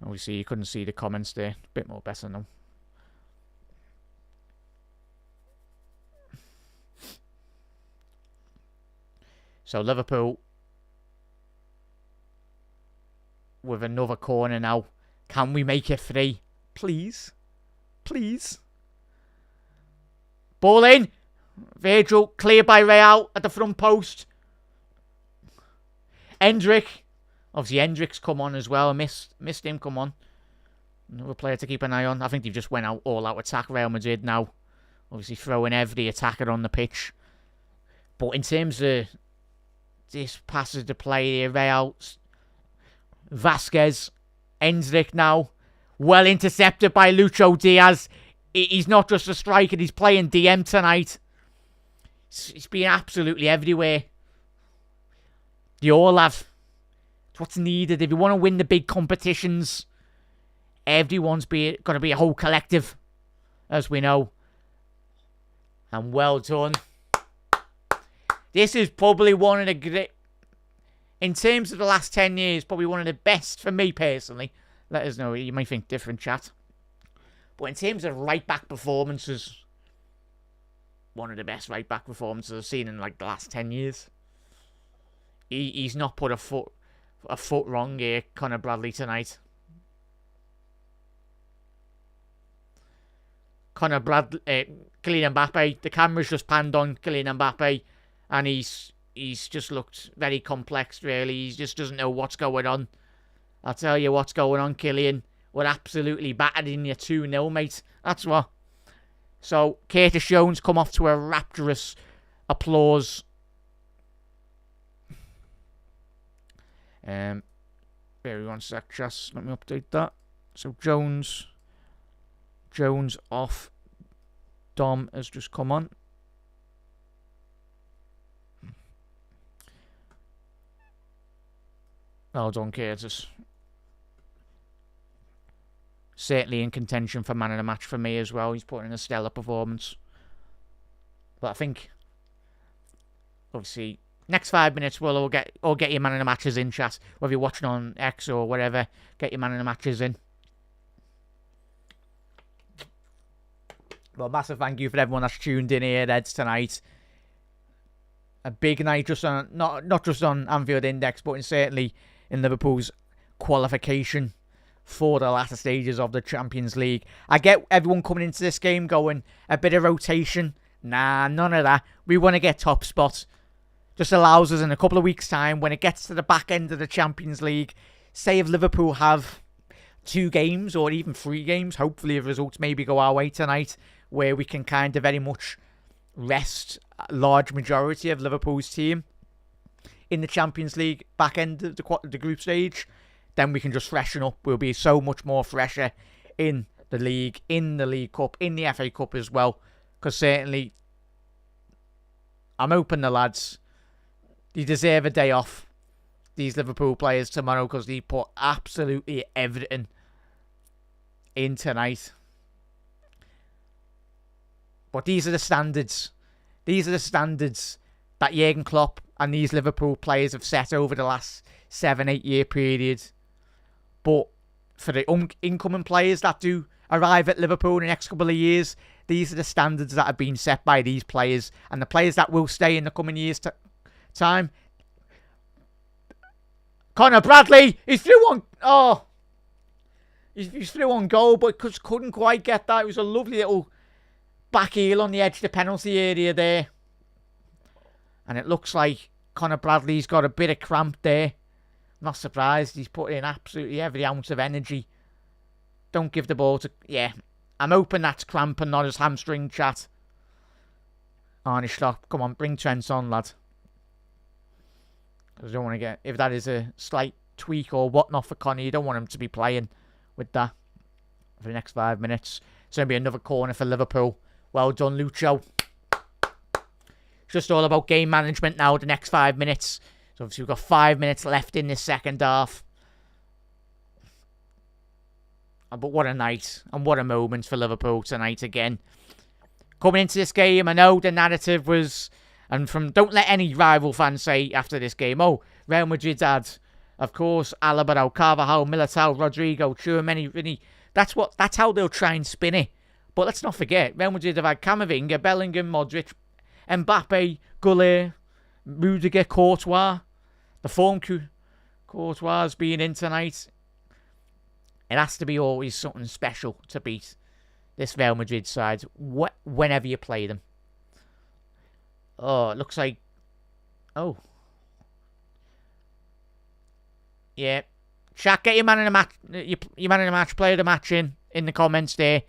Obviously, you couldn't see the comments there. A bit more better now. So, Liverpool with another corner now. Can we make it 3? Please. Please. Ball in. Virgil, cleared by Real at the front post. Hendrick. Obviously, Hendrick's come on as well. Missed him come on. Another player to keep an eye on. I think they've just went out all-out attack, Real Madrid now. Obviously, throwing every attacker on the pitch. But in terms of this passage to play here, Real... Vasquez. Hendrick now. Well intercepted by Lucho Diaz. He's not just a striker, he's playing DM tonight. He's been absolutely everywhere. They all have. It's what's needed. If you want to win the big competitions, everyone's got to be a whole collective, as we know. And well done. This is probably one of the great... In terms of the last 10 years, probably one of the best for me personally. Let us know. You might think different, chat. But in terms of right-back performances, one of the best right-back performances I've seen in like the last 10 years. He's not put a foot wrong here, Conor Bradley, tonight. Kylian Mbappe. The camera's just panned on Kylian Mbappe, and he's he's just looked very complex, really. He just doesn't know what's going on. I'll tell you what's going on, Killian. We're absolutely battering you 2-0, mate. That's what. So, Curtis Jones come off to a rapturous applause. Bear with 1 sec, just let me update that. So, Jones off. Dom has just come on. Well done, Curtis. Certainly in contention for man of the match for me as well. He's putting in a stellar performance. But I think, obviously, next 5 minutes we'll all get your man of the matches in, chat. Whether you're watching on X or whatever, get your man of the matches in. Well, massive thank you for everyone that's tuned in here, Reds, tonight. A big night, just on not just on Anfield Index, but certainly in Liverpool's qualification for the latter stages of the Champions League. I get everyone coming into this game going, a bit of rotation. Nah, none of that. We want to get top spot. Just allows us in a couple of weeks' time, when it gets to the back end of the Champions League, say if Liverpool have 2 games or even 3 games, hopefully if results maybe go our way tonight, where we can kind of very much rest a large majority of Liverpool's team in the Champions League back end of the group stage, then we can just freshen up. We'll be so much more fresher in the league, in the League Cup, in the FA Cup as well. Because certainly, I'm hoping the lads, they deserve a day off, these Liverpool players, tomorrow, because they put absolutely everything in tonight. But these are the standards. These are the standards that Jurgen Klopp and these Liverpool players have set over the last 7-8 year period. But for the incoming players that do arrive at Liverpool in the next couple of years, these are the standards that have been set by these players. And the players that will stay in the coming years' time. Connor Bradley, he's through on... Oh! He's through on goal, but just couldn't quite get that. It was a lovely little back heel on the edge of the penalty area there. And it looks like Connor Bradley's got a bit of cramp there. Not surprised. He's put in absolutely every ounce of energy. Don't give the ball to... Yeah. I'm hoping that's cramp and not his hamstring, chat. Arnie Schlock. Come on, bring Trent on, lad. Because I don't want to get... If that is a slight tweak or whatnot for Connor, you don't want him to be playing with that for the next 5 minutes. It's going to be another corner for Liverpool. Well done, Lucho. It's just all about game management now, the next 5 minutes. So obviously we've got 5 minutes left in this second half. But what a night and what a moment for Liverpool tonight again. Coming into this game, I know the narrative was... And don't let any rival fan say after this game, oh, Real Madrid had, of course, Alaba, Carvajal, Militao, Rodrigo, Tchouaméni, Vinny. That's how they'll try and spin it. But let's not forget, Real Madrid have had Camavinga, Bellingham, Modric, Mbappe, Gullit, Rudiger, Courtois. The form Courtois has been in tonight. It has to be always something special to beat this Real Madrid side whenever you play them. Oh, it looks like... Oh. Yeah. Chat, get your man in the match. Your man in the match, player of the match in the comments there.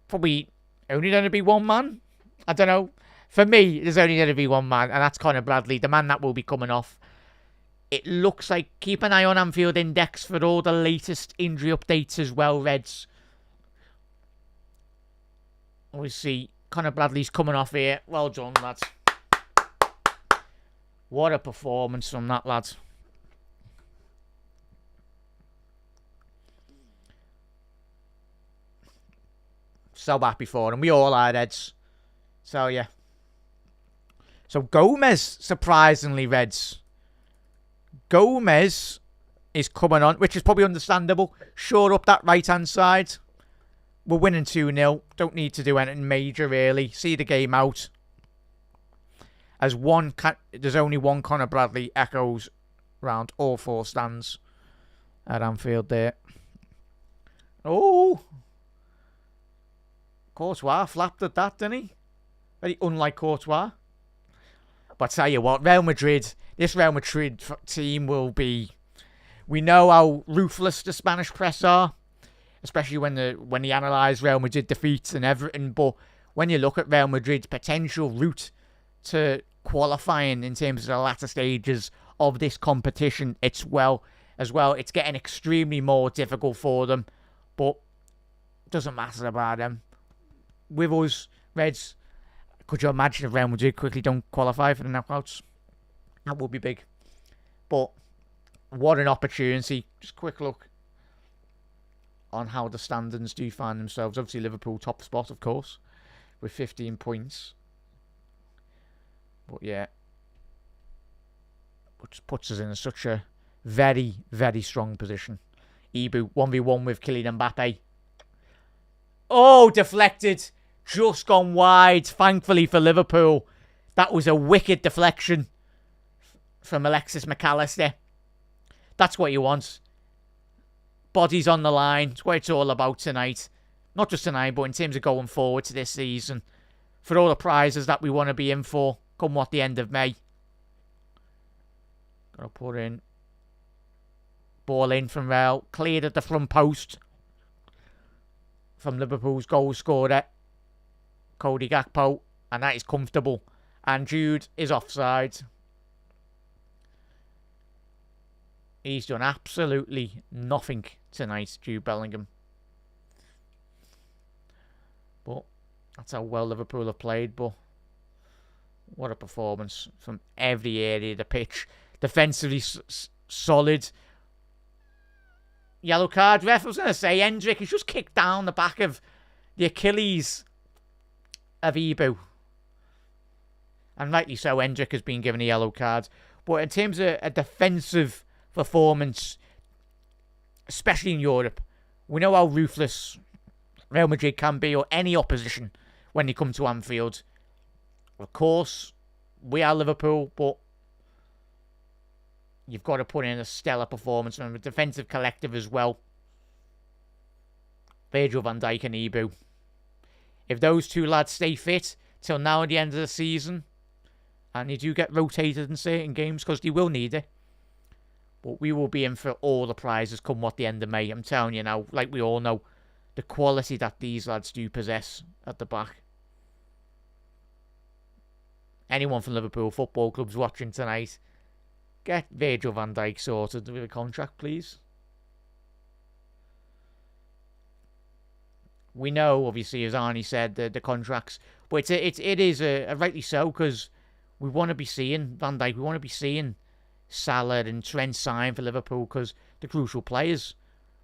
Probably only going to be one man. I don't know. For me, there's only going to be one man, and that's Connor Bradley, the man that will be coming off. It looks like... Keep an eye on Anfield Index for all the latest injury updates as well, Reds. We see Connor Bradley's coming off here. Well done, lads. What a performance from that, lad. So happy for him. We all are, Reds. So, yeah. So, Gomez, surprisingly, Reds. Gomez is coming on, which is probably understandable. Shore up that right-hand side. We're winning 2-0. Don't need to do anything major, really. See the game out. As there's only one Connor Bradley echoes around all 4 stands at Anfield there. Oh! Courtois flapped at that, didn't he? Very unlike Courtois. But tell you what, this Real Madrid team will be... We know how ruthless the Spanish press are, especially when they analyse Real Madrid defeats and everything. But when you look at Real Madrid's potential route to qualifying in terms of the latter stages of this competition, it's getting extremely more difficult for them. But it doesn't matter about them. With us, Reds, could you imagine if Real Madrid quickly don't qualify for the knockouts? That would be big. But what an opportunity. Just a quick look on how the standings do find themselves. Obviously, Liverpool top spot, of course, with 15 points. But yeah, which puts us in such a very, very strong position. Ibu 1v1 with Kylian Mbappe. Oh, deflected. Just gone wide. Thankfully for Liverpool. That was a wicked deflection from Alexis McAllister. That's what you want. Bodies on the line. It's what it's all about tonight. Not just tonight, but in terms of going forward to this season. For all the prizes that we want to be in for, come what the end of May. Gotta put in. Ball in from Real. Cleared at the front post. From Liverpool's goal scorer, Cody Gakpo. And that is comfortable. And Jude is offside. He's done absolutely nothing tonight, Jude Bellingham. But that's how well Liverpool have played. But what a performance from every area of the pitch. Defensively solid. Yellow card, ref. I was going to say, Hendrick has just kicked down the back of the Achilles of Ibu. And rightly so, Hendrick has been given a yellow card. But in terms of a defensive performance, especially in Europe, we know how ruthless Real Madrid can be, or any opposition, when they come to Anfield. Of course, we are Liverpool, but you've got to put in a stellar performance from a defensive collective as well. Virgil van Dijk and Ibu. If those two lads stay fit till now at the end of the season, and they do get rotated in certain games, because they will need it, but we will be in for all the prizes come what the end of May. I'm telling you now, like we all know, the quality that these lads do possess at the back. Anyone from Liverpool Football Club's watching tonight, get Virgil van Dijk sorted with a contract, please. We know, obviously, as Arnie said, the contracts, but it is rightly so, because we want to be seeing Van Dijk, we want to be seeing Salah and Trent sign for Liverpool, because they're crucial players.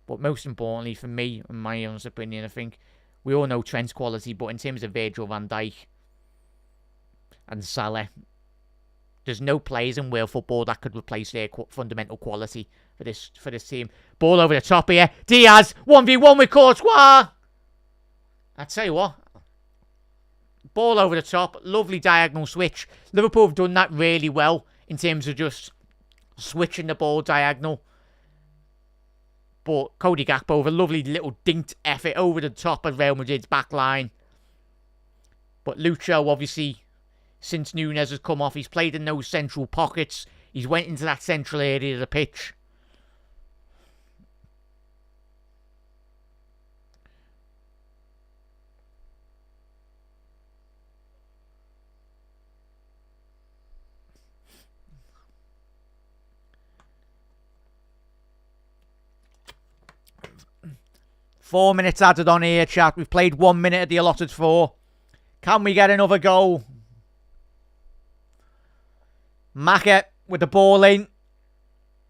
But most importantly, for me, in my honest opinion, I think we all know Trent's quality, but in terms of Virgil van Dijk and Salah, there's no players in world football that could replace their fundamental quality for this team. Ball over the top here. Diaz, 1v1 with Courtois. I tell you what. Ball over the top. Lovely diagonal switch. Liverpool have done that really well in terms of just switching the ball diagonal. But Cody Gakpo with a lovely little dinked effort over the top of Real Madrid's back line. But Lucho, obviously, since Nunez has come off, he's played in those central pockets. He's went into that central area of the pitch. Four minutes added on here, chat. We've played 1 minute at the allotted 4. Can we get another goal? Maka with the ball in.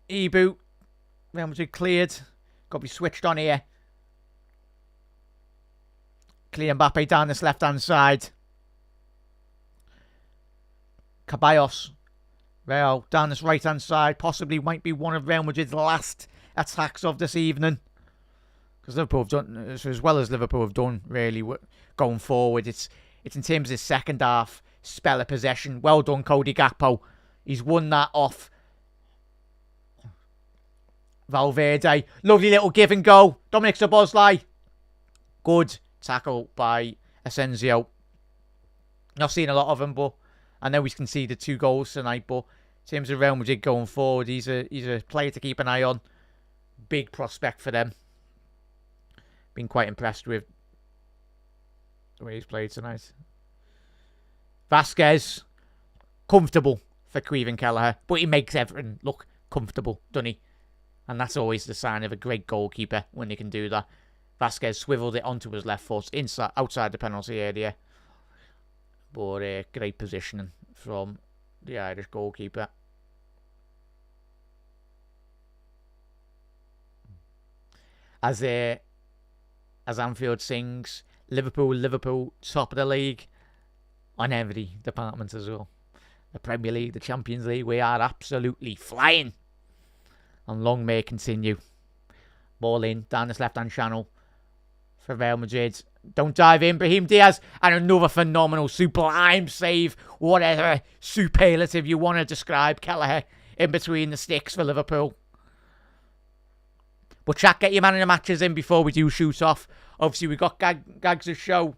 Ibu. Real Madrid cleared. Got to be switched on here. Kylian Mbappe down this left-hand side. Ceballos. Real down this right-hand side. Possibly might be one of Real Madrid's last attacks of this evening. Because Liverpool have done, as well as Liverpool have done, really, going forward. It's in terms of his second half spell of possession. Well done, Cody Gakpo. He's won that off Valverde. Lovely little give and go. Dominic Szoboszlai. Good tackle by Asensio. Not seen a lot of him, but I know he's conceded 2 goals tonight, but in terms of Real Madrid going forward, he's a player to keep an eye on. Big prospect for them. Been quite impressed with the way he's played tonight. Vasquez, comfortable for Caoimhin Kelleher, but he makes everything look comfortable, doesn't he? And that's always the sign of a great goalkeeper when they can do that. Vasquez swiveled it onto his left foot outside the penalty area. But great positioning from the Irish goalkeeper. As Anfield sings, Liverpool, top of the league on every department as well. The Premier League, the Champions League, we are absolutely flying. And long may it continue. Ball in, down this left-hand channel for Real Madrid. Don't dive in, Brahim Diaz. And another phenomenal, sublime save. Whatever superlative you want to describe Kelleher in between the sticks for Liverpool. But chat, get your man in the matches in before we do shoot off. Obviously, we've got Gags' show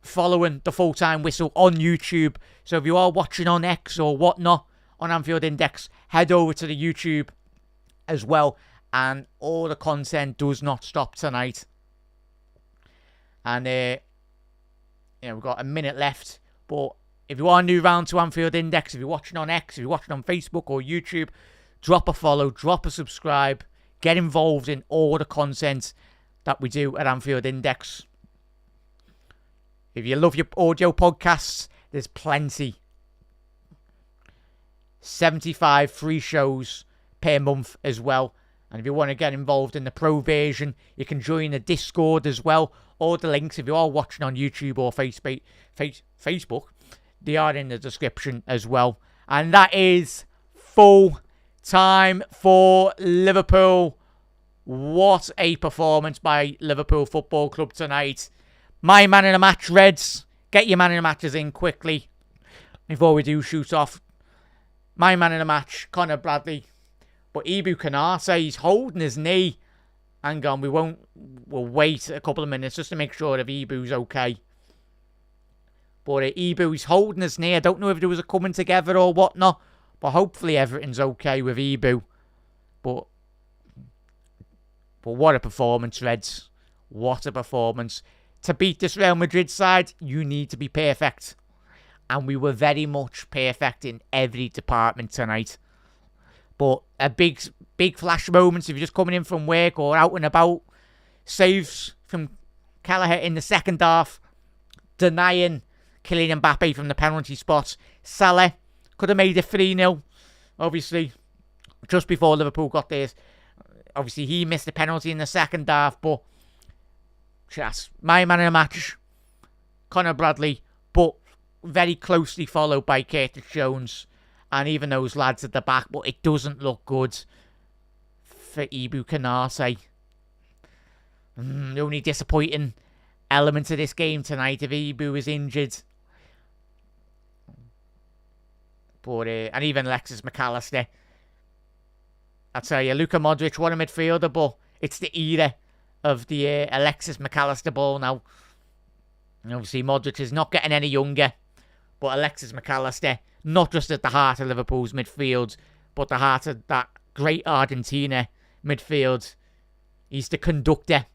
following the full-time whistle on YouTube. So if you are watching on X or whatnot on Anfield Index, head over to the YouTube as well. And all the content does not stop tonight. And we've got a minute left. But if you are new round to Anfield Index, if you're watching on X, if you're watching on Facebook or YouTube, drop a follow, drop a subscribe. Get involved in all the content that we do at Anfield Index. If you love your audio podcasts, there's plenty. 75 free shows per month as well. And if you want to get involved in the pro version, you can join the Discord as well. All the links, if you are watching on YouTube or Facebook, they are in the description as well. And that is full time for Liverpool. What a performance by Liverpool Football Club tonight. My man in the match, Reds. Get your man in the matches in quickly before we do shoot off. My man in the match, Conor Bradley. But Ibou Konate, he's holding his knee. Hang on, we'll wait a couple of minutes just to make sure if Ibou's okay. But Ibou, he's holding his knee. I don't know if there was a coming together or whatnot. But hopefully everything's okay with Ibou. But what a performance, Reds. What a performance. To beat this Real Madrid side, you need to be perfect. And we were very much perfect in every department tonight. But a big flash moments if you're just coming in from work or out and about. Saves from Kelleher in the second half. Denying Kylian Mbappe from the penalty spot. Salah could have made it 3-0. Obviously, just before Liverpool got theirs. Obviously, he missed the penalty in the second half. But just my man in the match, Conor Bradley. But very closely followed by Curtis Jones. And even those lads at the back. But it doesn't look good for Ibou Konate. The only disappointing element of this game tonight if Ibou is injured. But and even Alexis McAllister. I tell you, Luka Modric, what a midfielder, but it's the era of the Alexis McAllister ball now. And obviously, Modric is not getting any younger. But Alexis McAllister, not just at the heart of Liverpool's midfield, but the heart of that great Argentina midfield. He's the conductor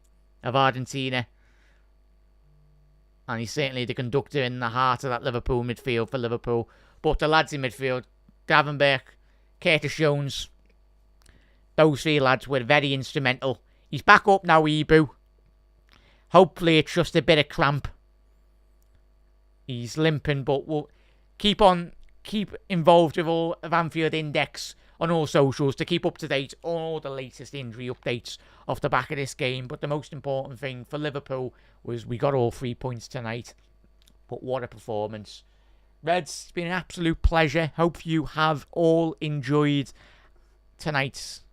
of Argentina. And he's certainly the conductor in the heart of that Liverpool midfield for Liverpool. But the lads in midfield, Gravenberch, Curtis Jones, those 3 lads were very instrumental. He's back up now, Ibou. Hopefully it's just a bit of cramp. He's limping, but we'll keep involved with all of Anfield Index on all socials to keep up to date on all the latest injury updates off the back of this game. But the most important thing for Liverpool was we got all 3 points tonight. But what a performance. Reds, it's been an absolute pleasure. Hope you have all enjoyed tonight's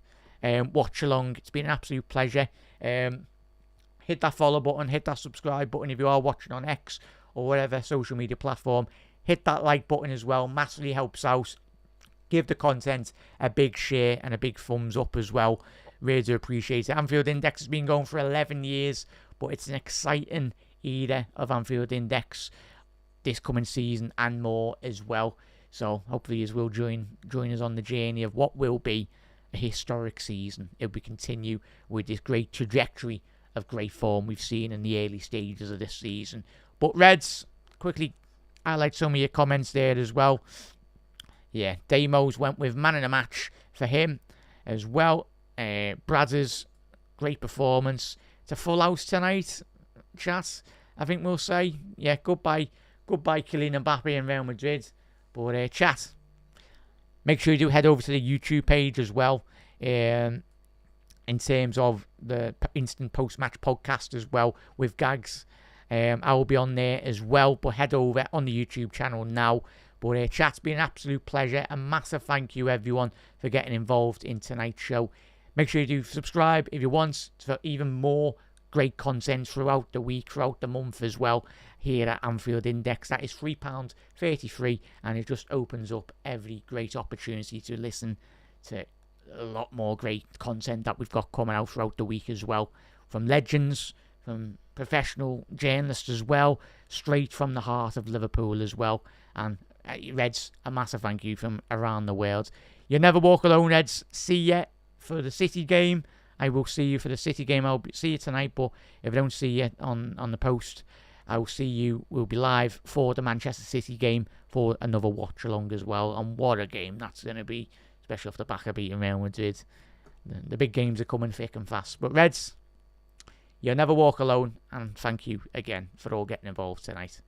watch along. It's been an absolute pleasure. Hit that follow button, hit that subscribe button if you are watching on X or whatever social media platform. Hit that like button as well, massively helps out. Give the content a big share and a big thumbs up as well. Really do appreciate it. Anfield Index has been going for 11 years, but it's an exciting era of Anfield Index. this coming season and more as well. So hopefully you will join us on the journey of what will be a historic season if we continue with this great trajectory of great form we've seen in the early stages of this season. But Reds, quickly highlight some of your comments there as well. Yeah, Damos went with man of the match for him as well. Brazzers, great performance. It's a full house tonight, chat. I think we'll say, yeah, goodbye Kylian Mbappe and Real Madrid. But chat, make sure you do head over to the YouTube page as well. In terms of the instant post-match podcast as well with Gags. I will be on there as well, but head over on the YouTube channel now. But chat's been an absolute pleasure. A massive thank you, everyone, for getting involved in tonight's show. Make sure you do subscribe if you want for even more great content throughout the week, throughout the month as well, here at Anfield Index. That is £3.33, and it just opens up every great opportunity to listen to a lot more great content that we've got coming out throughout the week as well. From legends, from professional journalists as well, straight from the heart of Liverpool as well. And Reds, a massive thank you from around the world. You never walk alone, Reds. See you for the City game. I will see you for the City game. I'll see you tonight, but if I don't see you on the post, I will see you. We'll be live for the Manchester City game for another watch along as well. And what a game that's going to be, especially off the back of beating Real Madrid. The big games are coming thick and fast. But Reds, you never walk alone, and thank you again for all getting involved tonight.